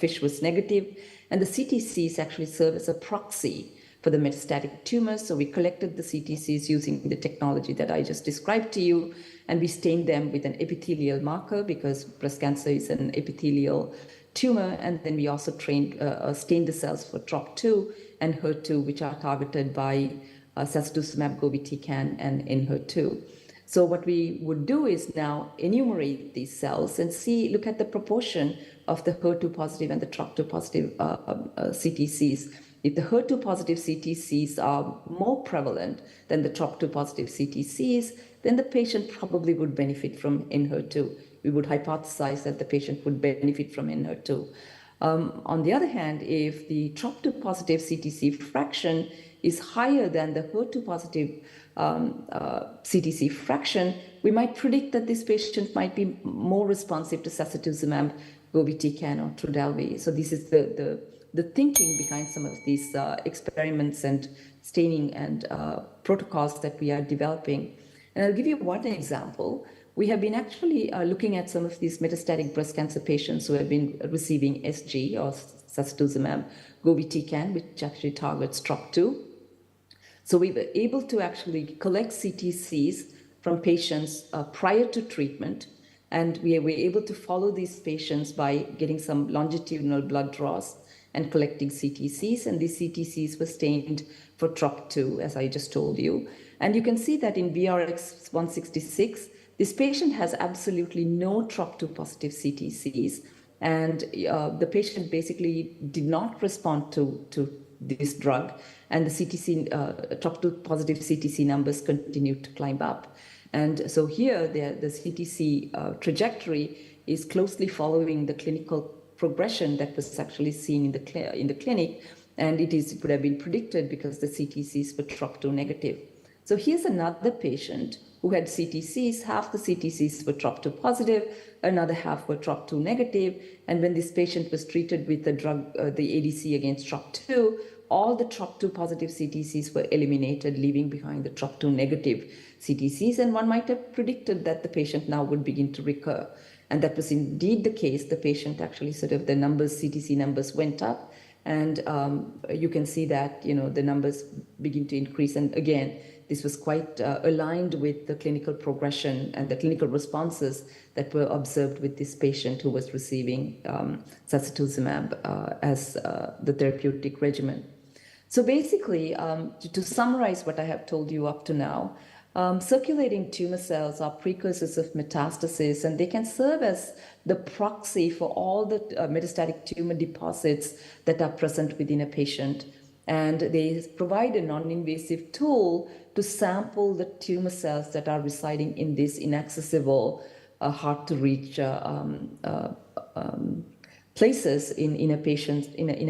FISH was negative, and the CTCs actually serve as a proxy for the metastatic tumors. So we collected the CTCs using the technology that I just described to you, and we stained them with an epithelial marker because breast cancer is an epithelial tumor, and then we also stained the cells for TROP2 and HER2, which are targeted by sacituzumab govitecan and ENHER2. So what we would do is now enumerate these cells and look at the proportion of the HER2 positive and the TROP2 positive CTCs. If the HER2 positive CTCs are more prevalent than the TROP2 positive CTCs, then the patient probably would benefit from ENHER2. We would hypothesize that the patient would benefit from ENHER2. On the other hand, if the TROP2 positive CTC fraction is higher than the HER2 positive CTC fraction, we might predict that this patient might be more responsive to sacituzumab govitecan or Trodelvy. So this is the thinking behind some of these experiments and staining and protocols that we are developing. And I'll give you one example. We have been actually looking at some of these metastatic breast cancer patients who have been receiving SG or sacituzumab govitecan, which actually targets TROP2. So we were able to actually collect CTCs from patients prior to treatment And we were able to follow these patients by getting some longitudinal blood draws and collecting CTCs. And these CTCs were stained for TROP2, as I just told you. And you can see that in BRX 166, this patient has absolutely no TROP2 positive CTCs. And the patient basically did not respond to this drug. And the CTC, TROP2 positive CTC numbers continued to climb up. And so here, the CTC trajectory is closely following the clinical progression that was actually seen in the clinic. And it would have been predicted because the CTCs were TROP2 negative. So here's another patient who had CTCs. Half the CTCs were TROP2 positive, another half were TROP2 negative. And when this patient was treated with the drug, the ADC against TROP2, all the TROP2 positive CTCs were eliminated, leaving behind the TROP2 negative CTCs. And one might have predicted that the patient now would begin to recur. And that was indeed the case. The patient actually the numbers, CTC numbers went up. And you can see that, the numbers begin to increase. And again, this was quite aligned with the clinical progression and the clinical responses that were observed with this patient who was receiving sacituzumab as the therapeutic regimen. So basically, to summarize what I have told you up to now, circulating tumor cells are precursors of metastasis, and they can serve as the proxy for all the metastatic tumor deposits that are present within a patient. And they provide a non-invasive tool to sample the tumor cells that are residing in these inaccessible, hard-to-reach places in a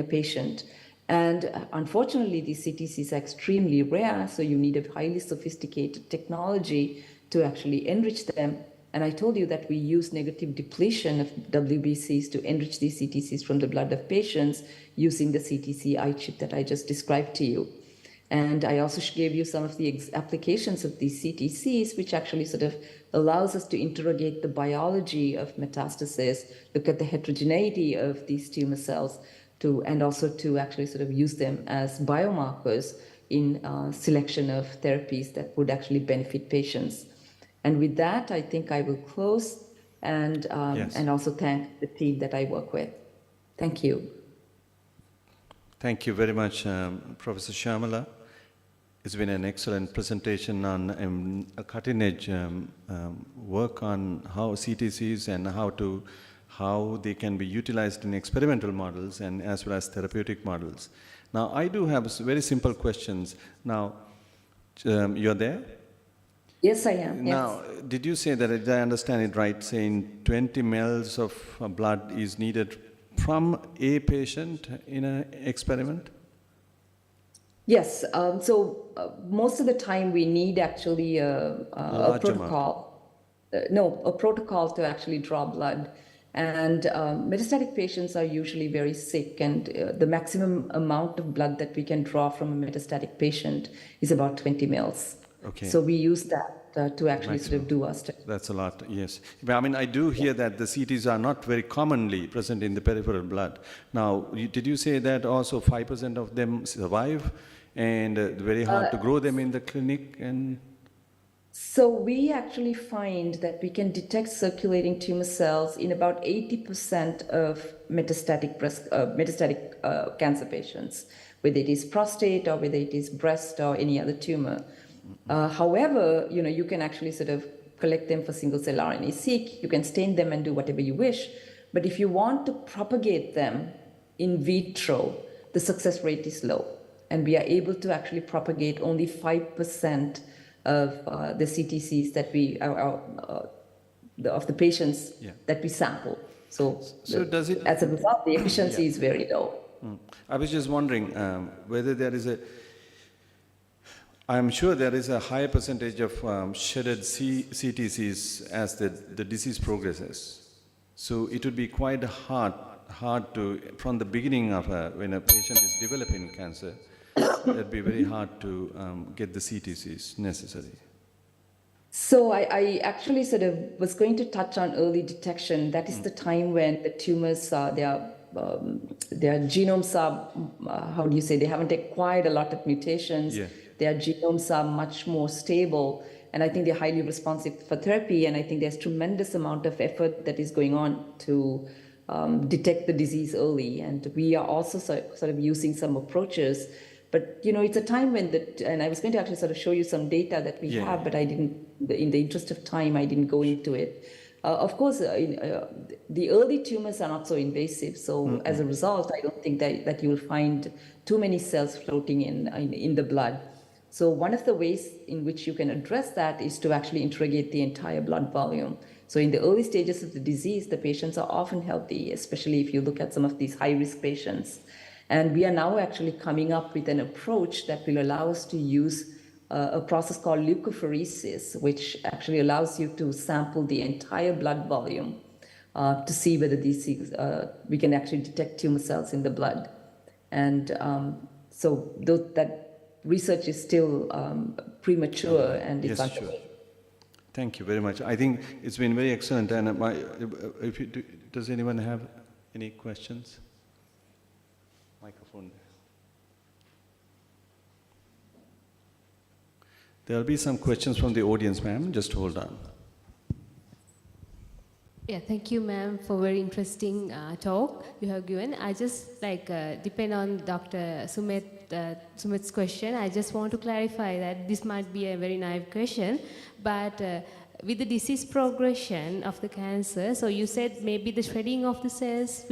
patient. And unfortunately, these CTCs are extremely rare, so you need a highly sophisticated technology to actually enrich them. And I told you that we use negative depletion of WBCs to enrich these CTCs from the blood of patients using the CTC iChip that I just described to you. And I also gave you some of the applications of these CTCs, which actually allows us to interrogate the biology of metastasis, look at the heterogeneity of these tumor cells, and also to actually use them as biomarkers in selection of therapies that would actually benefit patients. And with that, I think I will close and also thank the team that I work with. Thank you. Thank you very much, Professor Shyamala. It's been an excellent presentation on a cutting-edge work on how CTCs and how they can be utilized in experimental models and as well as therapeutic models. Now, I do have very simple questions. Now, you're there? Yes, I am. Now, did you say that, did I understand it right, saying 20 mL of blood is needed from a patient in an experiment? Yes. So most of the time we need actually a protocol. A protocol to actually draw blood. And metastatic patients are usually very sick, and the maximum amount of blood that we can draw from a metastatic patient is about 20 mL. Okay. So we use that to actually do our study. That's a lot, yes. I mean, I do hear that the CTs are not very commonly present in the peripheral blood. Now, did you say that also 5% of them survive and very hard to grow them in the clinic? And so we actually find that we can detect circulating tumor cells in about 80% of metastatic cancer patients, whether it is prostate or whether it is breast or any other tumor. However, you can actually collect them for single-cell RNA-seq. You can stain them and do whatever you wish. But if you want to propagate them in vitro, the success rate is low. And we are able to actually propagate only 5% of the CTCs that of the patients that we sample. So does it, as a result, the efficiency is very low. I was just wondering whether there is I'm sure there is a higher percentage of shedded CTCs as the disease progresses. So it would be quite hard to, from the beginning of when a patient is developing cancer, it would be very hard to get the CTCs necessary. So I actually was going to touch on early detection. That is the time when the tumors, their genomes are, they haven't acquired a lot of mutations. Yeah. Their genomes are much more stable, And I think they're highly responsive for therapy. And I think there's tremendous amount of effort that is going on to detect the disease early. And we are also sort of using some approaches. But, it's a time when and I was going to actually sort of show you some data that we have, but I didn't, in the interest of time, I didn't go into it. Of course, the early tumors are not so invasive. So as a result, I don't think that you will find too many cells floating in the blood. So one of the ways in which you can address that is to actually interrogate the entire blood volume. So in the early stages of the disease, the patients are often healthy, especially if you look at some of these high-risk patients. And we are now actually coming up with an approach that will allow us to use a process called leukapheresis, which actually allows you to sample the entire blood volume to see whether we can actually detect tumor cells in the blood. And so that research is still premature and it's underway. Sure. Thank you very much. I think it's been very excellent. And does anyone have any questions? Microphone. There will be some questions from the audience, ma'am. Just hold on. Yeah, thank you, ma'am, for very interesting talk you have given. I just depend on Dr. Sumit's question. I just want to clarify that this might be a very naive question, but with the disease progression of the cancer, so you said maybe the shredding of the cells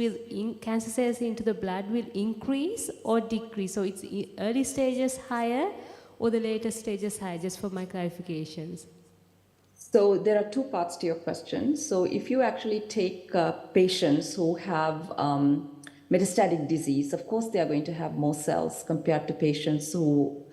cancer cells into the blood will increase or decrease. So it's early stages higher or the later stages higher, just for my clarifications. So there are two parts to your question. So if you actually take patients who have metastatic disease, of course they are going to have more cells compared to patients who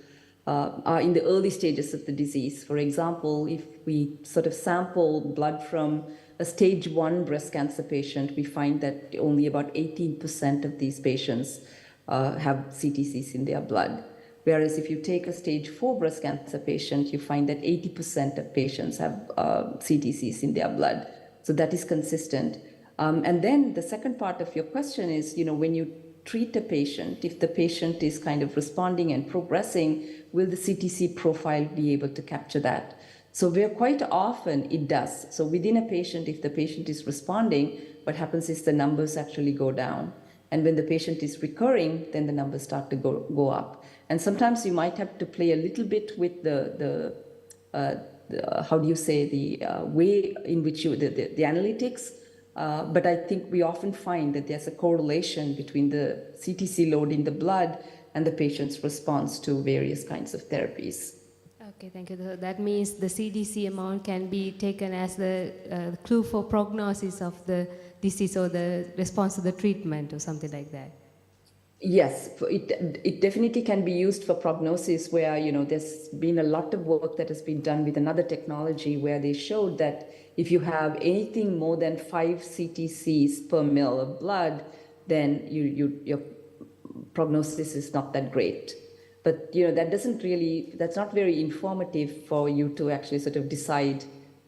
are in the early stages of the disease. For example, if we sort of sample blood from a stage 1 breast cancer patient, we find that only about 18% of these patients have CTCs in their blood. Whereas if you take a stage 4 breast cancer patient, you find that 80% of patients have CTCs in their blood. So that is consistent. And then the second part of your question is, when you treat a patient, if the patient is kind of responding and progressing, will the CTC profile be able to capture that? So quite often it does. So within a patient, if the patient is responding, what happens is the numbers actually go down. And when the patient is recurring, then the numbers start to go up. And sometimes you might have to play a little bit with the way in which the analytics. But I think we often find that there's a correlation between the CTC load in the blood and the patient's response to various kinds of therapies. Okay, thank you. That means the CDC amount can be taken as the clue for prognosis of the disease or the response to the treatment or something like that. Yes, it definitely can be used for prognosis where, there's been a lot of work that has been done with another technology where they showed that if you have anything more than 5 CTCs per ml of blood, then your prognosis is not that great. But, that's not very informative for you to actually sort of decide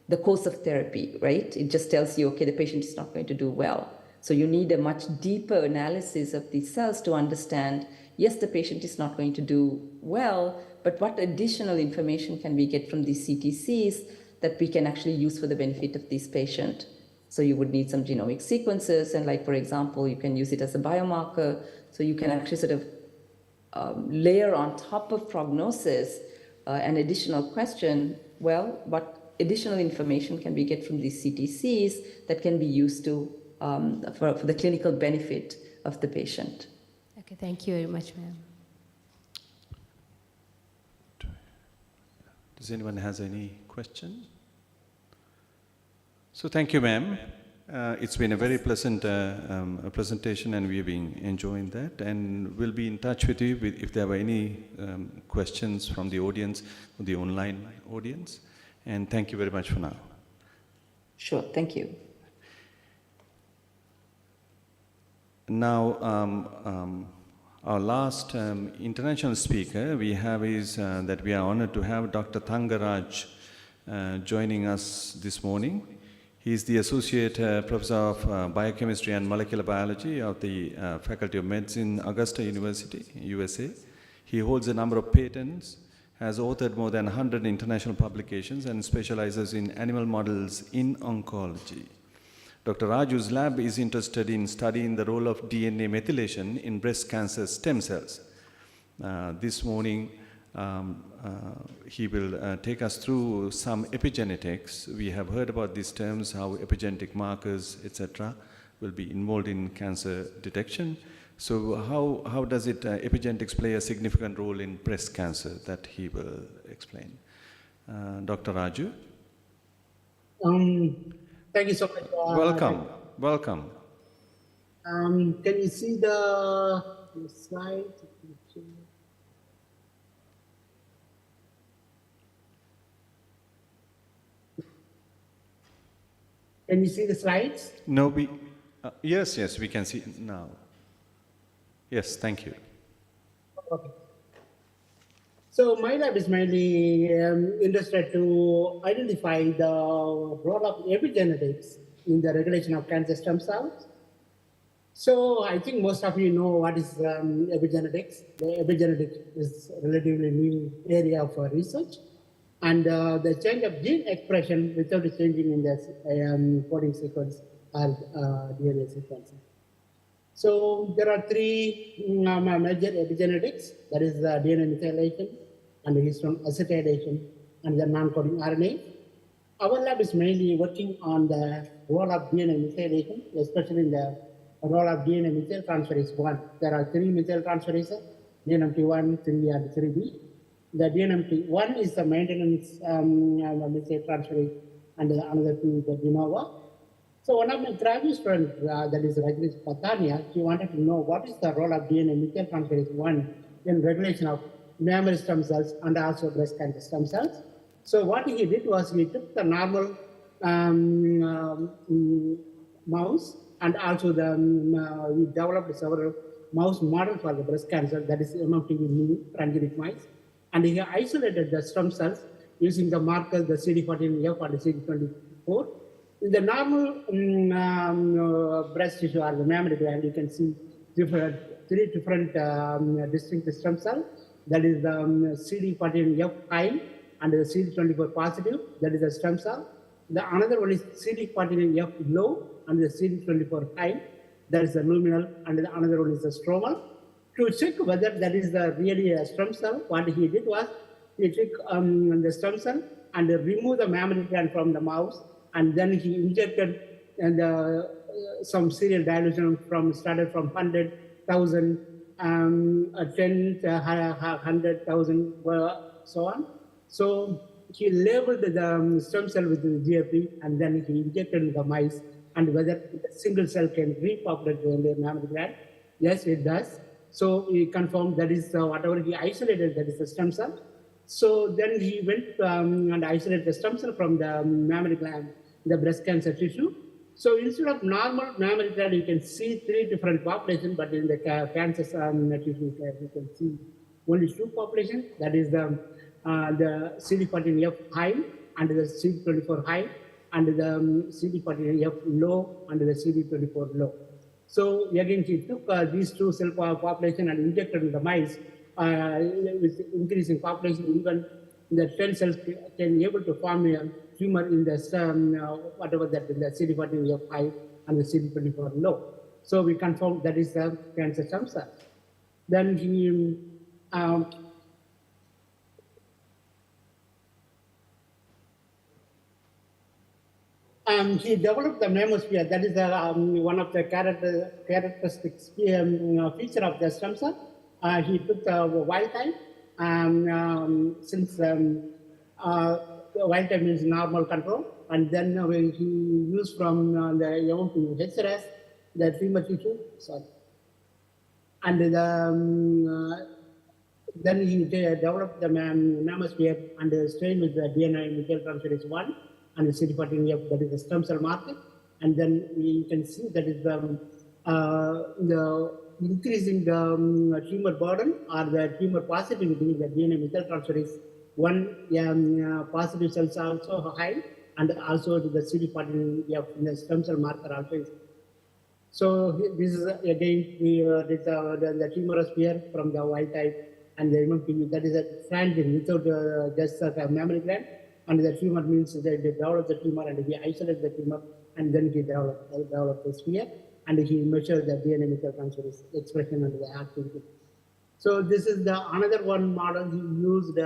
the course of therapy, right? It just tells you, okay, the patient is not going to do well. So you need a much deeper analysis of these cells to understand, yes, the patient is not going to do well, but what additional information can we get from these CTCs that we can actually use for the benefit of this patient? So you would need some genomic sequences, and for example, you can use it as a biomarker. So you can actually sort of layer on top of prognosis an additional question, well, what additional information can we get from these CTCs that can be used to for the clinical benefit of the patient. Okay, thank you very much, ma'am. Does anyone has any question? So thank you, ma'am. It's been a very pleasant presentation, and we've been enjoying that. And we'll be in touch with you if there were any questions from the audience, or the online audience. And thank you very much for now. Sure, thank you. Now, our last international speaker we have is that we are honored to have Dr. Thangaraj joining us this morning. He is the Associate Professor of Biochemistry and Molecular Biology of the Faculty of Medicine, Augusta University, USA. He holds a number of patents has authored more than 100 international publications and specializes in animal models in oncology. Dr. Raju's lab is interested in studying the role of DNA methylation in breast cancer stem cells. This morning, he will take us through some epigenetics. We have heard about these terms, how epigenetic markers, etc., will be involved in cancer detection. So how does it, epigenetics play a significant role in breast cancer? That he will explain. Dr. Raju? Thank you so much. Welcome. Can you see the slide? Can you see the slides? No, yes, we can see now. Yes, thank you. Okay. So my lab is mainly interested to identify the role of epigenetics in the regulation of cancer stem cells. So I think most of you know what is epigenetics. The epigenetics is a relatively new area of research. And the change of gene expression without changing in the coding sequence or DNA sequence. So there are three major epigenetics, that is the DNA methylation and the histone acetylation and the non-coding RNA. Our lab is mainly working on the role of DNA methylation, especially in the role of DNA methyltransferase 1. There are three methyltransferases, DNMT1, 3, and 3B. The DNMT1 is the maintenance methyltransferase, and another two, the de novo. So one of my graduate students, that is Rajnish Patania, she wanted to know what is the role of DNA methyltransferase 1 in regulation of mammary stem cells and also breast cancer stem cells. So what he did was he took the normal mouse and also we developed several mouse models for the breast cancer, that is MMTV mini transgenic mice. And he isolated the stem cells using the markers, the CD14F and the CD24. In the normal breast tissue or the mammary gland, you can see three different distinct stem cells. That is the CD14F high and the CD24 positive, that is the stem cell. The another one is CD14F low and the CD24 high, that is the luminal, and the another one is the stromal. To check whether that is really a stem cell, what he did was he took the stem cell and removed the mammary gland from the mouse, and then he injected some serial dilution started from 100,000, 10, 100,000, so on. So he labeled the stem cell with the GFP, and then he injected the mice, and whether a single cell can repopulate the mammary gland. Yes, it does. So he confirmed that is whatever he isolated, that is the stem cell. So then he went and isolated the stem cell from the mammary gland, the breast cancer tissue. So instead of normal mammary gland, you can see three different populations, but in the cancer tissue, you can see only two populations. That is the CD14F high and the CD24 high, and the CD14F low and the CD24 low. So again, he took these two cell population and injected in the mice with increasing population. Even the 10 cells can able to form a tumor in the whatever that in the CD14F high and the CD24 low. So we confirmed that is the cancer stem cell. Then he he developed the mammosphere. That is one of the characteristic feature of the stem cell. He took the wild type, since wild type means normal control, and then he used from the young to HRS, the tumor tissue, sorry. And then he developed the mammosphere and strained with the DNA methyltransferase 1 and the CD14F, that is the stem cell marker. And then you can see that is the increasing the tumor burden or the tumor positivity, the DNA methyltransferase 1 positive cells are also high, and also the CD14F, the stem cell marker also is. So this is again the tumorosphere from the wild type and the MMP, that is a transient without just a mammary gland, and the tumor means that they develop the tumor and we isolate the tumor, and then he develop the sphere, and he measures the DNA methyltransferase expression and the activity. So this is the another one model he used the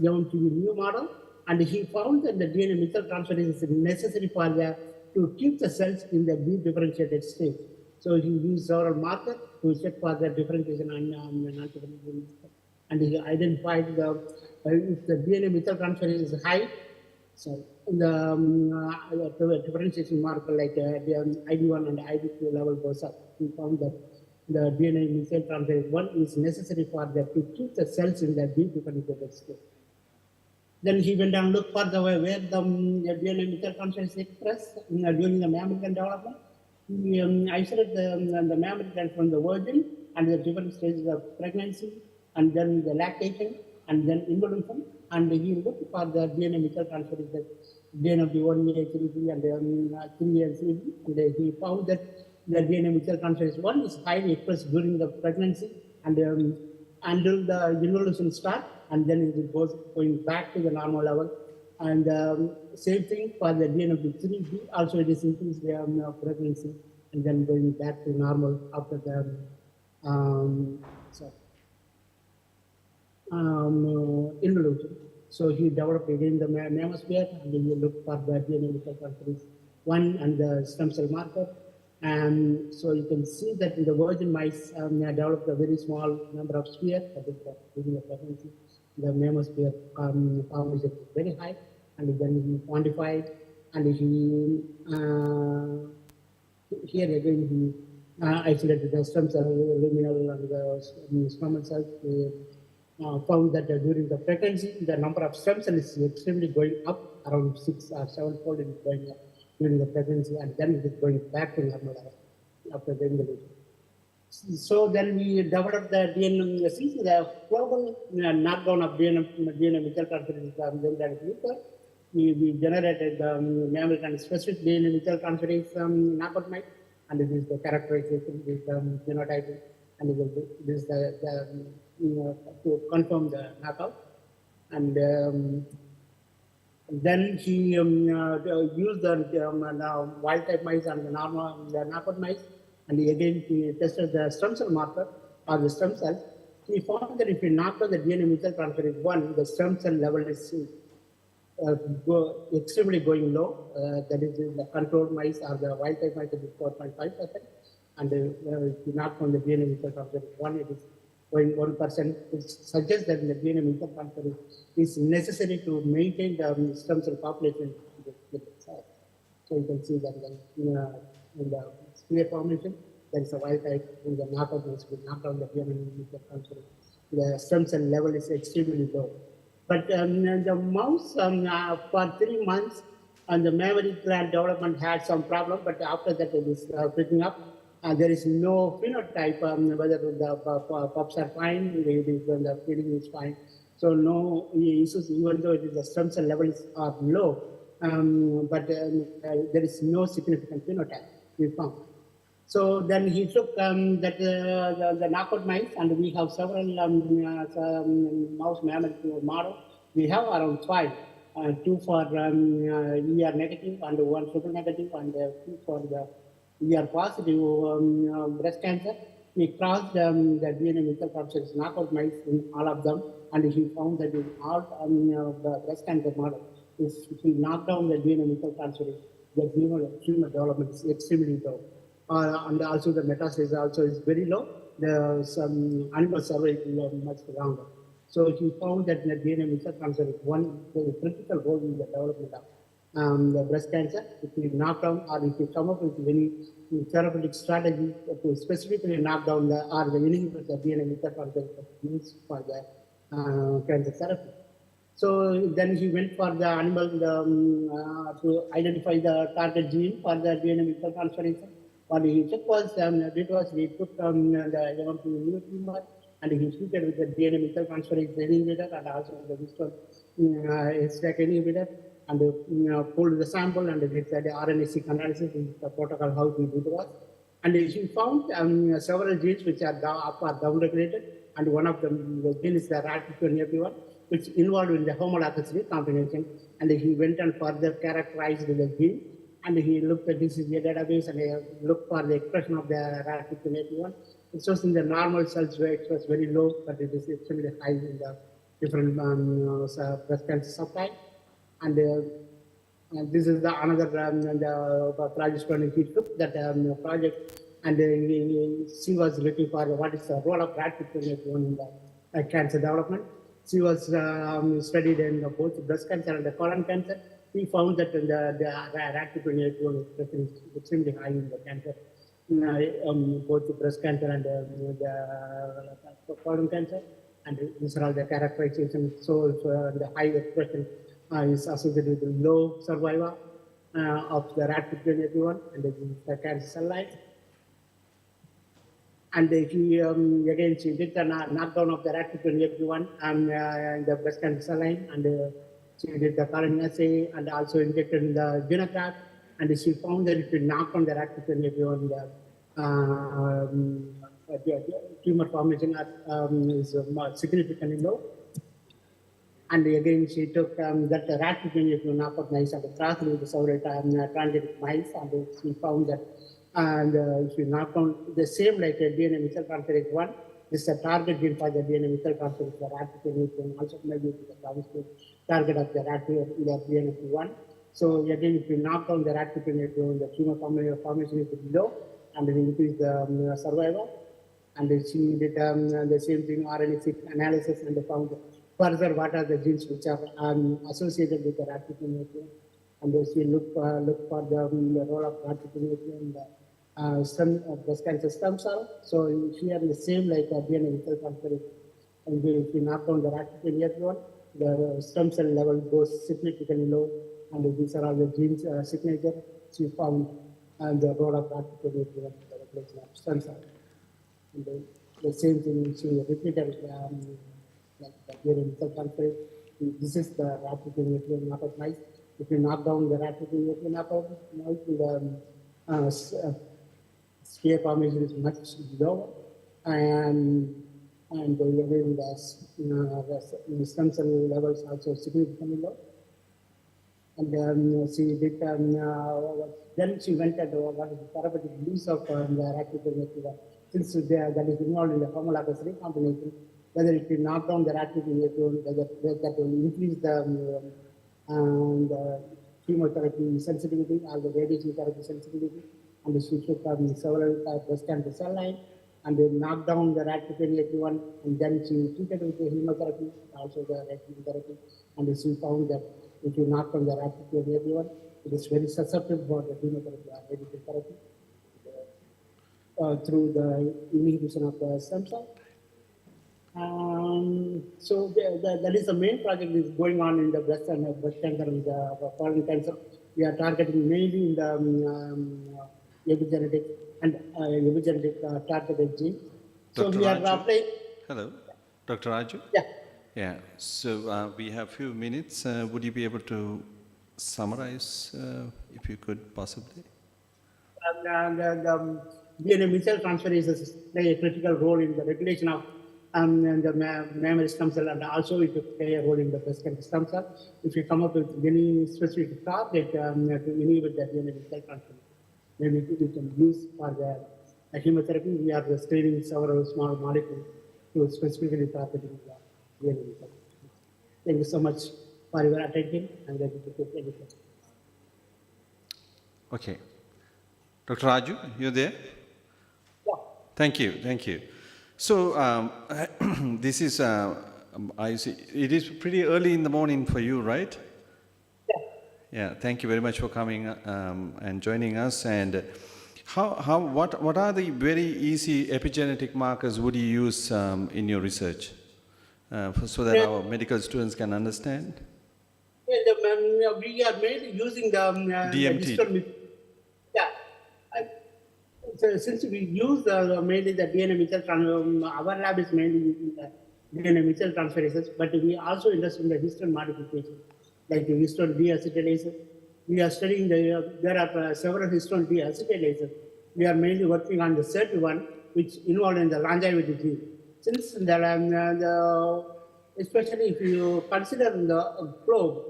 MMP new model, and he found that the DNA methyltransferase is necessary for to keep the cells in the differentiated state. So he used several markers to check for the differentiation and non-differentiation. And he identified if the DNA methyltransferase is high, so the differentiation marker like the ID1 and ID2 level goes up. We found that the DNA methyltransferase 1 is necessary for that to keep the cells in the differentiated state. Then he went and looked for the where the DNA methyltransferase is expressed during the mammalian development. He isolated the mammalian from the virgin and the different stages of pregnancy, and then the lactation, and then involution, and he looked for the DNA methyltransferase, the DNMT1A, 3B, and 3A and 3B, and he found that the DNA methyltransferase 1 is highly expressed during the pregnancy and until the involution starts, and then it goes going back to the normal level. And same thing for the DNMT3B, also it is increased the pregnancy and then going back to normal after the involution. So he developed again the mammosphere, and then he looked for the DNA methyltransferase 1 and the stem cell marker. And so you can see that in the virgin mice developed a very small number of spheres during the pregnancy. The mammosphere count is very high, and then he quantified, and he here again he isolated the stem cell, luminal, and the stromal cells. Found that during the pregnancy, the number of stem cells is extremely going up, around 6 or 7-fold it is going up during the pregnancy, and then it is going back to normal level after the involution. So then we developed the DNA, the global knockdown of DNA methyltransferase. We generated the mammalian and specific DNA methyltransferase knockout mice, and this is the characterization, this genotyping, and this is the to confirm the knockout. And then he used the wild type mice and the knockout mice, and again he tested the stem cell marker or the stem cell. He found that if you knock out the DNA methyltransferase 1, the stem cell level is extremely going low. That is the controlled mice or the wild type mice, it is 4.5%. And if you knock on the DNA methyltransferase 1, it is going 1%, which suggests that the DNA methyltransferase is necessary to maintain the stem cell population. So you can see that in the sphere formation, there is a wild type in the knockout mice. We knock down the DNA methyltransferase. The stem cell level is extremely low. But the mouse for 3 months, and the mammary gland development had some problem, but after that it is picking up. There is no phenotype, whether the pups are fine, the feeding is fine. So no issues, even though it is the stem cell levels are low, but there is no significant phenotype we found. So then he took the knockout mice, and we have several mouse mammary model. We have around 5, 2 for ER negative, and 1 triple negative, and 2 for the ER positive breast cancer. We crossed the DNA methyltransferase knockout mice in all of them, and he found that in all the breast cancer model, if we knock down the DNA methyltransferase, the tumor development is extremely low. And also the metastasis also is very low. Some animal survey is much longer. So he found that the DNA methyltransferase 1 plays a critical role in the development of the breast cancer. If we knock down, or if we come up with any therapeutic strategy to specifically knock down the inhibit the DNA methyltransferase used for the cancer therapy. So then he went for the animal to identify the target gene for the DNA methyltransferase. What he took was, he took the MMP tumor, and he treated with the DNA methyltransferase inhibitor and also the Western HDAC inhibitor, and pulled the sample and did the RNA-seq analysis. This is the protocol how we do it was. And she found several genes which are down-regulated, and one of them, the gene is the RAT51, which involved in the homologous recombination. And he went and further characterized the gene, and he looked at this database and he looked for the expression of the RAT51. It shows in the normal cells where it was very low, but it is extremely high in the different breast cancer subtype. And this is the another the project when he took that project, and she was looking for what is the role of RAT51 in the cancer development. She was studied in both breast cancer and the colon cancer. We found that the RAT51 is extremely high in the cancer, both the breast cancer and the colon cancer. And these are all the characterizations. So the high expression is associated with low survival of the RAT51 and the cancer cell line. And he again she did the knockdown of the RAT51 and the breast cancer cell line, and she did the current assay and also injected in the xenograft, and she found that if you knock down the RAT51, the tumor formation is significantly low. And again, she took that RAT51 knockout mice and crossed with several transgenic mice, and she found that if you knock down the same like a DNA methyltransferase 1, this is a target gene for the DNA methyltransferase, the RAT51, also maybe the target of the DNA1. So again, if you knock down the RAT51, the tumor formation is low, and it increase the survival. And she did the same thing, RNA-seq analysis, and found further what are the genes which are associated with the RAT51, and she look for the role of RAT51 in the breast cancer stem cell. So here the same like DNA methyltransferase, and if you knock down the RAT51, the stem cell level goes significantly low, and these are all the genes signature she found, and the role of RAT51 in the regulation of stem cell. And the same thing she repeated like the DNA methyltransferase. This is the RAT51 knockout mice. If you knock down the RAT51 knockout mice, the sphere formation is much lower, and the stem cell levels also significantly low. And she did, then she went at what is the therapeutic use of the RAT51, since that is involved in the homologous recombination, whether if you knock down the RAT51, that will increase the chemotherapy sensitivity or the radiation therapy sensitivity. And she took several breast cancer cell line, and they knocked down the RAT51, and then she treated with the chemotherapy, also the radiation therapy, and she found that if you knock down the RAT51, it is very susceptible for the chemotherapy or radiation therapy through the inhibition of the stem cell. So that is the main project is going on in the breast cancer and the colon cancer. We are targeting mainly in the epigenetic and epigenetic targeted gene. So Dr. we are Raju? applying. Hello, Dr. Raju? Yeah. Yeah, so we have few minutes. Would you be able to summarize, if you could possibly? The DNA methyltransferases play a critical role in the regulation of the mammary stem cell, and also it play a role in the breast cancer stem cell. If you come up with any specific target to inhibit the DNA methyltransferase, maybe we can use for the chemotherapy. We are screening several small molecules to specifically targeting the DNA methyltransferase. Thank you so much for your attention. I'm ready to take any questions. Okay. Dr. Raju, you there? Yeah. Thank you, thank you. So this is, I see, it is pretty early in the morning for you, right? Yeah. Yeah, thank you very much for coming and joining us. And what are the very easy epigenetic markers would you use in your research so that our medical students can understand? Yeah, we are mainly using the DMT. So since we use mainly the DNA methyltransferase, our lab is mainly using the DNA methyltransferases, but we also interested in the histone modification, like the histone deacetylase. We are studying there are several histone deacetylases we are mainly working on the SERT1, which involved in the longevity gene. Since especially if you consider the globe,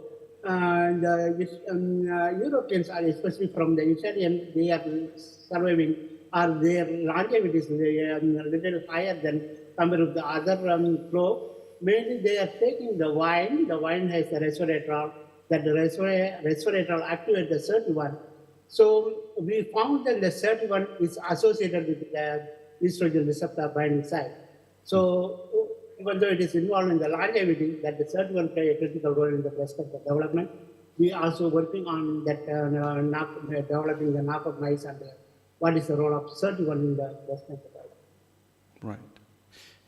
Europeans are especially from the Italian, they are surviving, or their longevity is a little higher than compared with the other globe. Mainly they are taking the wine. The wine has the resveratrol, that the resveratrol activates the SERT1. So we found that the SERT1 is associated with the estrogen receptor binding site. So even though it is involved in the longevity, that the SERT1 play a critical role in the breast cancer development. We are also working on that developing the knockout mice and what is the role of SERT1 in the breast cancer development. Right.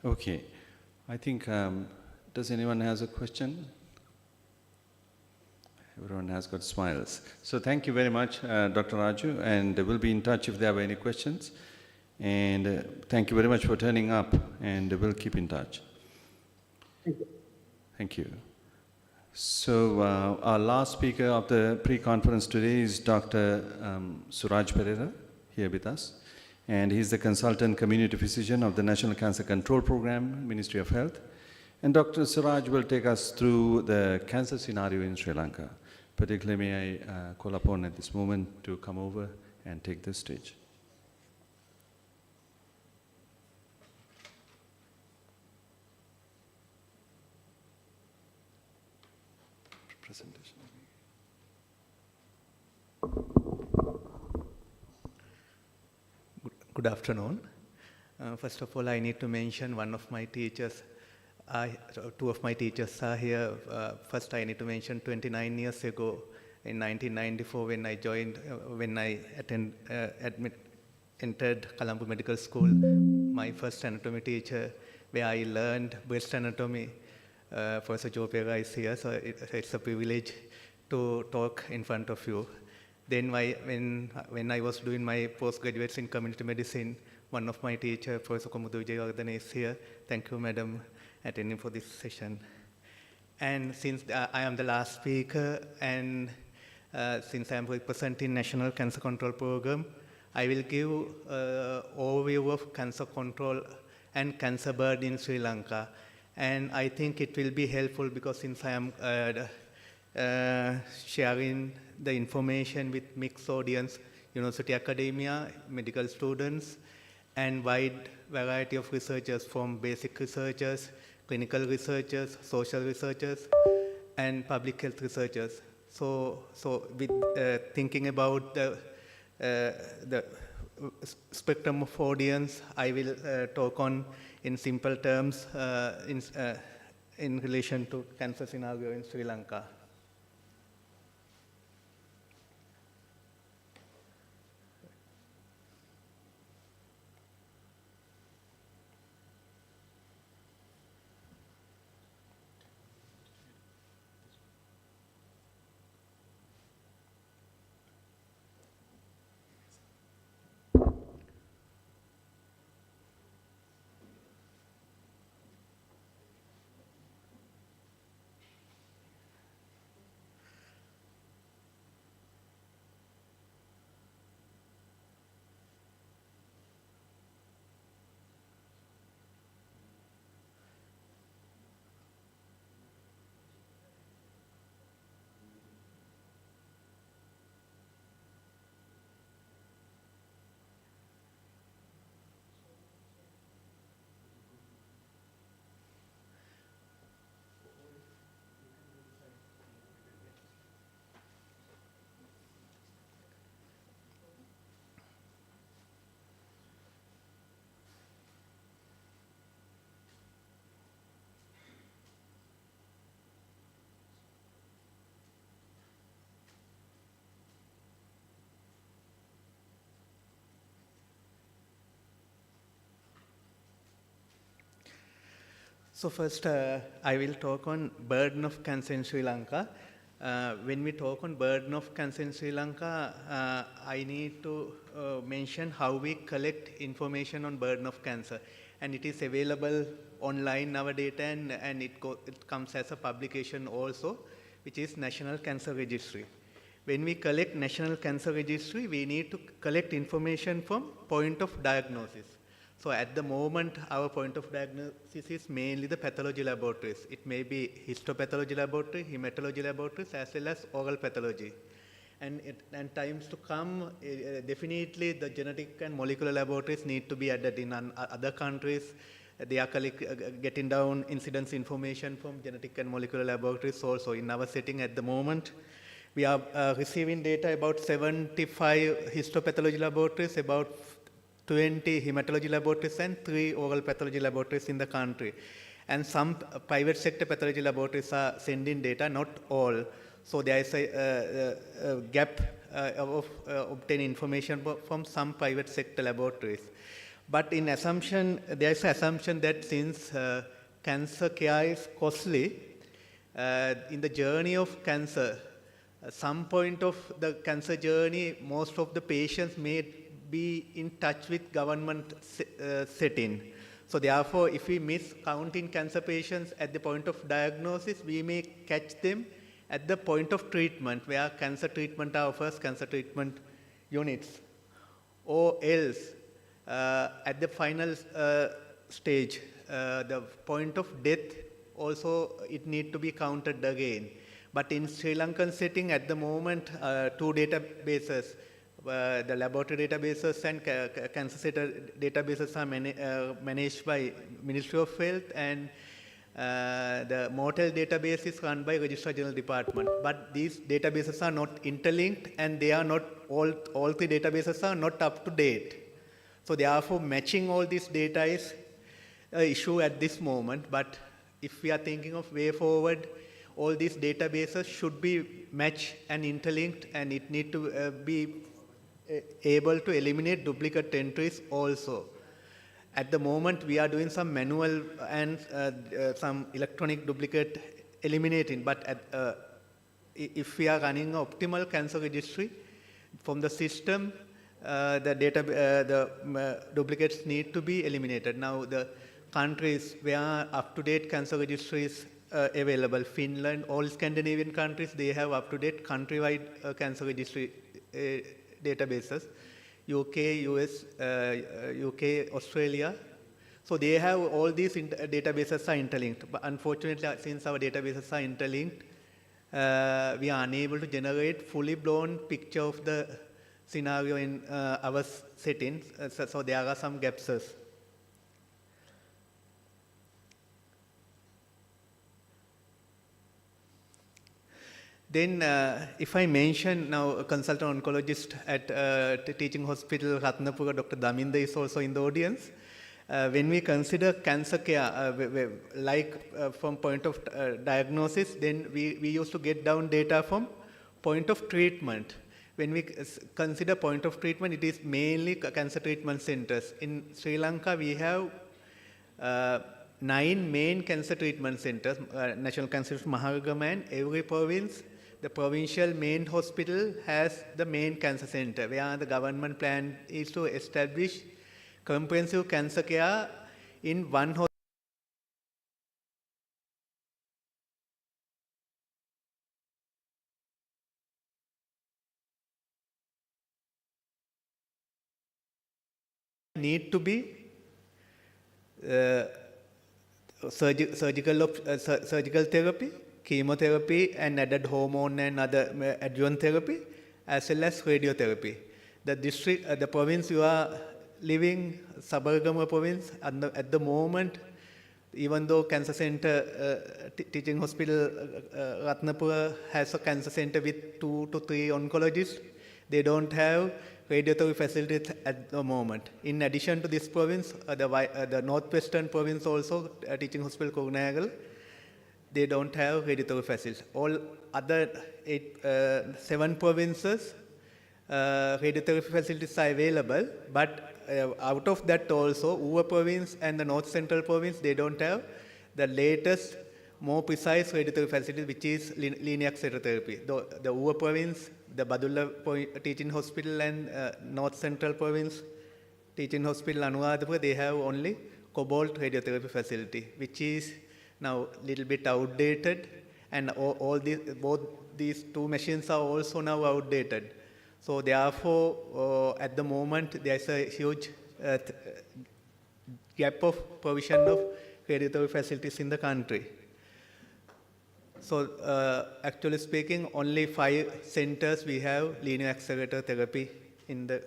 Okay. I think, does anyone has a question? Everyone has got smiles. So thank you very much, Dr. Raju, and we'll be in touch if there are any questions. And thank you very much for turning up, and we'll keep in touch. Thank you. Thank you. So our last speaker of the pre-conference today is Dr. Suraj Pereira, here with us. And he's the consultant community physician of the National Cancer Control Program, Ministry of Health. And Dr. Suraj will take us through the cancer scenario in Sri Lanka. Particularly, may I call upon at this moment to come over and take the stage. Presentation. Good afternoon. First of all, I need to mention one of my teachers. Two of my teachers are here. First, I need to mention 29 years ago, in 1994, when I entered Colombo Medical School, my first anatomy teacher, where I learned breast anatomy. Professor Joe Pera is here, so it's a privilege to talk in front of you. Then when I was doing my postgraduates in community medicine, one of my teachers, Professor Komudu Vijayawardene, is here. Thank you, Madam, attending for this session. And since I am the last speaker, and since I am representing National Cancer Control Program, I will give an overview of cancer control and cancer burden in Sri Lanka. And I think it will be helpful because since I am sharing the information with mixed audience, university academia, medical students, and wide variety of researchers from basic researchers, clinical researchers, social researchers, and public health researchers. So with thinking about the spectrum of audience, I will talk on in simple terms in relation to cancer scenario in Sri Lanka. So first, I will talk on burden of cancer in Sri Lanka. When we talk on burden of cancer in Sri Lanka, I need to mention how we collect information on burden of cancer. And it is available online nowadays, and it comes as a publication also, which is National Cancer Registry. when we collect National Cancer Registry, we need to collect information from point of diagnosis. So at the moment, our point of diagnosis is mainly the pathology laboratories. It may be histopathology laboratory, hematology laboratories, as well as oral pathology. And times to come, definitely the genetic and molecular laboratories need to be added in other countries. They are getting down incidence information from genetic and molecular laboratories also. In our setting at the moment, we are receiving data about 75 histopathology laboratories, about 20 hematology laboratories, and 3 oral pathology laboratories in the country. And some private sector pathology laboratories are sending data, not all. So there is a gap of obtaining information from some private sector laboratories. But in assumption, there is an assumption that since cancer care is costly, in the journey of cancer, some point of the cancer journey, most of the patients may be in touch with government setting. So therefore, if we miss counting cancer patients at the point of diagnosis, we may catch them at the point of treatment, where cancer treatment offers cancer treatment units, or else at the final stage, the point of death also it need to be counted again. But in Sri Lankan setting at the moment, 2 databases, the laboratory databases and cancer center databases are managed by Ministry of Health, and the mortal database is run by Registrar General Department. But these databases are not interlinked, and they are not all 3 databases are not up to date. So therefore, matching all this data is an issue at this moment. But if we are thinking of way forward, all these databases should be matched and interlinked, and it need to be able to eliminate duplicate entries also. At the moment, we are doing some manual and some electronic duplicate eliminating, but if we are running an optimal cancer registry from the system, the duplicates need to be eliminated. Now, the countries where up-to-date cancer registries available, Finland, all Scandinavian countries, they have up-to-date countrywide cancer registry databases. UK, US, UK, Australia. So they have all these databases are interlinked. But unfortunately, since our databases are interlinked, we are unable to generate fully blown picture of the scenario in our settings. So there are some gaps. Then, if I mention now a consultant oncologist at Teaching Hospital Ratnapura, Dr. Daminda is also in the audience. When we consider cancer care, from point of diagnosis, then we used to get down data from point of treatment. When we consider point of treatment, it is mainly cancer treatment centers. In Sri Lanka, we have 9 main cancer treatment centers, National Cancer Sabaragamuwa, and every province, the provincial main hospital has the main cancer center, where the government plan is to establish comprehensive cancer care in one hospital. Need to be surgical therapy, chemotherapy, and added hormone and other adjuvant therapy, as well as radiotherapy. The district, the province you are living, Sabaragamuwa province, at the moment, even though cancer center, teaching hospital Ratnapura has a cancer center with 2 to 3 oncologists, they don't have radiotherapy facilities at the moment. In addition to this province, the northwestern province also, Teaching Hospital Kurnagal, they don't have radiotherapy facilities. All other 7 provinces, radiotherapy facilities are available, but out of that also, Uva province and the North Central province, they don't have the latest, more precise radiotherapy facility, which is linear therapy. The Uva province, the Badulla Teaching Hospital, and North Central province Teaching Hospital Anuradhapura, they have only cobalt radiotherapy facility, which is now a little bit outdated, and both these two machines are also now outdated. So therefore, at the moment, there's a huge gap of provision of radiotherapy facilities in the country. So actually speaking, only 5 centers we have linear accelerator therapy in the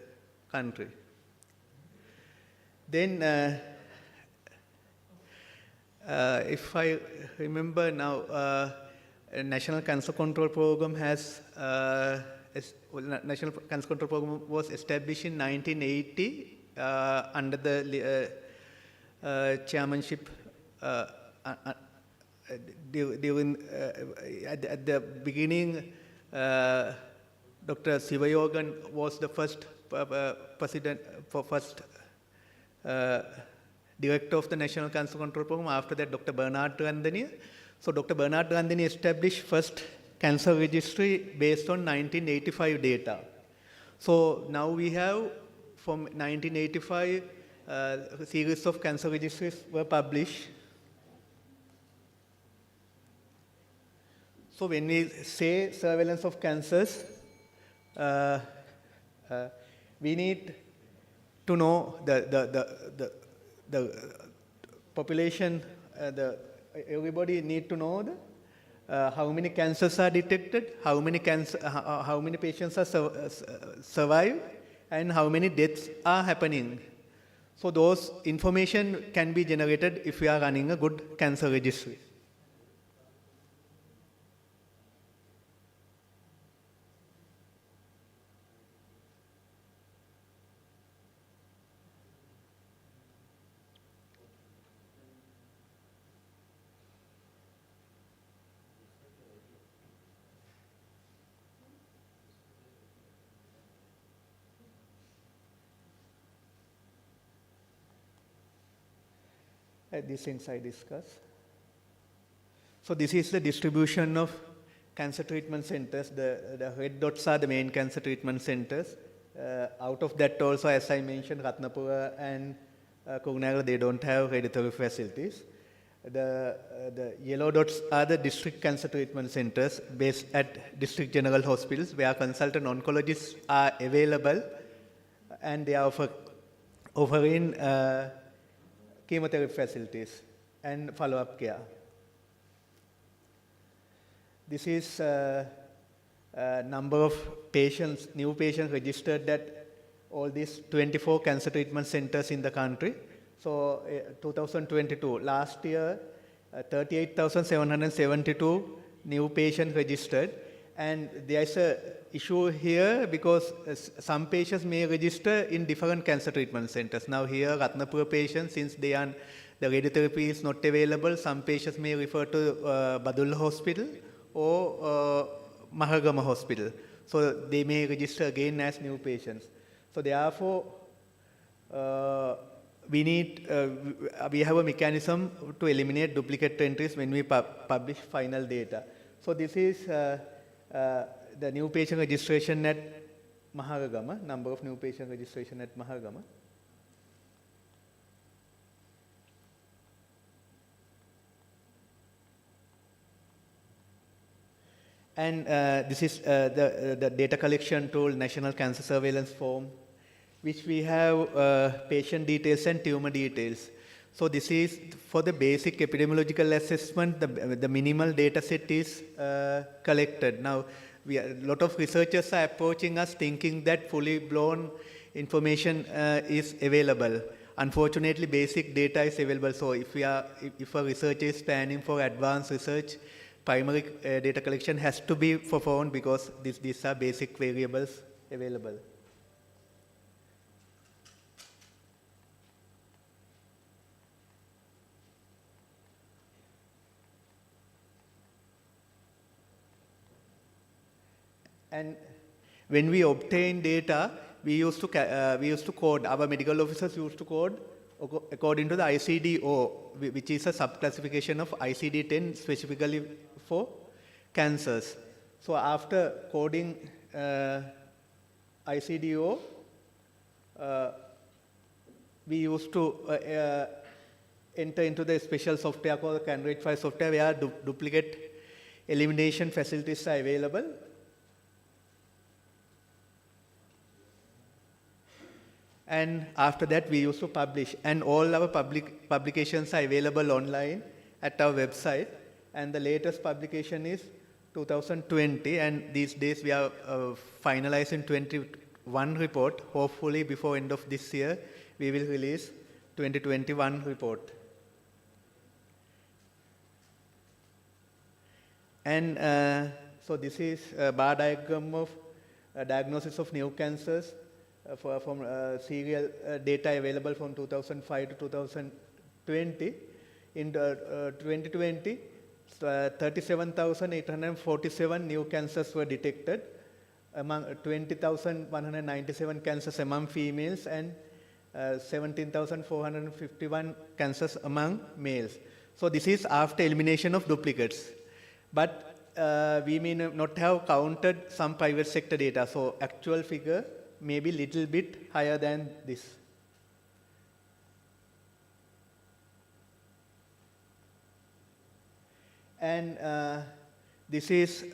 country. Then, if I remember now, National Cancer Control Program has National Cancer Control Program was established in 1980 under the chairmanship during at the beginning. Dr. Sivayogan was the first director of the National Cancer Control Program. After that, Dr. Bernard Randaniya. So Dr. Bernard Randaniya established first cancer registry based on 1985 data. So now we have from 1985 a series of cancer registries were published. So when we say surveillance of cancers, we need to know the population, everybody need to know how many cancers are detected, how many patients are survive, and how many deaths are happening. So those information can be generated if we are running a good cancer registry. These things I discussed. So this is the distribution of cancer treatment centers. The red dots are the main cancer treatment centers. Out of that also, as I mentioned, Ratnapura and Kurunegala, they don't have radiotherapy facilities. The yellow dots are the district cancer treatment centers based at district general hospitals where consultant oncologists are available and they are offering chemotherapy facilities and follow-up care. This is number of patients, new patients registered at all these 24 cancer treatment centers in the country. So 2022, last year, 38,772 new patients registered. And there's a issue here because some patients may register in different cancer treatment centers. Now here, Ratnapura patients, since the radiotherapy is not available, some patients may refer to Badulla Hospital or Mahagama Hospital. So they may register again as new patients. So therefore, we have a mechanism to eliminate duplicate entries when we publish final data. So this is the new patient registration at Mahagama, number of new patient registration at Mahagama. And this is the data collection tool, National Cancer Surveillance Form, which we have patient details and tumor details. So this is for the basic epidemiological assessment, the minimal data set is collected. Now, a lot of researchers are approaching us thinking that fully blown information is available. Unfortunately, basic data is available. So if a researcher is planning for advanced research, primary data collection has to be performed because these are basic variables available. And when we obtain data, we used to code, our medical officers used to code according to the ICD-10, which is a subclassification of ICD-10 specifically for cancers. So after coding ICD-10, we used to enter into the special software called CanRate5 software where duplicate elimination facilities are available. And after that, we used to publish. And all our publications are available online at our website. And the latest publication is 2020. And these days, we are finalizing 21 report. Hopefully, before end of this year, we will release 2021 report. And so this is a bar diagram of diagnosis of new cancers from serial data available from 2005 to 2020. In 2020, 37,847 new cancers were detected, among 20,197 cancers among females and 17,451 cancers among males. So this is after elimination of duplicates. But we may not have counted some private sector data, so actual figure may be little bit higher than this. And this is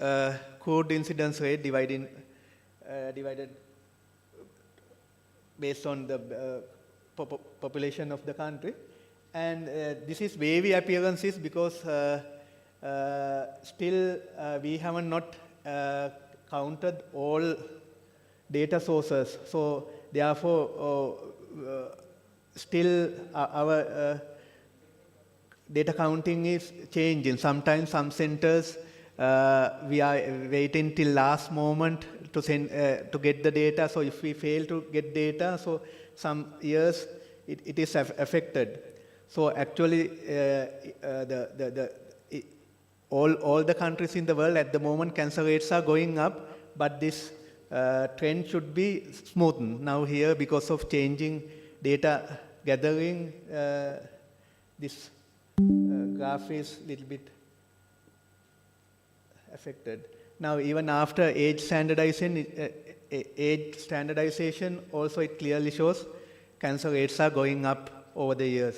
crude incidence rate divided based on the population of the country. And this is wavy appearances because still we haven't not counted all data sources. So therefore, still our data counting is changing. Sometimes some centers we are waiting till last moment to send to get the data. So if we fail to get data, so some years it is affected. So actually, all the countries in the world at the moment, cancer rates are going up, but this trend should be smoothened. Now here, because of changing data gathering, this graph is a little bit affected. Now even after age standardization, also it clearly shows cancer rates are going up over the years.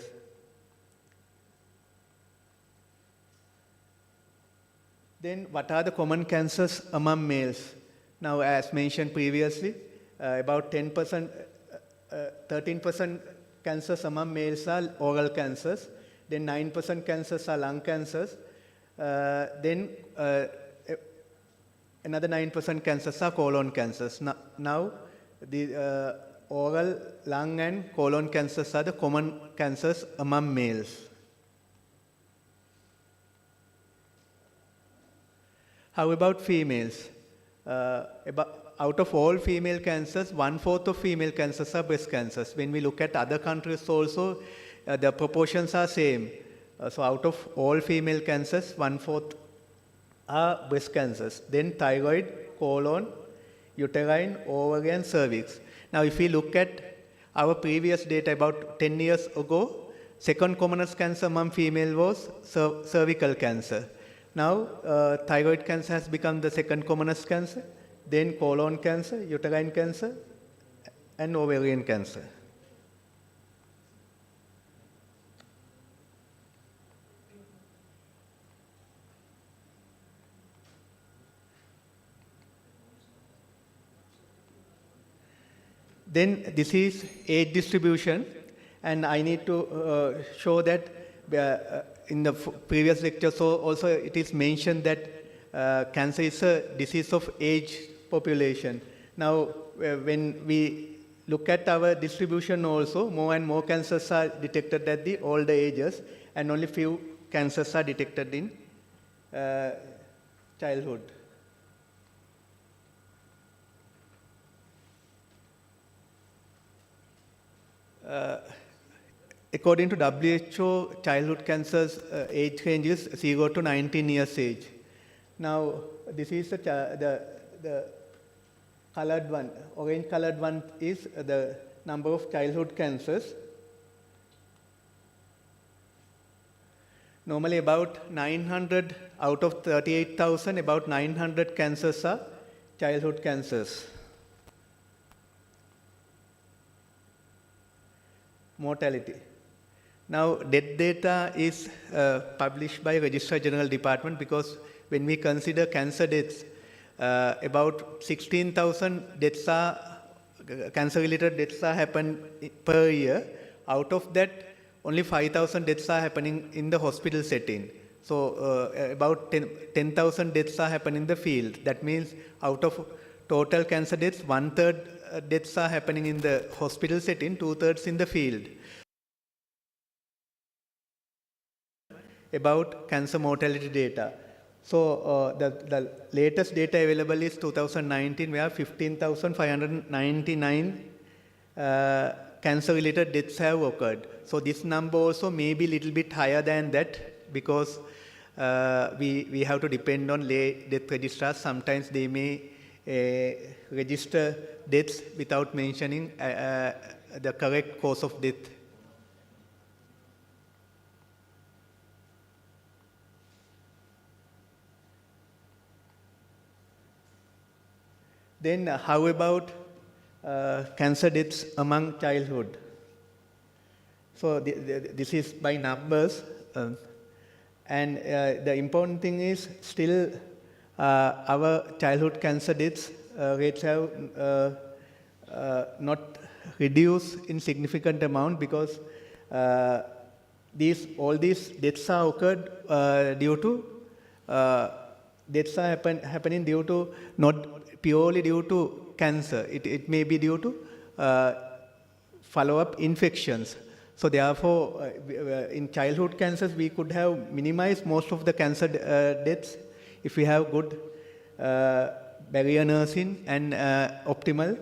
Then what are the common cancers among males? Now, as mentioned previously, about 10%, 13% cancers among males are oral cancers. Then 9% cancers are lung cancers. Then another 9% cancers are colon cancers. Now the oral, lung, and colon cancers are the common cancers among males. How about females? Out of all female cancers, 1/4 of female cancers are breast cancers. When we look at other countries also, the proportions are same. So out of all female cancers, 1/4 are breast cancers. Then thyroid, colon, uterine, ovarian, cervix. Now if we look at our previous data about 10 years ago, second commonest cancer among female was cervical cancer. Now, thyroid cancer has become the second commonest cancer, then colon cancer, uterine cancer, and ovarian cancer. Then this is age distribution, and I need to show that in the previous lecture, so also it is mentioned that cancer is a disease of age population. Now, when we look at our distribution also, more and more cancers are detected at the older ages, and only few cancers are detected in childhood. According to WHO, childhood cancers age range is 0 to 19 years age. Now, this is the colored one. Orange colored one is the number of childhood cancers. Normally about 900 out of 38,000, about 900 cancers are childhood cancers. Mortality. Now, death data is published by Registrar General Department because when we consider cancer deaths, about 16,000 deaths are cancer-related deaths are happen per year. Out of that, only 5,000 deaths are happening in the hospital setting. So about 10,000 deaths are happening in the field. That means out of total cancer deaths, 1/3 deaths are happening in the hospital setting, 2/3 in the field. About cancer mortality data. So the latest data available is 2019, where 15,599 cancer-related deaths have occurred. So this number also may be a little bit higher than that, because we have to depend on lay death registrars. Sometimes they may register deaths without mentioning the correct cause of death. Then how about cancer deaths among childhood? So this is by numbers, and the important thing is still our childhood cancer deaths rates have not reduced in significant amount, because all these deaths are occurred due to deaths are happening due to not purely due to cancer. It may be due to follow-up infections. So therefore, in childhood cancers, we could have minimized most of the cancer deaths if we have good barrier nursing and optimal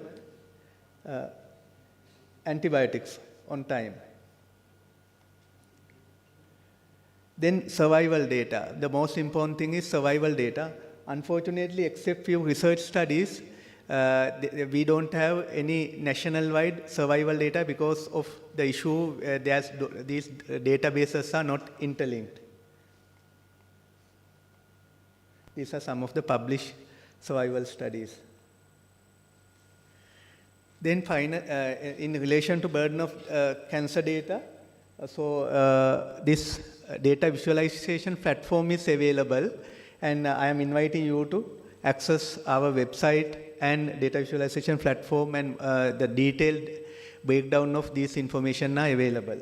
antibiotics on time. Then survival data. The most important thing is survival data. Unfortunately, except few research studies, we don't have any national-wide survival data because of the issue these databases are not interlinked. These are some of the published survival studies. Then in relation to burden of cancer data, this data visualization platform is available, and I am inviting you to access our website and data visualization platform, and the detailed breakdown of this information are available.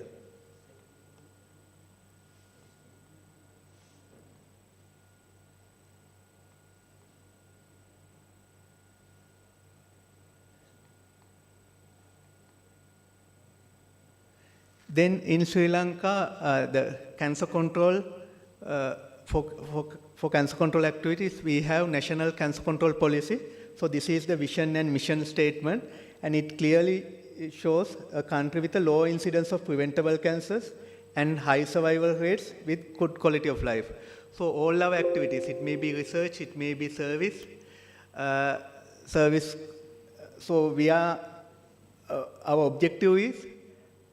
Then in Sri Lanka, the cancer control, for cancer control activities, we have National Cancer Control Policy. So this is the vision and mission statement, and it clearly shows a country with a low incidence of preventable cancers and high survival rates with good quality of life. So all our activities, it may be research, it may be service. So we are, our objective is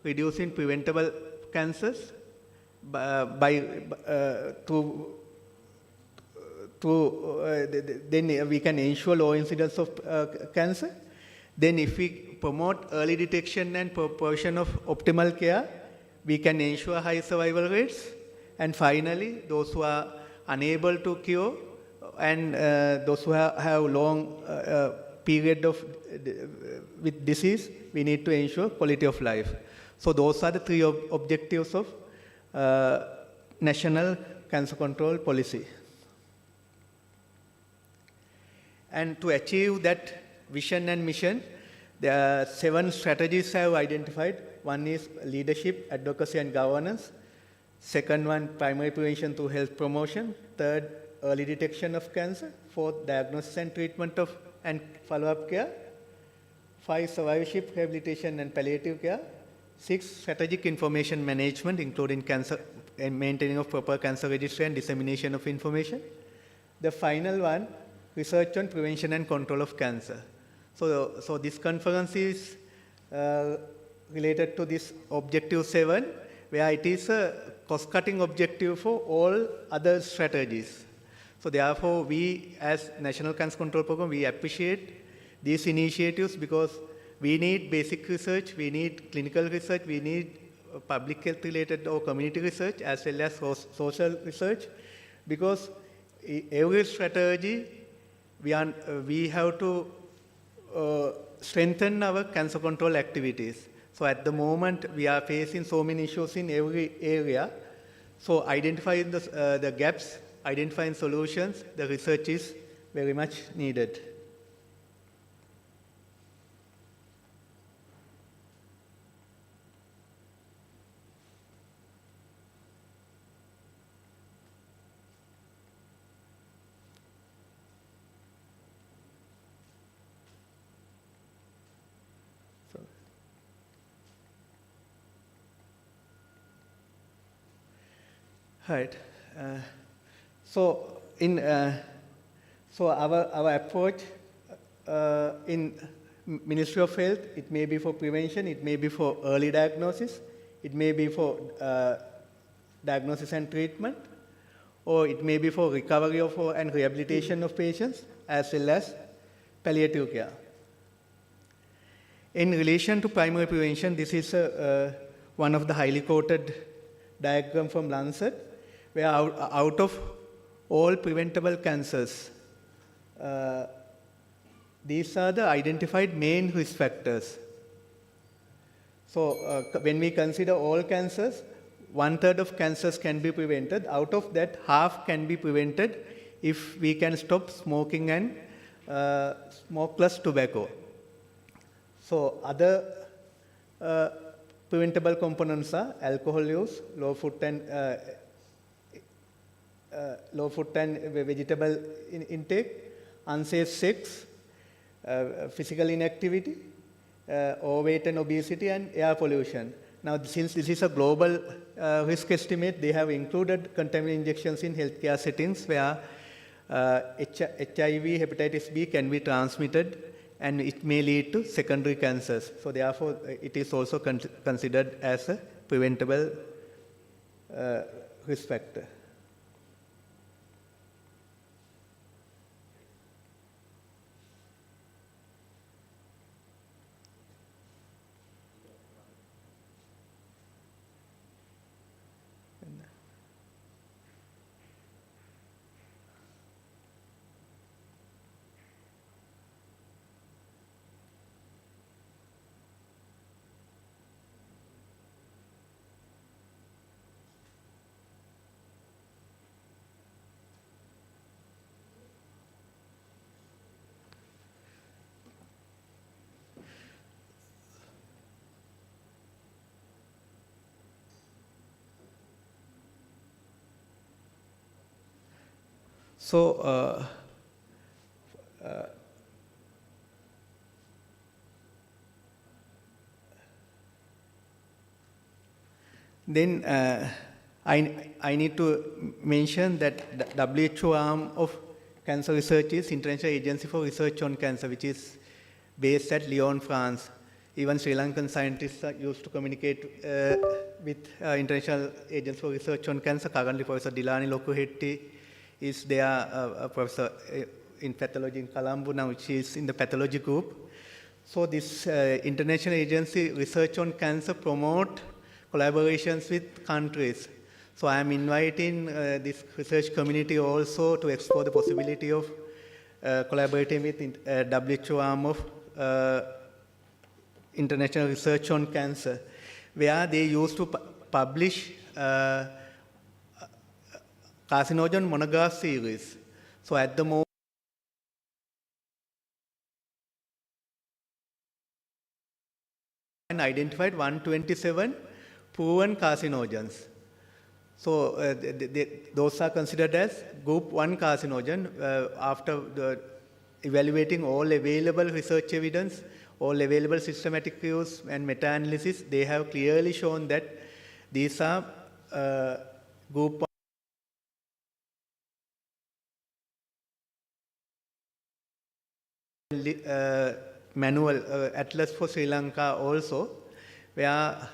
reducing preventable cancers then we can ensure low incidence of cancer. Then if we promote early detection and provision of optimal care, we can ensure high survival rates. And finally, those who are unable to cure and those who have long period of with disease, we need to ensure quality of life. So those are the three objectives of National Cancer Control Policy. And to achieve that vision and mission, there are 7 strategies I have identified. One is leadership, advocacy, and governance. Second one, primary prevention through health promotion. Third, early detection of cancer. Fourth, diagnosis and treatment of and follow-up care. 5, survivorship, rehabilitation, and palliative care. 6, strategic information management, including cancer and maintaining of proper cancer registry and dissemination of information. The final one, research on prevention and control of cancer. So this conference is related to this objective 7, where it is a cost-cutting objective for all other strategies. So therefore, we as National Cancer Control Program, we appreciate these initiatives because we need basic research, we need clinical research, we need public health related or community research, as well as social research, because every strategy, we have to strengthen our cancer control activities. So at the moment, we are facing so many issues in every area. So identifying the gaps, identifying solutions, the research is very much needed. Right. So our approach in Ministry of Health, it may be for prevention, it may be for early diagnosis, it may be for diagnosis and treatment, or it may be for recovery of and rehabilitation of patients, as well as palliative care. In relation to primary prevention, this is one of the highly quoted diagram from Lancet, where out of all preventable cancers, these are the identified main risk factors. So when we consider all cancers, 1/3 of cancers can be prevented. Out of that, half can be prevented if we can stop smoking and smokeless tobacco. So other preventable components are alcohol use, low food and vegetable intake, unsafe sex, physical inactivity, overweight and obesity, and air pollution. Now, since this is a global risk estimate, they have included contaminant injections in healthcare settings where HIV, hepatitis B can be transmitted, and it may lead to secondary cancers. So therefore, it is also considered as a preventable risk factor. So, then I need to mention that the WHO arm of cancer research is International Agency for Research on Cancer, which is based at Lyon, France. Even Sri Lankan scientists are used to communicate with International Agency for Research on Cancer. Currently, Professor Dilani Lokuhetti is there, a professor in pathology in Colombo. Now she is in the pathology group. So this international agency research on cancer promote collaborations with countries. So I am inviting this research community also to explore the possibility of collaborating with WHO arm of international research on cancer, where they used to publish carcinogen monograph series. So at the moment, identified 127 proven carcinogens. So those are considered as group 1 carcinogen after evaluating all available research evidence, all available systematic use and meta-analysis. They have clearly shown that these are group 1 manual atlas for Sri Lanka also, where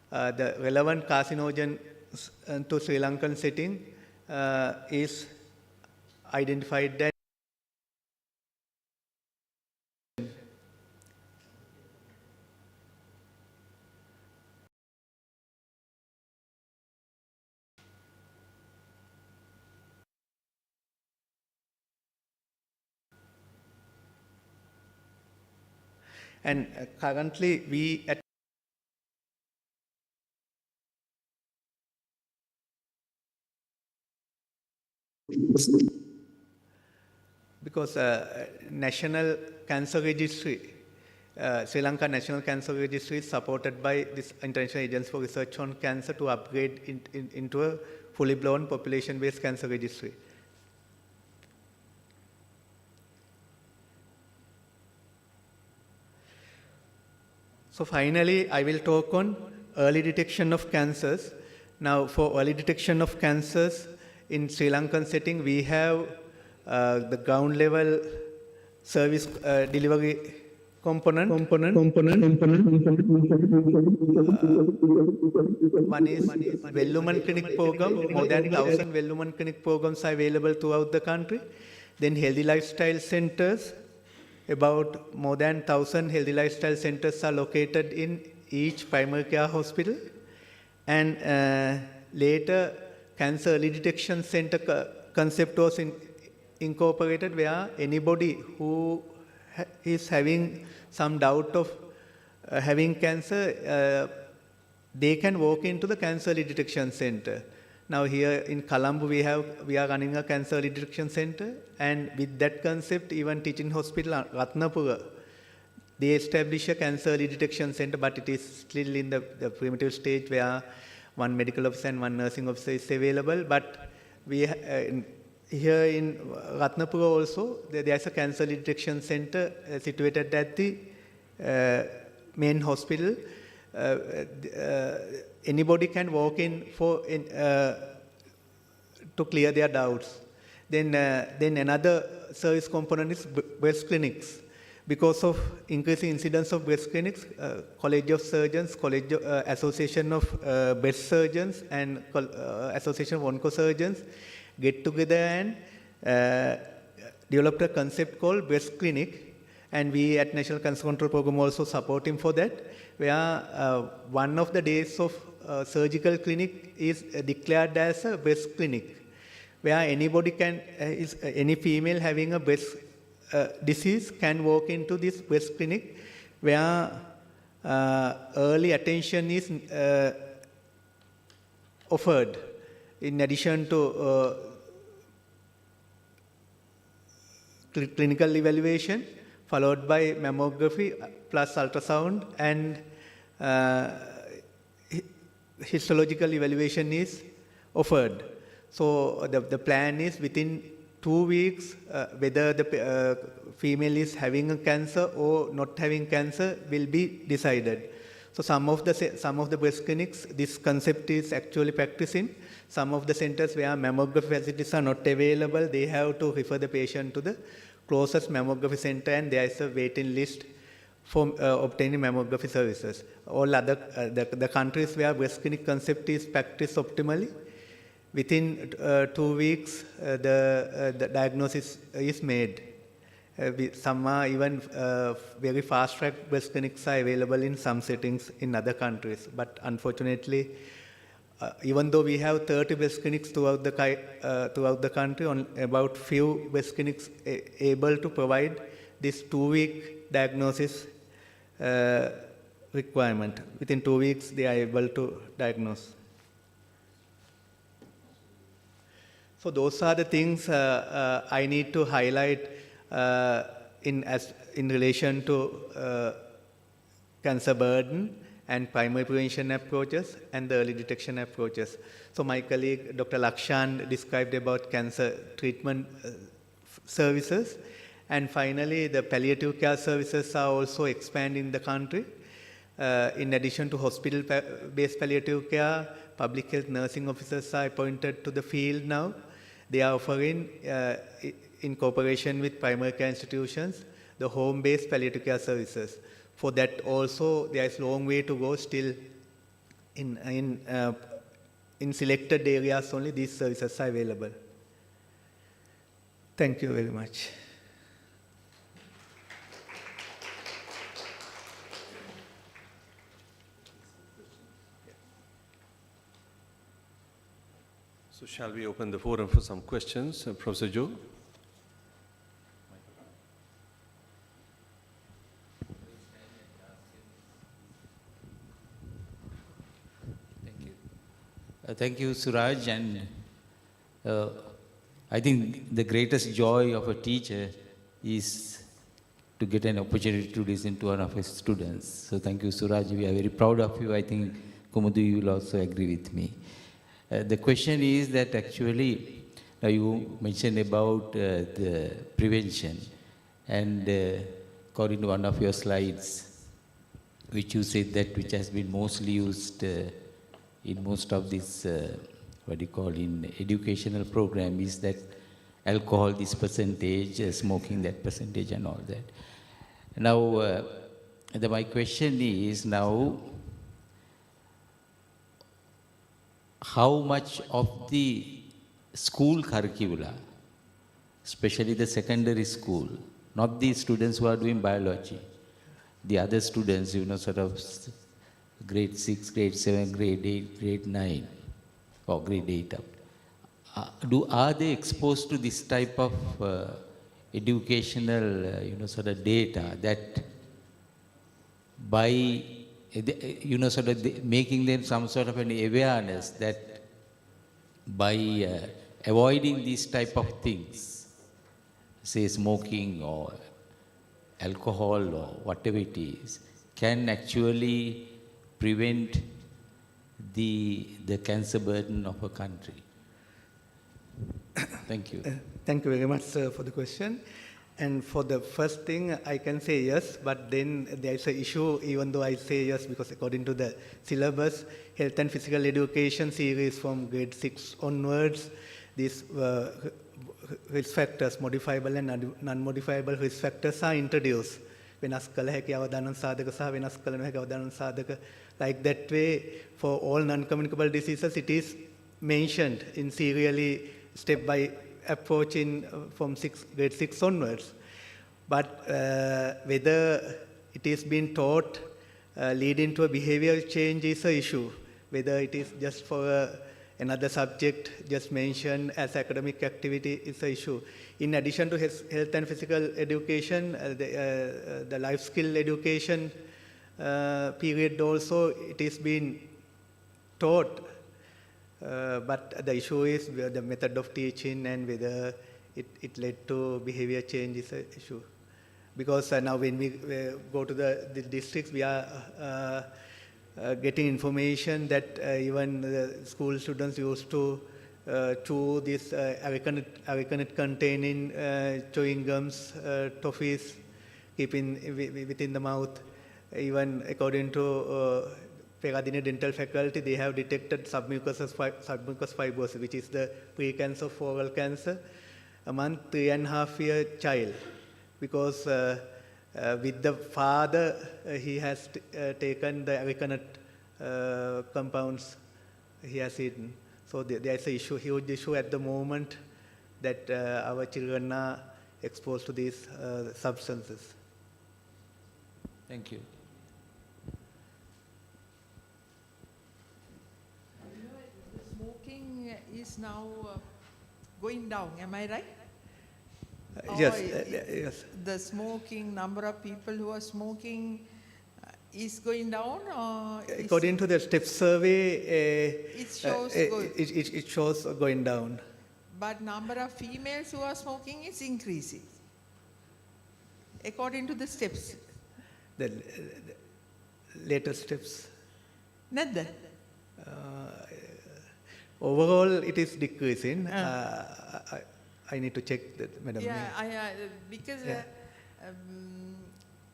the relevant carcinogen to Sri Lankan setting is identified that And currently, we at because National Cancer Registry, Sri Lanka National Cancer Registry is supported by this International Agency for Research on Cancer to upgrade into a fully blown population-based cancer registry. So finally, I will talk on early detection of cancers. Now, for early detection of cancers in Sri Lankan setting, we have the ground level service delivery component. One is well-woman clinic program. More than 1,000 well-woman clinic programs are available throughout the country. Then healthy lifestyle centers. About more than 1,000 healthy lifestyle centers are located in each primary care hospital. And later, cancer early detection center concept was incorporated, where anybody who is having some doubt of having cancer, they can walk into the cancer early detection center. Now here in Colombo, we are running a cancer early detection center, and with that concept, even teaching hospital Ratnapura, they established a cancer early detection center, but it is still in the primitive stage where one medical officer and one nursing officer is available. But we here in Ratnapura also, there is a cancer detection center situated at the main hospital. Anybody can walk in for to clear their doubts. Then another service component is breast clinics. Because of increasing incidence of breast clinics, College of Surgeons, Association of Breast Surgeons, and Association of Oncosurgeons get together and developed a concept called breast clinic. And we at National Cancer Control Program also support him for that, where one of the days of surgical clinic is declared as a breast clinic, where anybody can, any female having a breast disease can walk into this breast clinic, where early attention is offered in addition to clinical evaluation, followed by mammography plus ultrasound, and histological evaluation is offered. So the plan is within 2 weeks, whether the female is having a cancer or not having cancer will be decided. So some of the breast clinics, this concept is actually practicing. Some of the centers where mammography facilities are not available, they have to refer the patient to the closest mammography center, and there is a waiting list for obtaining mammography services. All other the countries where breast clinic concept is practiced optimally, within 2 weeks the diagnosis is made. Some are even very fast-track breast clinics are available in some settings in other countries. But unfortunately, even though we have 30 breast clinics throughout the country, on about few breast clinics able to provide this 2-week diagnosis requirement. Within 2 weeks, they are able to diagnose. So those are the things I need to highlight in relation to cancer burden and primary prevention approaches and the early detection approaches. So my colleague, Dr. Lakshan, described about cancer treatment services. And finally, the palliative care services are also expanding in the country. In addition to hospital-based palliative care, public health nursing officers are appointed to the field now. They are offering, in cooperation with primary care institutions, the home-based palliative care services. For that also, there is a long way to go still. In selected areas only these services are available. Thank you very much. So shall we open the forum for some questions? Professor Joe? Thank you, Suraj. And I think the greatest joy of a teacher is to get an opportunity to listen to one of his students. So thank you, Suraj. We are very proud of you. I think Kumudu, you will also agree with me. The question is that actually, you mentioned about the prevention, and according to one of your slides, which you said that which has been mostly used in most of this, what do you call, in educational program, is that alcohol this percentage, smoking that percentage and all that. Now, my question is now, how much of the school curricula, especially the secondary school, not the students who are doing biology, the other students, sort of grade 6, grade 7, grade 8, grade 9, or grade 8 up, are they exposed to this type of educational, sort of data that by, sort of making them some sort of an awareness that by avoiding these type of things, say smoking or alcohol or whatever it is, can actually prevent the cancer burden of a country? Thank you. Thank you very much, sir, for the question. And for the first thing, I can say yes, but then there is an issue, even though I say yes, because according to the syllabus, health and physical education series from grade 6 onwards, these risk factors, modifiable and non-modifiable risk factors are introduced. වෙනස් කළ හැකි අවදානන සාධක සහ වෙනස් කළ නොහැකි අවදානන සාධක. Like that way, for all non-communicable diseases, it is mentioned in serially step by approach in from grade 6 onwards. But whether it is being taught leading to a behavioral change is an issue. Whether it is just for another subject just mentioned as academic activity is an issue. In addition to health and physical education, the life skill education period also, it is being taught. But the issue is the method of teaching and whether it led to behavior change is an issue. Because now when we go to the districts, we are getting information that even the school students used to chew this arecanut containing chewing gums, toffees, keeping within the mouth. Even according to Pegadine Dental Faculty, they have detected submucous fibrosis, which is the pre-cancer of oral cancer, among 3.5-year child. Because with the father, he has taken the arecanut compounds he has eaten. So there is a huge issue at the moment that our children are exposed to these substances. Thank you. Smoking is now going down, am I right? Yes, yes. The smoking, number of people who are smoking is going down, or according to the STEP survey, it shows it shows going down. But number of females who are smoking is increasing, according to the steps. The latest steps. Nadda? Overall, it is decreasing. I need to check that, madam. Yeah, because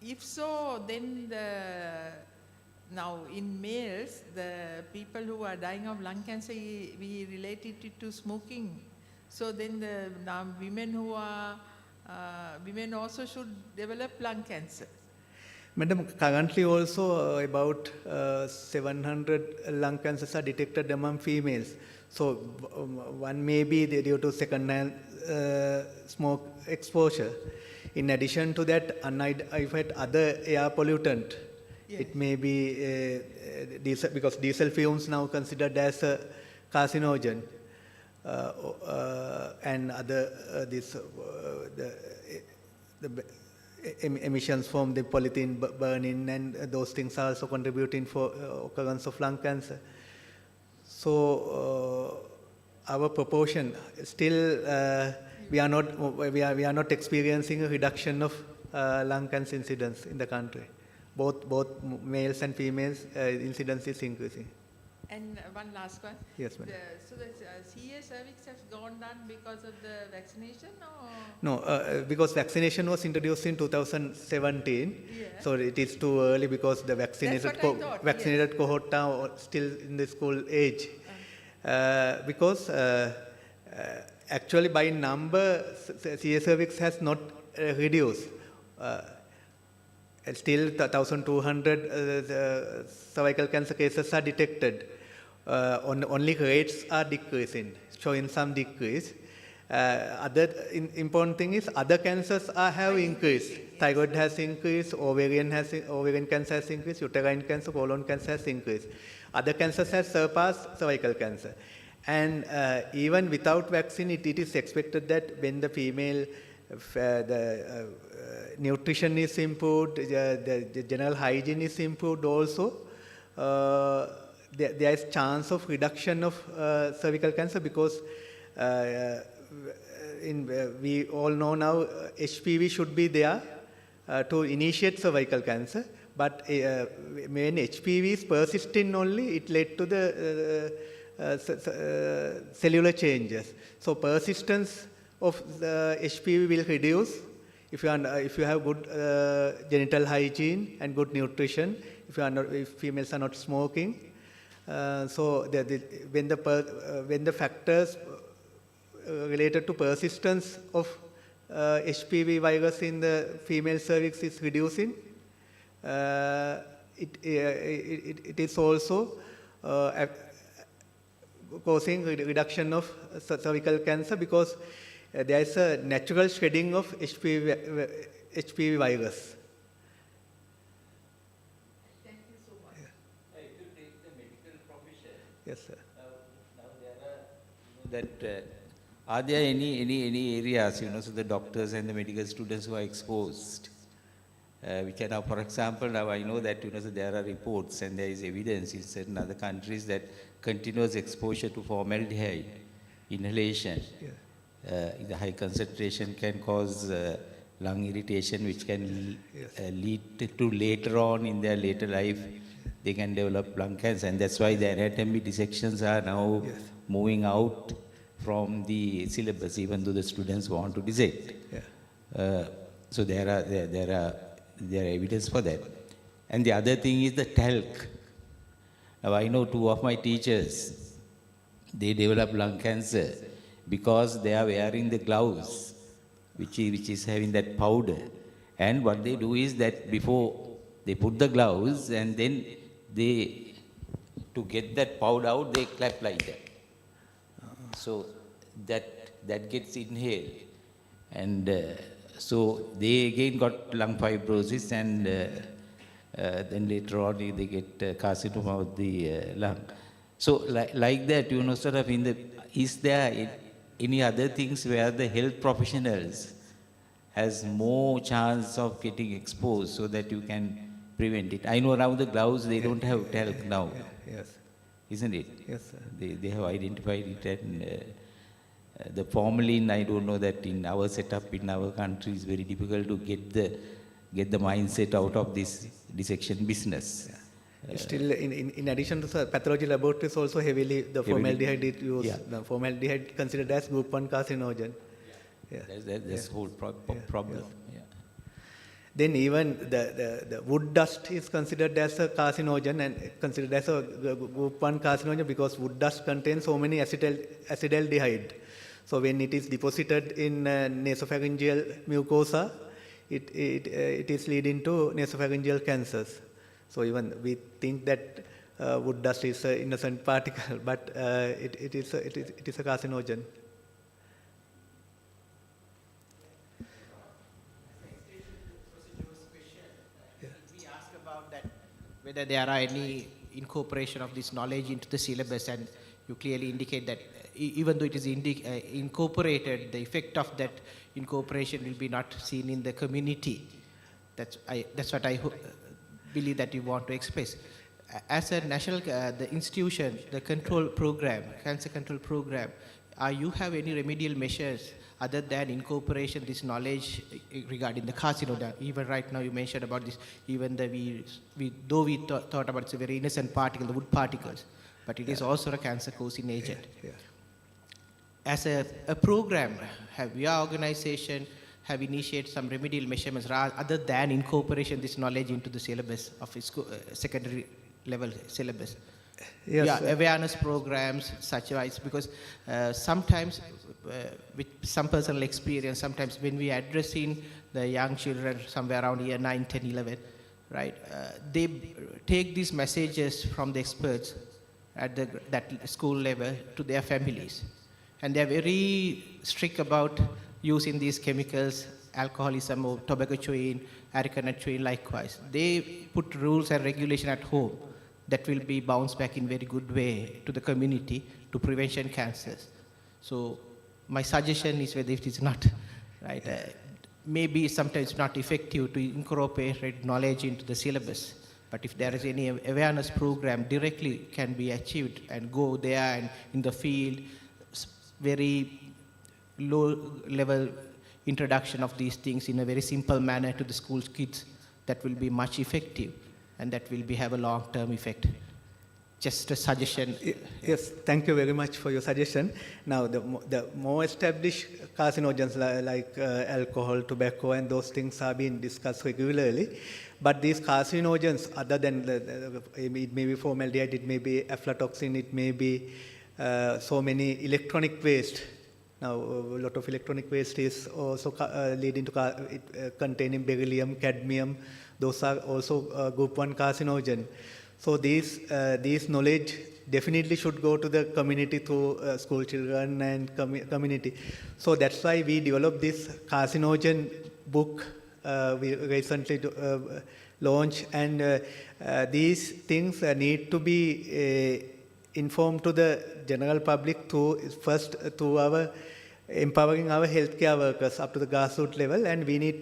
if so, then now in males, the people who are dying of lung cancer, we related it to smoking. So then the women who are, women also should develop lung cancer. Madam, currently also about 700 lung cancers are detected among females. So one may be due to second-hand smoke exposure. In addition to that, unidentified other air pollutant. Yes. It may be diesel, because diesel fumes now considered as a carcinogen, and other the emissions from the polythene burning, and those things are also contributing for occurrence of lung cancer. So our proportion still we are not experiencing a reduction of lung cancer incidence in the country. Both males and females incidence is increasing. And one last one. Yes, madam. So the CA cervix has gone down because of the vaccination, or? No, because vaccination was introduced in 2017. Yeah. So it is too early because the vaccinated Yes. cohort are still in the school age. Because actually by number, CA cervix has not reduced. Still 1,200 cervical cancer cases are detected. Only rates are decreasing, showing some decrease. Other important thing is other cancers have increased. Thyroid has increased, ovarian cancer has increased, uterine cancer, colon cancer has increased. Other cancers have surpassed cervical cancer. And even without vaccine, it is expected that when the female, nutrition is improved, the general hygiene is improved also, there is chance of reduction of cervical cancer because we all know now HPV should be there to initiate cervical cancer, but when HPV is persisting only, it led to the cellular changes. So persistence of the HPV will reduce if you have good genital hygiene and good nutrition. If females are not smoking. So when the factors related to persistence of HPV virus in the female cervix is reducing, it is also causing reduction of cervical cancer because there is a natural shedding of HPV virus. Yes, sir. Now there are, are there any areas, so the doctors and the medical students who are exposed, which are now, for example, now I know that, so there are reports and there is evidence in certain other countries that continuous exposure to formaldehyde inhalation in the high concentration can cause lung irritation, which can lead to later on in their later life, they can develop lung cancer, and that's why the anatomy dissections are now moving out from the syllabus, even though the students want to dissect. So there are evidence for that. And the other thing is the talc. Now I know two of my teachers, they develop lung cancer because they are wearing the gloves, which is having that powder. And what they do is that before they put the gloves and then to get that powder out, they clap like that. So that gets inhaled. And so they again got lung fibrosis and then later on they get carcinoma of the lung. So like that, sort of is there any other things where the health professionals has more chance of getting exposed so that you can prevent it? I know around the gloves they don't have talc now. Yes. Isn't it? Yes, sir. They have identified it, and the formalin, I don't know that in our setup in our country is very difficult to get the mindset out of this dissection business. Still, in addition to pathology laboratories, also heavily the formaldehyde is used. The formaldehyde considered as group 1 carcinogen. That's the whole problem. Then even the wood dust is considered as a carcinogen and considered as a group 1 carcinogen because wood dust contains so many acetaldehyde. So when it is deposited in nasopharyngeal mucosa, it is leading to nasopharyngeal cancers. So even we think that wood dust is an innocent particle, but it is a carcinogen. Whether there are any incorporation of this knowledge into the syllabus, and you clearly indicate that even though it is incorporated, the effect of that incorporation will be not seen in the community. That's what I believe that you want to express. as a national, the institution, the control program, cancer control program, you have any remedial measures other than incorporation this knowledge regarding the carcinoma? Even right now you mentioned about this, even the though we thought about it's a very innocent particle, the wood particles, but it is also a cancer causing agent. As a program, have your organization have initiated some remedial measurements other than incorporation this knowledge into the syllabus of secondary level syllabus? Yes, Awareness programs such as, because sometimes with some personal experience, sometimes when we are addressing the young children somewhere around year 9, 10, 11, right, they take these messages from the experts at that school level to their families. And they are very strict about using these chemicals, alcoholism or tobacco chewing, areca nut chewing likewise. They put rules and regulation at home that will be bounced back in very good way to the community to prevention cancers. So my suggestion is whether it is not, right, maybe sometimes not effective to incorporate knowledge into the syllabus, but if there is any awareness program directly can be achieved and go there and in the field, very low level introduction of these things in a very simple manner to the school kids, that will be much effective and that will have a long-term effect. Just a suggestion. Yes, thank you very much for your suggestion. Now, the more established carcinogens like alcohol, tobacco, and those things are being discussed regularly. But these carcinogens, other than it may be formaldehyde, it may be aflatoxin, it may be so many electronic waste. Now, a lot of electronic waste is also leading to containing beryllium, cadmium. Those are also group 1 carcinogen. So these knowledge definitely should go to the community through school children and community. So that's why we developed this carcinogen book we recently launched, and these things need to be informed to the general public first through our empowering our healthcare workers up to the grassroots level, and we need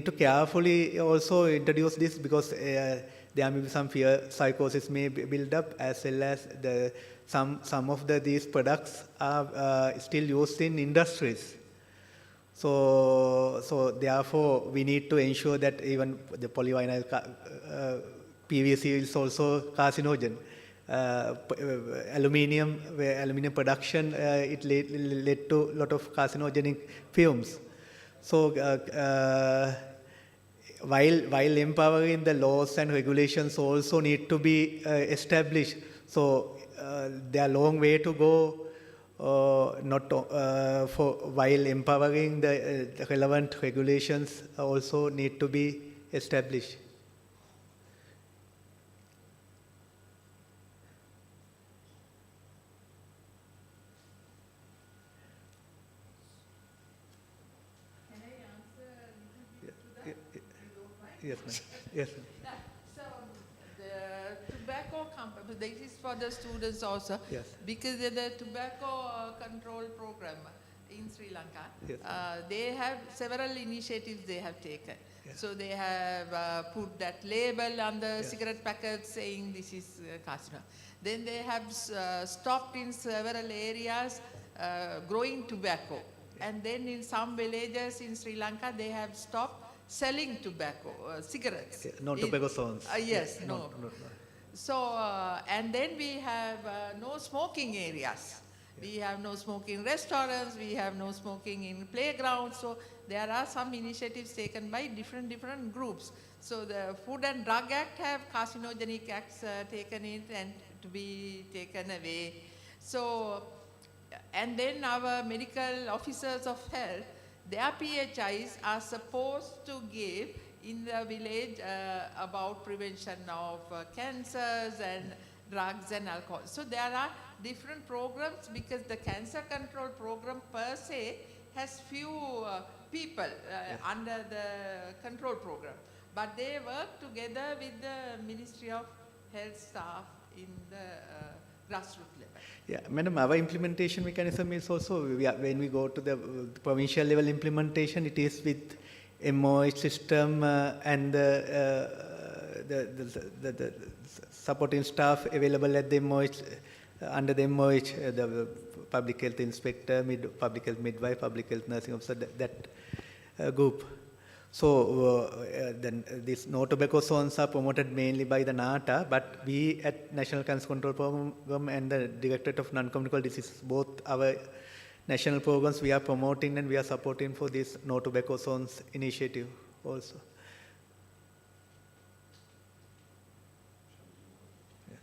to carefully also introduce this, because there may be some fear psychosis may build up, as well as some of these products are still used in industries. So therefore we need to ensure that even the polyvinyl PVC is also carcinogen. Aluminium production, it led to a lot of carcinogenic fumes. So while empowering, the laws and regulations also need to be established. So there are a long way to go. While empowering, the relevant regulations also need to be established. Yes, ma'am. Yes, ma'am. So the tobacco company, this is for the students also. Yes. Because the tobacco control program in Sri Lanka, yes. They have several initiatives they have taken. Yes. So they have put that label on the yes. cigarette packets saying this is carcinogenic. Then they have stopped in several areas growing tobacco. And then in some villages in Sri Lanka, they have stopped selling tobacco, cigarettes. Non-tobacco zones. Yes, no. So, and then we have no smoking areas. We have no smoking restaurants, we have no smoking in playgrounds. So there are some initiatives taken by different groups. So the Food and Drug Act have carcinogenic acts taken in and to be taken away. So, and then our medical officers of health, their PHIs are supposed to give in the village about prevention of cancers and drugs and alcohol. So there are different programs, because the cancer control program per se has few people under the control program. But they work together with the Ministry of Health staff in the grassroots level. Yeah, Madam, our implementation mechanism is also, when we go to the provincial level implementation, it is with MOH system and the the supporting staff available at the MOH, under the MOH, the public health inspector, public health midwife, public health nursing officer, that group. So then these no tobacco zones are promoted mainly by the NATA, but we at National Cancer Control Program and the Directorate of Non-Communicable Diseases, both our national programs we are promoting and we are supporting for this no tobacco zones initiative also. Yeah.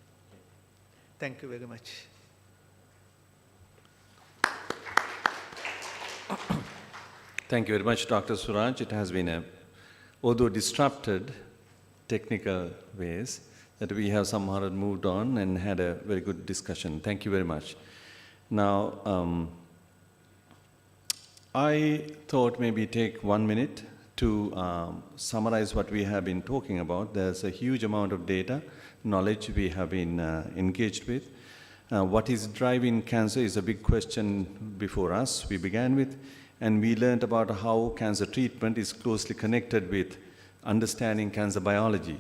Thank you very much. Thank you very much, Dr. Suraj. It has been although disrupted technical ways, that we have somehow moved on and had a very good discussion. Thank you very much. Now, I thought maybe take 1 minute to summarize what we have been talking about. There's a huge amount of data, knowledge we have been engaged with. What is driving cancer is a big question before us, we began with. And we learned about how cancer treatment is closely connected with understanding cancer biology.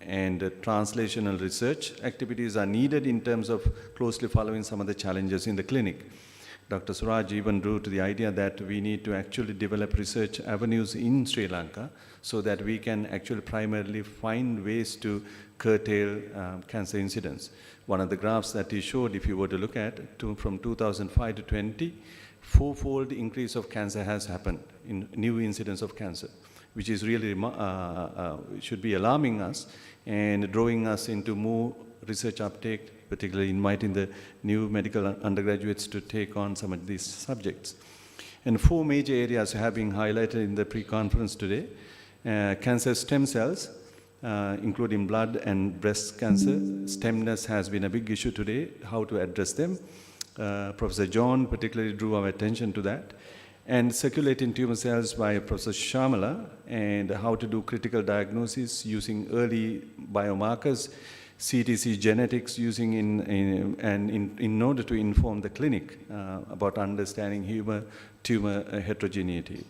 And translational research activities are needed in terms of closely following some of the challenges in the clinic. Dr. Suraj even drew to the idea that we need to actually develop research avenues in Sri Lanka so that we can actually primarily find ways to curtail cancer incidence. One of the graphs that he showed, if you were to look at, from 2005 to 20, fourfold increase of cancer has happened in new incidence of cancer, which is really should be alarming us and drawing us into more research uptake, particularly inviting the new medical undergraduates to take on some of these subjects. And 4 major areas have been highlighted in the pre-conference today. Cancer stem cells, including blood and breast cancer. Stemness has been a big issue today, how to address them. Professor John particularly drew our attention to that. And circulating tumor cells by Professor Shamala, and how to do critical diagnosis using early biomarkers, CTC genetics using in order to inform the clinic about understanding tumor heterogeneity.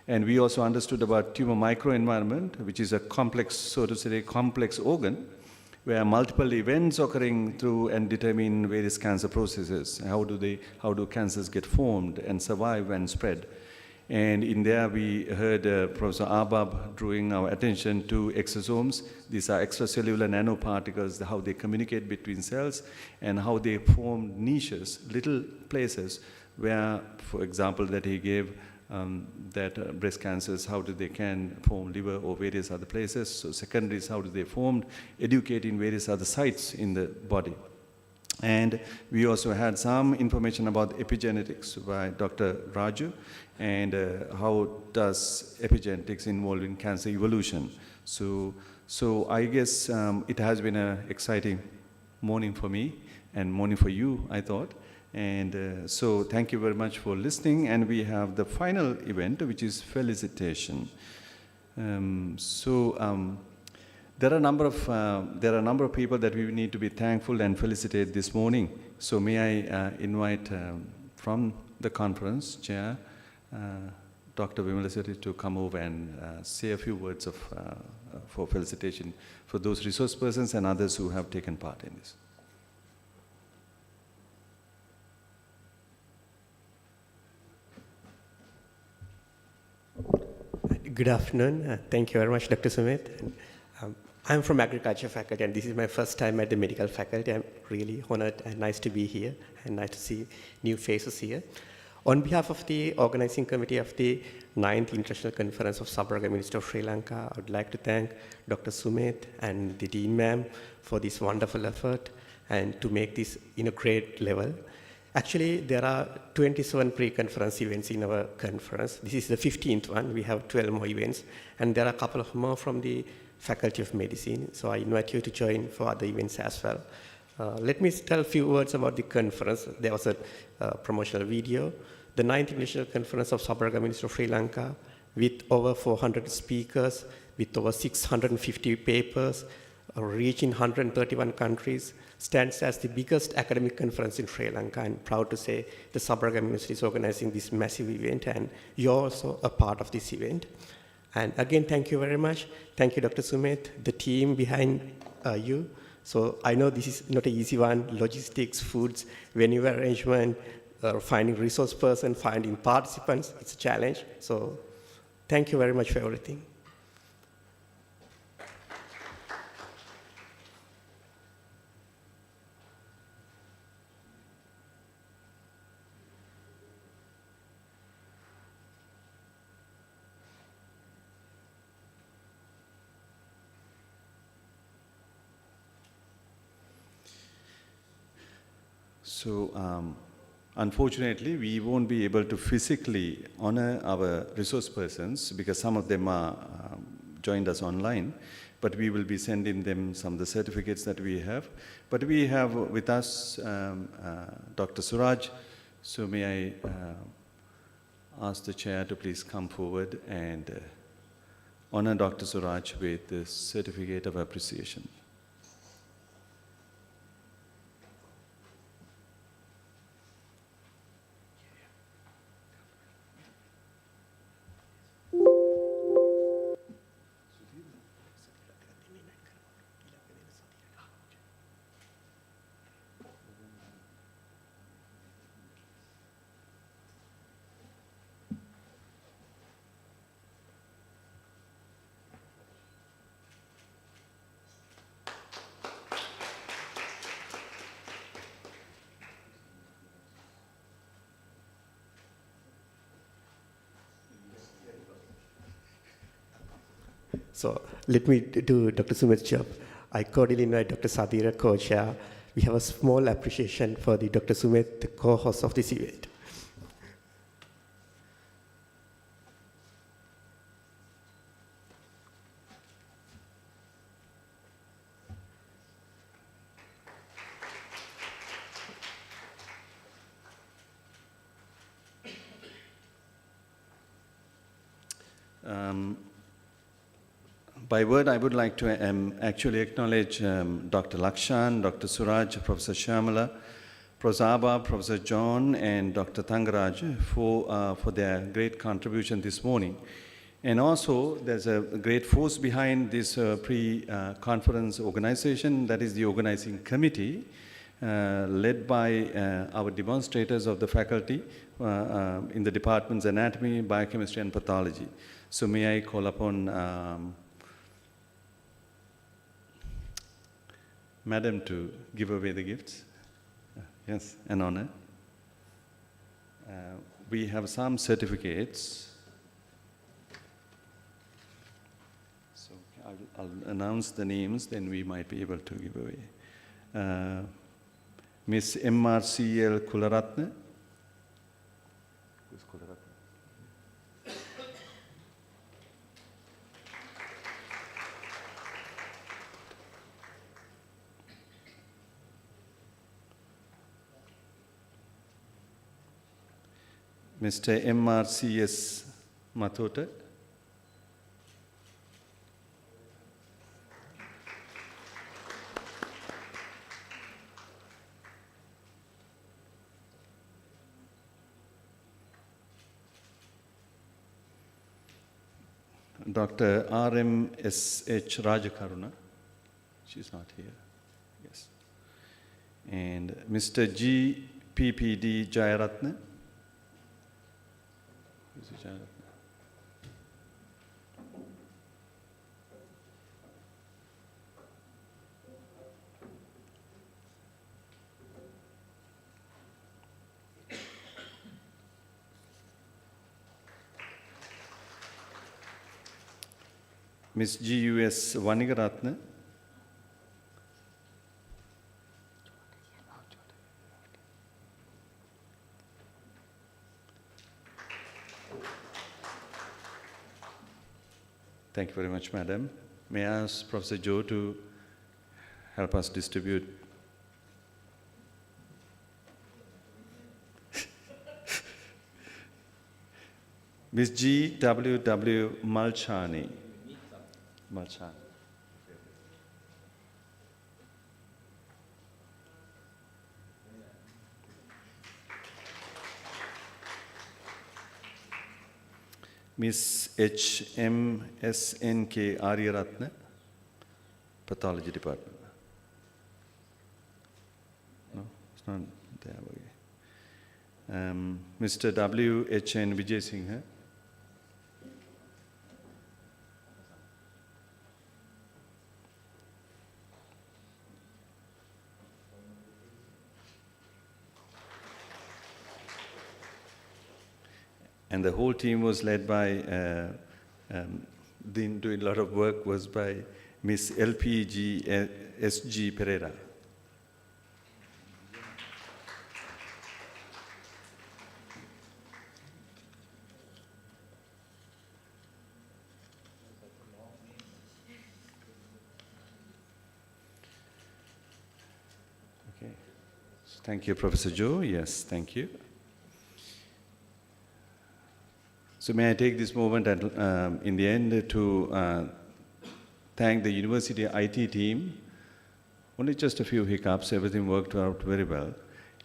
And we also understood about tumor microenvironment, which is a complex, so to say, complex organ, where multiple events occurring through and determine various cancer processes. How do cancers get formed and survive and spread? And in there we heard Professor Arbab drawing our attention to exosomes. These are extracellular nanoparticles, how they communicate between cells and how they form niches, little places where, for example, that he gave that breast cancers, how do they can form liver or various other places. So secondaries, how do they form, educating various other sites in the body. And we also had some information about epigenetics by Dr. Raju, and how does epigenetics involve in cancer evolution. So I guess it has been an exciting morning for me and morning for you, I thought. And so thank you very much for listening. And we have the final event, which is felicitation. There are a number of people that we need to be thankful and felicitate this morning. So may I invite from the conference chair, Dr. Vimalasiri, to come over and say a few words for felicitation for those resource persons and others who have taken part in this. Good afternoon. Thank you very much, Dr. Sumit. I'm from agriculture faculty, and this is my first time at the medical faculty. I'm really honored and nice to be here, and nice to see new faces here. On behalf of the organizing committee of the 9th International Conference of Sabaragamuwa Minister of Sri Lanka, I would like to thank Dr. Sumit and the Dean Ma'am for this wonderful effort and to make this in a great level. Actually, there are 27 pre-conference events in our conference. This is the 15th one. We have 12 more events, and there are a couple of more from the Faculty of Medicine. So I invite you to join for other events as well. Let me tell a few words about the conference. There was a promotional video. The 9th International Conference of Sabaragamuwa Minister of Sri Lanka, with over 400 speakers, with over 650 papers, reaching 131 countries, stands as the biggest academic conference in Sri Lanka. I'm proud to say the Sabaragamuwa University is organizing this massive event, and you're also a part of this event. And again, thank you very much. Thank you, Dr. Sumit, the team behind you. So I know this is not an easy one, logistics, foods, venue arrangement, finding resource person, finding participants, it's a challenge. So thank you very much for everything. So, unfortunately, we won't be able to physically honor our resource persons because some of them are joined us online, but we will be sending them some of the certificates that we have. But we have with us Dr. Suraj. So may I ask the chair to please come forward and honor Dr. Suraj with the certificate of appreciation. So let me do Dr. Sumit's job. I cordially invite Dr. Sadira, co-chair. We have a small appreciation for the Dr. Sumit, the co-host of this event. By word, I would like to actually acknowledge Dr. Lakshan, Dr. Suraj, Professor Shyamala, Professor Abha, Professor John, and Dr. Tangaraj for their great contribution this morning. And also, there's a great force behind this pre-conference organization, that is the organizing committee, led by our demonstrators of the faculty in the departments Anatomy, Biochemistry, and Pathology. So may I call upon Madam to give away the gifts. Yes, an honor. We have some certificates. So I'll announce the names, then we might be able to give away. Miss MRCL Kularatne. Who's Kularatne? Mr. MRCS Matota. Dr. RMSH Rajakaruna. She's not here. Yes. And Mr. GPPD Jayaratne. Miss GUS Vanigaratne. Thank you very much, Madam. May I ask Professor Joe to help us distribute? Miss G.W.W. Malchani. Malchani. Miss HMSNK Aryaratna, Pathology Department. No, it's not there. Mr. WHN Vijay Singh. And the whole team was led by, doing a lot of work was by Miss LPG SG Pereira. Okay. Thank you, Professor Joe. Yes, thank you. So may I take this moment in the end to thank the university IT team. Only just a few hiccups, everything worked out very well.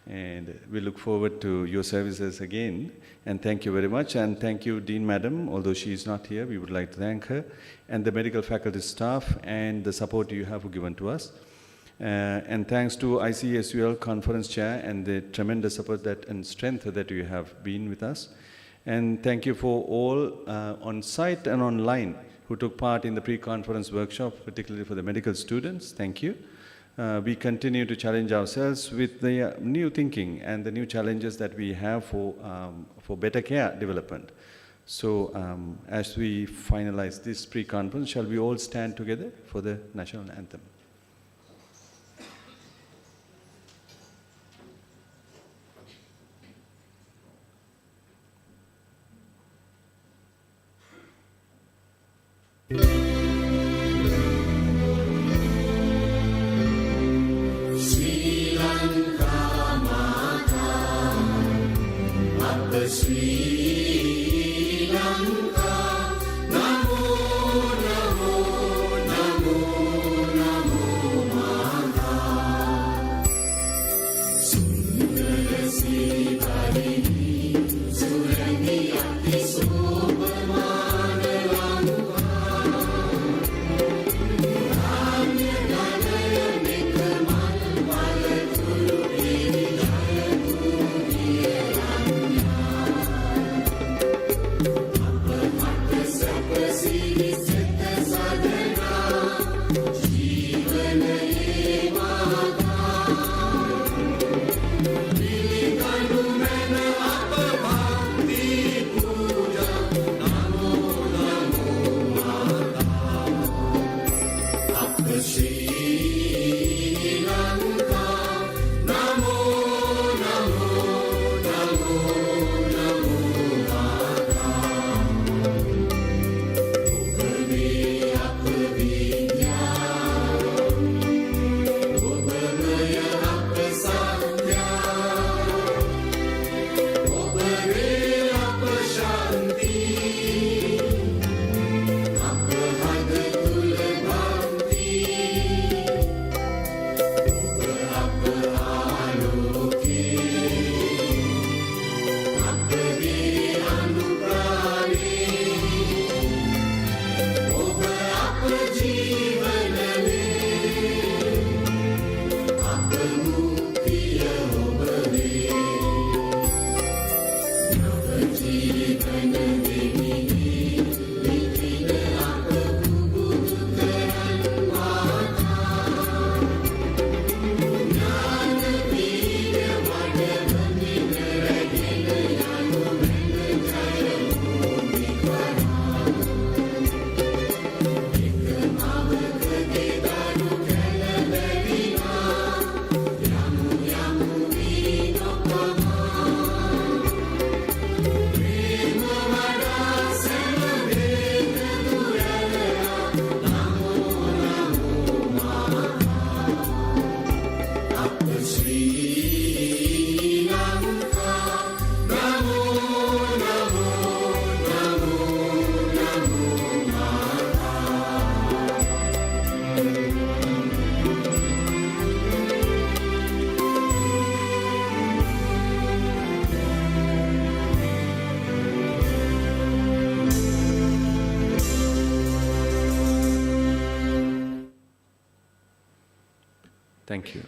And we look forward to your services again. And thank you very much. And thank you, Dean Madam. Although she is not here, we would like to thank her. And the medical faculty staff and the support you have given to us. And thanks to ICSUSL Conference Chair and the tremendous support and strength that you have been with us. And thank you for all on site and online who took part in the pre-conference workshop, particularly for the medical students. Thank you. We continue to challenge ourselves with the new thinking and the new challenges that we have for better care development. So as we finalize this pre-conference, shall we all stand together for the national anthem? Sri Lanka Mata, Mata Sri Lanka, Namo Namo Namo Namo Mata, Sundara Sivarini, Surani Ati Sobhamana Lanka. Shanti Thank you.